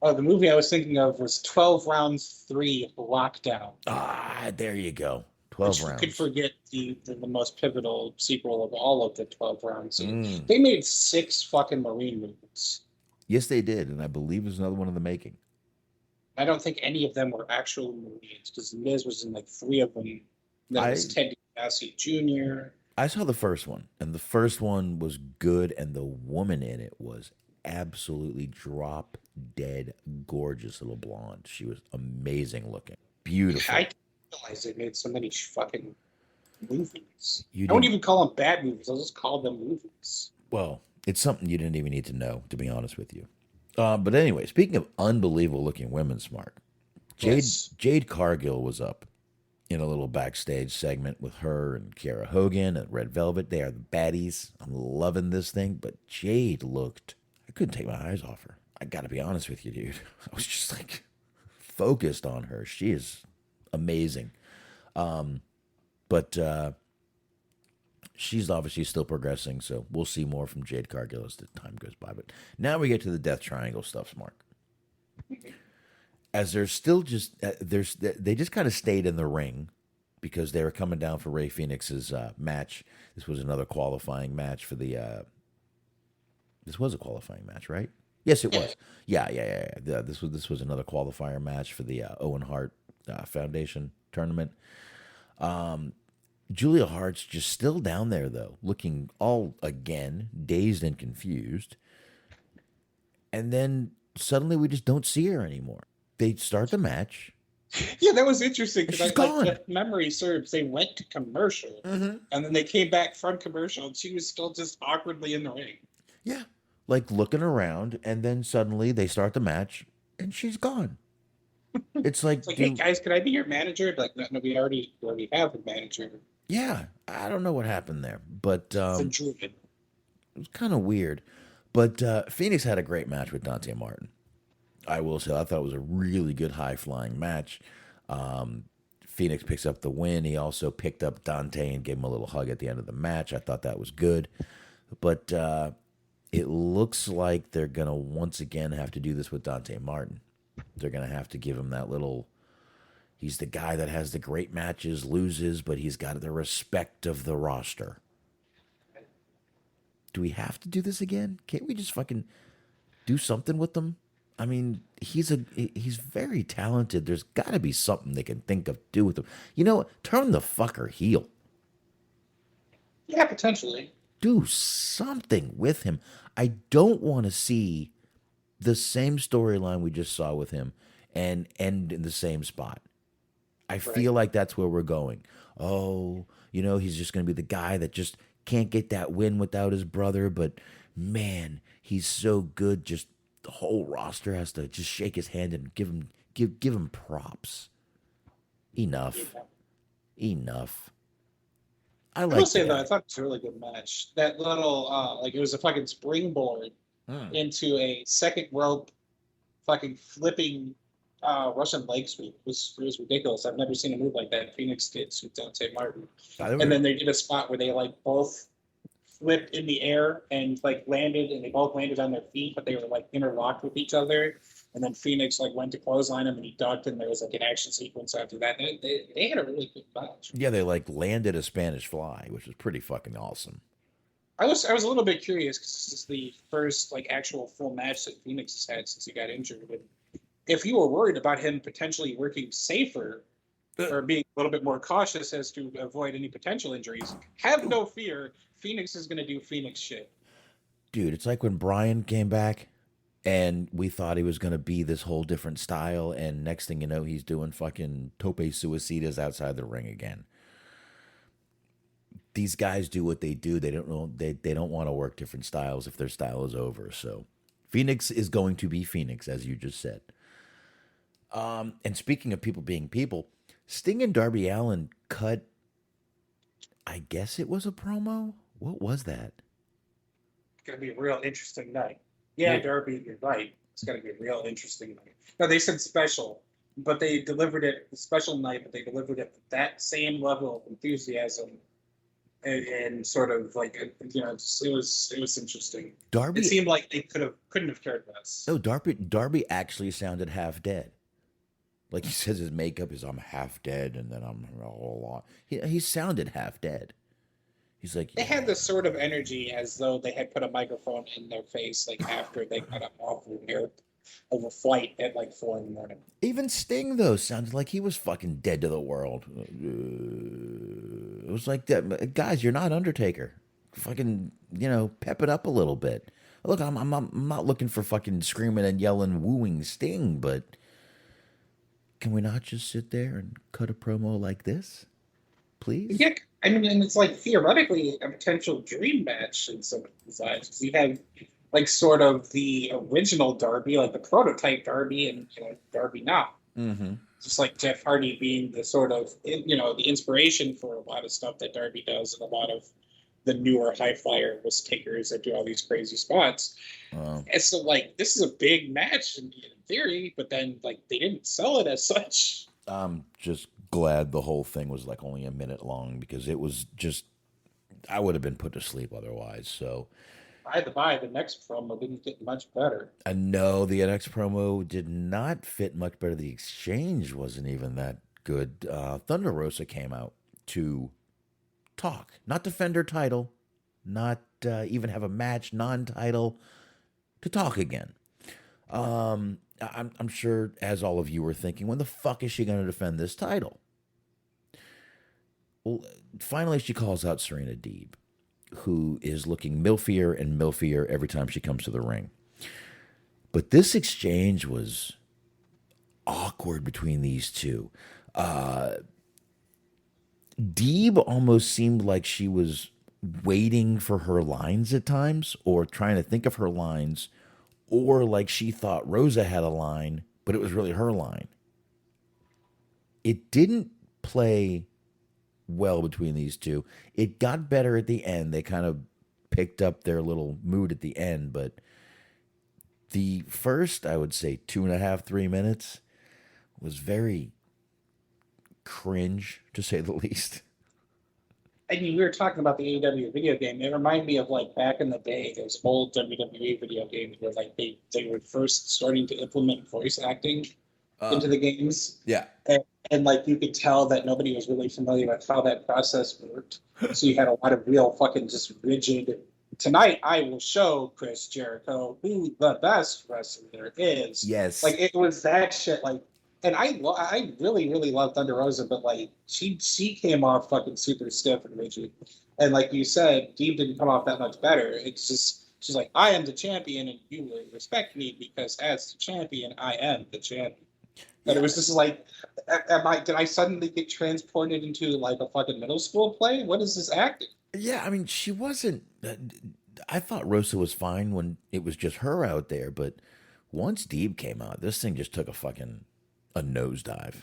The movie I was thinking of was 12 Rounds 3 Lockdown. There you go. 12 rounds. You could forget the most pivotal sequel of all of the 12 rounds. They made 6 fucking Marine movies. Yes, they did, and I believe there's another one in the making. I don't think any of them were actual Marines, because Miz was in like 3 of them. Then was Ted DiBiase Jr. I saw the first one, and the first one was good, and the woman in it was absolutely drop dead gorgeous little blonde. She was amazing looking. Beautiful. I didn't realize they made so many fucking movies. I don't even call them bad movies. I'll just call them movies. Well, it's something you didn't even need to know, to be honest with you. But anyway, speaking of unbelievable looking women, Smark, Jade Cargill was up in a little backstage segment with her and Kiera Hogan at Red Velvet. They are the baddies. I'm loving this thing. But Jade looked... I couldn't take my eyes off her. I got to be honest with you, dude. I was just like focused on her. She is amazing. But she's obviously still progressing, so we'll see more from Jade Cargill as the time goes by. But now we get to the Death Triangle stuff, Mark. As they're still just they just kind of stayed in the ring because they were coming down for Rey Fenix's match. This was another qualifying match for the. This was a qualifying match, right? Yes, it was. Yeah. This was another qualifier match for the Owen Hart Foundation tournament. Julia Hart's just still down there though, looking all again dazed and confused. And then suddenly we just don't see her anymore. They start the match. Yeah, that was interesting because She's gone. if memory serves, they went to commercial and then they came back from commercial and she was still just awkwardly in the ring. Yeah, like looking around, and then suddenly they start the match and she's gone. It's like, hey guys, can I be your manager? Like, no, we already have a manager. Yeah, I don't know what happened there, but It's it was kind of weird. But Phoenix had a great match with Dante Martin. I will say, I thought it was a really good high-flying match. Phoenix picks up the win. He also picked up Dante and gave him a little hug at the end of the match. I thought that was good. But it looks like they're going to once again have to do this with Dante Martin. They're going to have to give him that little... He's the guy that has the great matches, loses, but he's got the respect of the roster. Do we have to do this again? Can't we just fucking do something with them? I mean, he's very talented. There's got to be something they can think of do with him. You know, turn the fucker heel. Yeah, potentially. Do something with him. I don't want to see the same storyline we just saw with him and end in the same spot. I feel like that's where we're going. Oh, he's just going to be the guy that just can't get that win without his brother, but man, he's so good. Just the whole roster has to just shake his hand and give him props. Enough. I will say though, I thought it was a really good match. That little it was a fucking springboard into a second rope fucking flipping Russian leg sweep. It was ridiculous. I've never seen a move like that. Phoenix did with Dante Martin. And then they did a spot where they both flipped in the air and landed, and they both landed on their feet, but they were interlocked with each other. And then Phoenix went to clothesline him and he ducked, and there was an action sequence after that. They had a really good match. Yeah, they landed a Spanish fly, which was pretty fucking awesome. I was a little bit curious because this is the first actual full match that Phoenix has had since he got injured. And if you were worried about him potentially working safer or being a little bit more cautious as to avoid any potential injuries, have no fear. Phoenix is going to do Phoenix shit. Dude, it's like when Brian came back and we thought he was going to be this whole different style, and next thing you know, he's doing fucking tope suicidas outside the ring again. These guys do what they do. They don't know, they don't want to work different styles if their style is over. So Phoenix is going to be Phoenix, as you just said. And speaking of people being people, Sting and Darby Allin cut, I guess it was a promo? What was that? It's going to be a real interesting night. Yeah, Darby, you're right. It's going to be a real interesting night. No, they said special, but they delivered it, the special night, but they delivered it with that same level of enthusiasm and sort of it was interesting. Darby, it seemed like they couldn't have cared less. No, Darby actually sounded half dead. Like he says his makeup is, I'm half dead and then I'm a whole lot. He sounded half dead. He's like, they had this sort of energy as though they had put a microphone in their face after they got up off of a flight at 4 a.m. Even Sting though sounded like he was fucking dead to the world. It was like that, guys. You're not Undertaker. Fucking, pep it up a little bit. Look, I'm not looking for fucking screaming and yelling, wooing Sting, but can we not just sit there and cut a promo like this, please? Yeah, I mean, and it's theoretically a potential dream match in some sides, because you have sort of the original Darby, the prototype Darby, and Darby now. Mm-hmm. Just like Jeff Hardy being the sort of the inspiration for a lot of stuff that Darby does, and a lot of the newer high flyer risk takers that do all these crazy spots. Wow. And so this is a big match in theory, but then they didn't sell it as such. I'm just glad the whole thing was only a minute long, because it was just, I would have been put to sleep otherwise. So the next promo didn't get much better. No, the next promo did not fit much better. The exchange wasn't even that good. Thunder Rosa came out to talk, not defend her title, not even have a match, non-title, to talk again. I'm sure, as all of you were thinking, when the fuck is she going to defend this title? Well, finally, she calls out Serena Deeb, who is looking milfier and milfier every time she comes to the ring. But this exchange was awkward between these two. Deeb almost seemed like she was waiting for her lines at times, or trying to think of her lines, or like she thought Rosa had a line, but it was really her line. It didn't play well between these two. It got better at the end. They kind of picked up their little mood at the end, but the first, I would say, 2.5, 3 minutes was very cringe, to say the least. I mean, we were talking about the AEW video game. It reminded me of like back in the day, those old WWE video games where like they were first starting to implement voice acting into the games. Yeah. And like you could tell that nobody was really familiar with how that process worked. So you had a lot of real fucking just rigid. Tonight I will show Chris Jericho who the best wrestler there is. Yes. Like it was that shit. Like, and I really love Thunder Rosa, but like she came off fucking super stiff and rigid. And like you said, Deeb didn't come off that much better. It's just she's like, I am the champion, and you will respect me because as the champion, I am the champion. And it was just like, did I suddenly get transported into like a fucking middle school play? What is this acting? Yeah, I mean, she wasn't. I thought Rosa was fine when it was just her out there, but once Deeb came out, this thing just took a nosedive.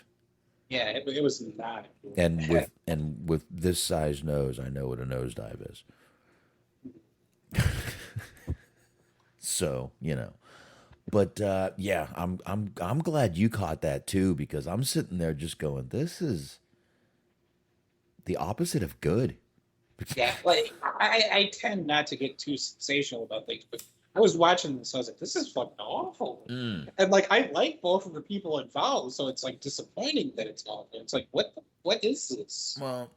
Yeah, it was not. And with this size nose, I know what a nosedive is. So, you know. But yeah, I'm glad you caught that too, because I'm sitting there just going, this is the opposite of good. Yeah, like I tend not to get too sensational about things, but I was watching this, I was like, this is fucking awful. And like I like both of the people involved, so it's like disappointing that it's awful. It's like, what is this? Well,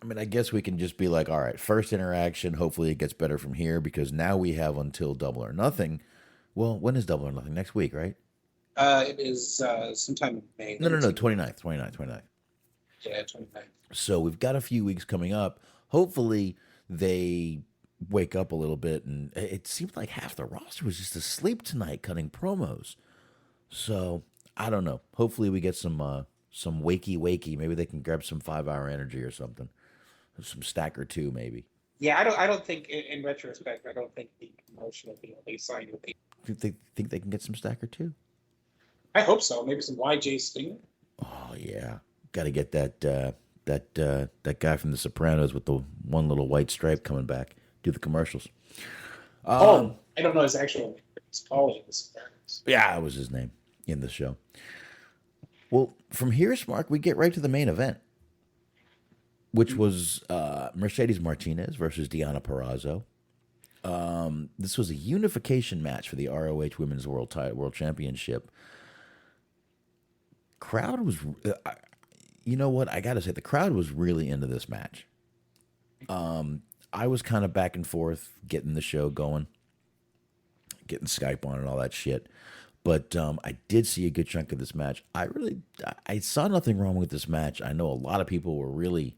I mean, I guess we can just be like, all right, first interaction, hopefully it gets better from here, because now we have until Double or Nothing. Well, when is Double or Nothing? Next week, right? It is sometime in May. No, 29th. Yeah, 29th. So we've got a few weeks coming up. Hopefully they wake up a little bit, and it seemed like half the roster was just asleep tonight cutting promos. So I don't know. Hopefully we get some wakey. Maybe they can grab some 5-hour energy or something. Some Stacker 2, maybe. Yeah, I don't think in retrospect, I don't think the promotion will be at least signed with the. Think they can get some Stacker 2? I hope so. Maybe some YJ Stinger. Oh yeah, got to get that guy from The Sopranos with the one little white stripe coming back. Do the commercials. I don't know his actual name. It's Paulie in The Sopranos. Yeah, that was his name in the show. Well, from here, Smark, we get right to the main event, which was Mercedes Martinez versus Deonna Purrazzo. This was a unification match for the ROH Women's World Championship. Crowd was, you know what? I got to say, the crowd was really into this match. I was kind of back and forth getting the show going, getting Skype on and all that shit. But I did see a good chunk of this match. I saw nothing wrong with this match. I know a lot of people were really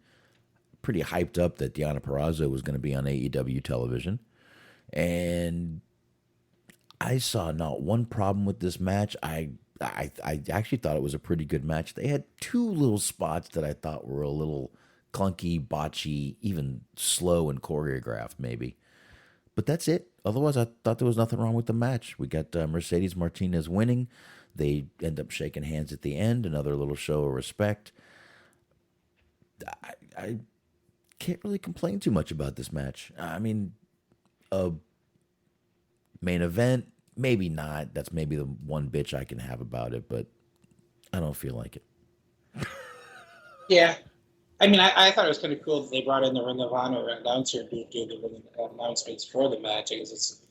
pretty hyped up that Deonna Purrazzo was going to be on AEW television. And I saw not one problem with this match. I actually thought it was a pretty good match. They had two little spots that I thought were a little clunky, botchy, even slow and choreographed maybe. But that's it. Otherwise, I thought there was nothing wrong with the match. We got Mercedes Martinez winning. They end up shaking hands at the end. Another little show of respect. I can't really complain too much about this match. I mean, a main event, maybe not. That's maybe the one bitch I can have about it, but I don't feel like it. Yeah. I mean, I thought it was kind of cool that they brought in the Ring of Honor announcer who did the announcements for the match. I guess it's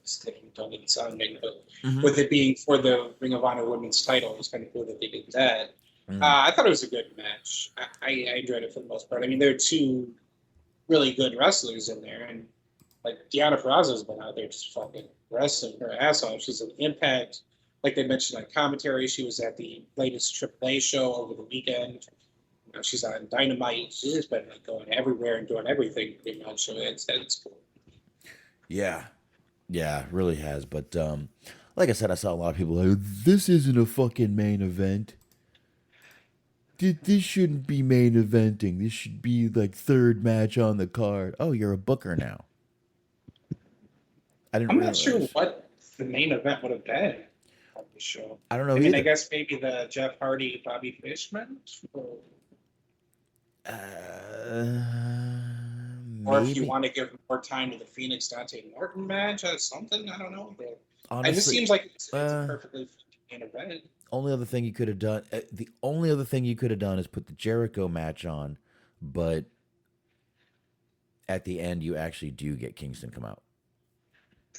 don't need sounding, but with it being for the Ring of Honor women's title, it was kind of cool that they did that. I thought it was a good match. I enjoyed it for the most part. I mean, there are two really good wrestlers in there, and like Deonna Purrazzo's been out there just fucking wrestling her ass off. She's an Impact. like they mentioned on commentary, she was at the latest AAA show over the weekend. You know, she's on Dynamite. She's just been like going everywhere and doing everything pretty much. So it's cool. Yeah, it really has. But like I said, I saw a lot of people like, this isn't a fucking main event. This shouldn't be main eventing. This should be like third match on the card. Oh, you're a booker now. I'm not sure what the main event would have been on the show. I don't know. I mean, I guess maybe the Jeff Hardy, Bobby Fishman. Or if you want to give more time to the Phoenix Dante Morton match or something, I don't know. But honestly, it just seems like it's a perfectly main event. Only other thing you could have done, the only other thing you could have done is put the Jericho match on, but at the end you actually do get Kingston come out.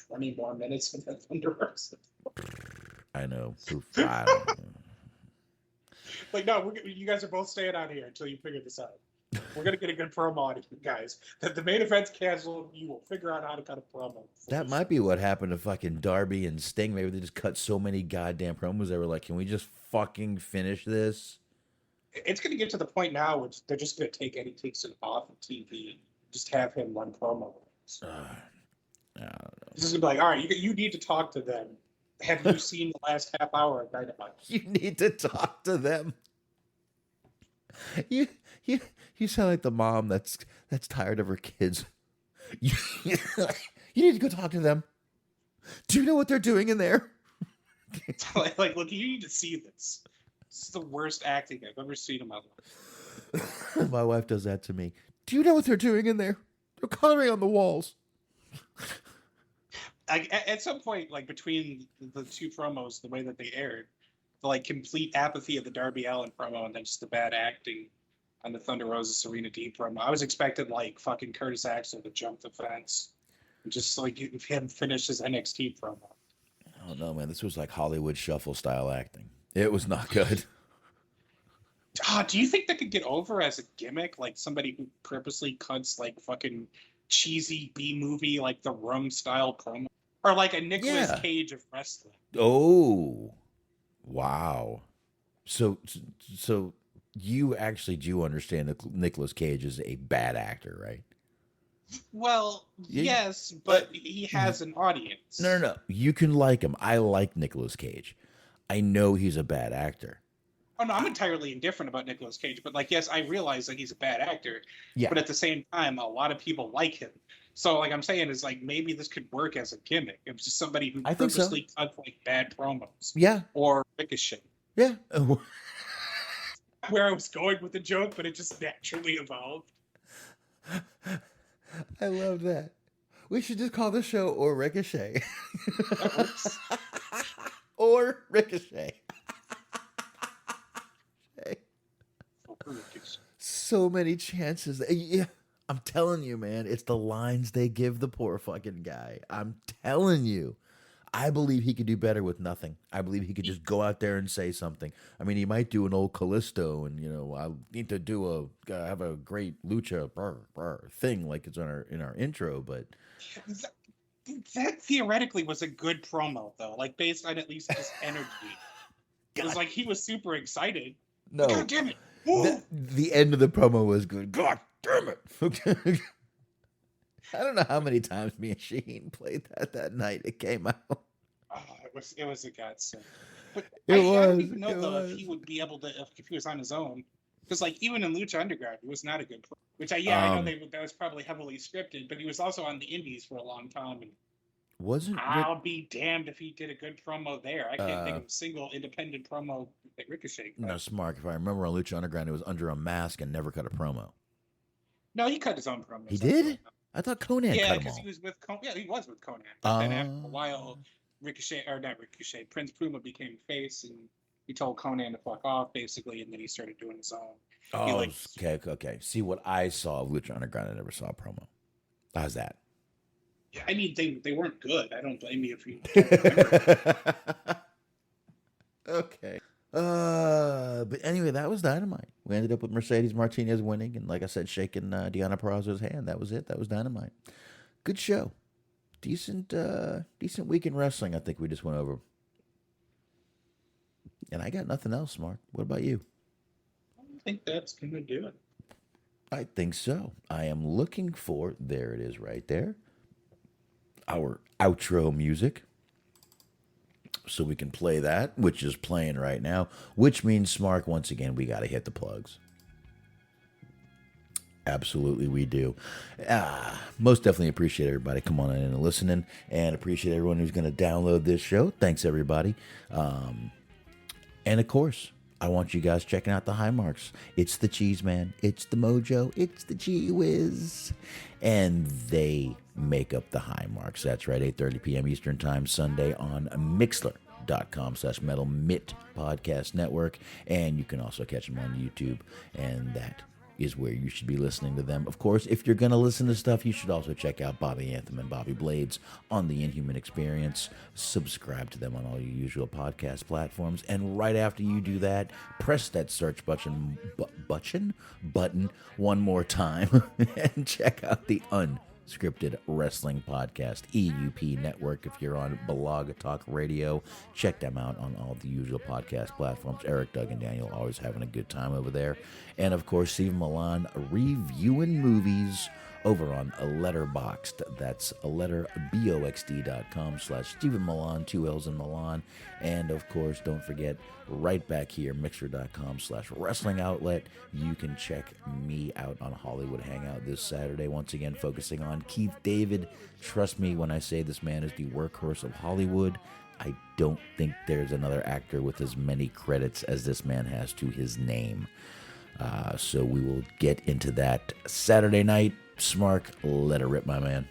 20 more minutes of that Thunder Rosa. I know. I don't know. Like, no, you guys are both staying out here until you figure this out. We're going to get a good promo on it, guys. That the main event's canceled, you will figure out how to cut a promo. That might be what happened to fucking Darby and Sting. Maybe they just cut so many goddamn promos. They were like, can we just fucking finish this? It's going to get to the point now where they're just going to take Eddie Kingston off of TV. Just have him run promo. I don't know. This is going to be like, all right, you need to talk to them. Have you seen the last half hour of Dynamite? You need to talk to them. You sound like the mom that's tired of her kids. You need to go talk to them. Do you know what they're doing in there? like, look, you need to see this. This is the worst acting I've ever seen in my life. My wife does that to me. Do you know what they're doing in there? They're coloring on the walls. At some point, like between the two promos, the way that they aired, the like complete apathy of the Darby Allin promo and then just the bad acting on the Thunder Rosa Serena Deeb promo. I was expecting like fucking Curtis Axel to jump the fence and just like him finish his NXT promo. I don't know, man. This was like Hollywood Shuffle style acting. It was not good. Do you think that could get over as a gimmick? Like somebody who purposely cuts like fucking cheesy B-movie, like The Room style promo? Or like a Nicolas Cage of wrestling? Oh, wow. So you actually do understand that Nicolas Cage is a bad actor, right? Well, yes, but he has an audience. No. You can like him. I like Nicolas Cage. I know he's a bad actor. Oh, no, I'm entirely indifferent about Nicolas Cage. But, like, yes, I realize that he's a bad actor. Yeah. But at the same time, a lot of people like him. So, like I'm saying, is like maybe this could work as a gimmick. It was just somebody who purposely cut like bad promos. Yeah. Or Ricochet. Yeah. Where I was going with the joke, but it just naturally evolved. I love that. We should just call the show Or Ricochet. That works. Or Ricochet. So many chances. Yeah. I'm telling you, man, it's the lines they give the poor fucking guy. I'm telling you. I believe he could do better with nothing. I believe he could just go out there and say something. I mean, he might do an old Callisto and, I need to do have a great lucha thing like it's in our intro, but that theoretically was a good promo though, like based on at least his energy. It was like he was super excited. No. God damn it. The end of the promo was good. God damn it. I don't know how many times me and Sheen played that night it came out. Oh, it was a godsend. But I don't even know though if he would be able to if he was on his own. Because like even in Lucha Underground, it was not a good promo. Which I know that was probably heavily scripted, but he was also on the Indies for a long time. And I'll be damned if he did a good promo there. I can't think of a single independent promo that Ricochet cut. No, Smark. If I remember on Lucha Underground, it was under a mask and never cut a promo. No, he cut his own promos. He did? I thought Conan cut them all. Yeah, because he was with Conan. Yeah, he was with Conan. But then after a while, Prince Puma became face, and he told Conan to fuck off, basically, and then he started doing his own. Oh, okay. See, what I saw of Lucha Underground, I never saw a promo. How's that? Yeah, I mean, they weren't good. I don't blame you if you Okay. But anyway, that was Dynamite. We ended up with Mercedes Martinez winning, and like I said, shaking Deonna Purrazzo's hand. That was it. That was Dynamite. Good show. Decent week in wrestling. I think we just went over. And I got nothing else, Mark. What about you? I think that's going to do it. I think so. I am looking for, there it is right there, our outro music. So we can play that, which is playing right now, which means, Smark, once again, we got to hit the plugs. Absolutely, we do. Most definitely appreciate everybody come on in and listening, and appreciate everyone who's going to download this show. Thanks, everybody. And, of course, I want you guys checking out the High Marks. It's the Cheese Man. It's the Mojo. It's the Gee Whiz. And they make up the High Marks. That's right, 8:30 p.m. Eastern Time, Sunday on Mixler.com/Metal Mitt Podcast Network. And you can also catch them on YouTube. And that is where you should be listening to them. Of course, if you're going to listen to stuff, you should also check out Bobby Anthem and Bobby Blades on The Inhuman Experience. Subscribe to them on all your usual podcast platforms. And right after you do that, press that search button one more time and check out the Unscripted Wrestling Podcast, EUP Network. If you're on Blog Talk Radio, check them out on all the usual podcast platforms. Eric, Doug, and Daniel always having a good time over there. And of course, Stephen Milan reviewing movies over on Letterboxd. That's letterboxd.com/Stephen Milan, 2 L's in Milan. And of course, don't forget, right back here, Mixer.com/Wrestling Outlet. You can check me out on Hollywood Hangout this Saturday. Once again, focusing on Keith David. Trust me when I say this man is the workhorse of Hollywood. I don't think there's another actor with as many credits as this man has to his name. So we will get into that Saturday night. Smark, let her rip, my man.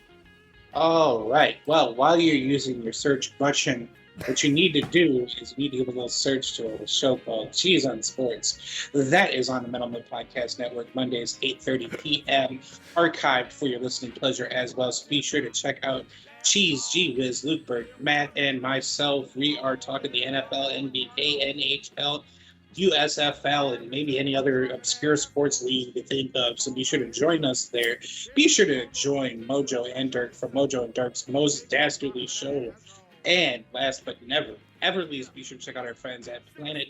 All right. Well, while you're using your search button, what you need to do is you need to give a little search to a show called Cheese on Sports. That is on the Metal Mitt Podcast Network, Mondays, 8:30 p.m., archived for your listening pleasure as well. So be sure to check out Cheese, G Wiz, Luke Berg, Matt, and myself. We are talking the NFL, NBA, NHL, USFL, and maybe any other obscure sports league you could think of. So be sure to join us there. Be sure to join Mojo and Dirk for Mojo and Dirk's Most Dastardly Show. And last but never, ever least, be sure to check out our friends at Planet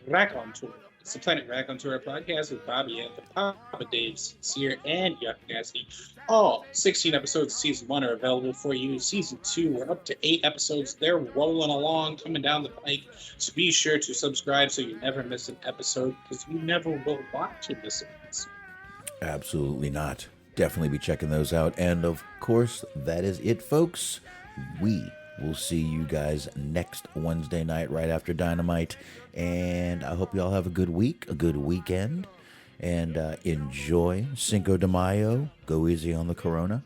Rack on Tour. It's the Planet Rack on Tour podcast with Bobby and the Papa Dave, Sincere, and Yuck Nasty. All 16 episodes of Season 1 are available for you. Season 2, we're up to 8 episodes. They're rolling along, coming down the pike. So be sure to subscribe so you never miss an episode, because you never will want to miss an episode. Absolutely not. Definitely be checking those out. And of course, that is it, folks. We will see you guys next Wednesday night right after Dynamite. And I hope you all have a good week, a good weekend. And enjoy Cinco de Mayo. Go easy on the Corona.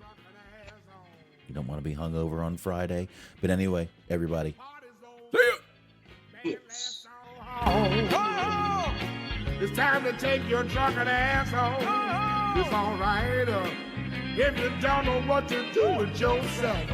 You don't want to be hungover on Friday. But anyway, everybody. See ya! Yes. It's time to take your drunken ass home. It's all right. If you don't know what to do with yourself.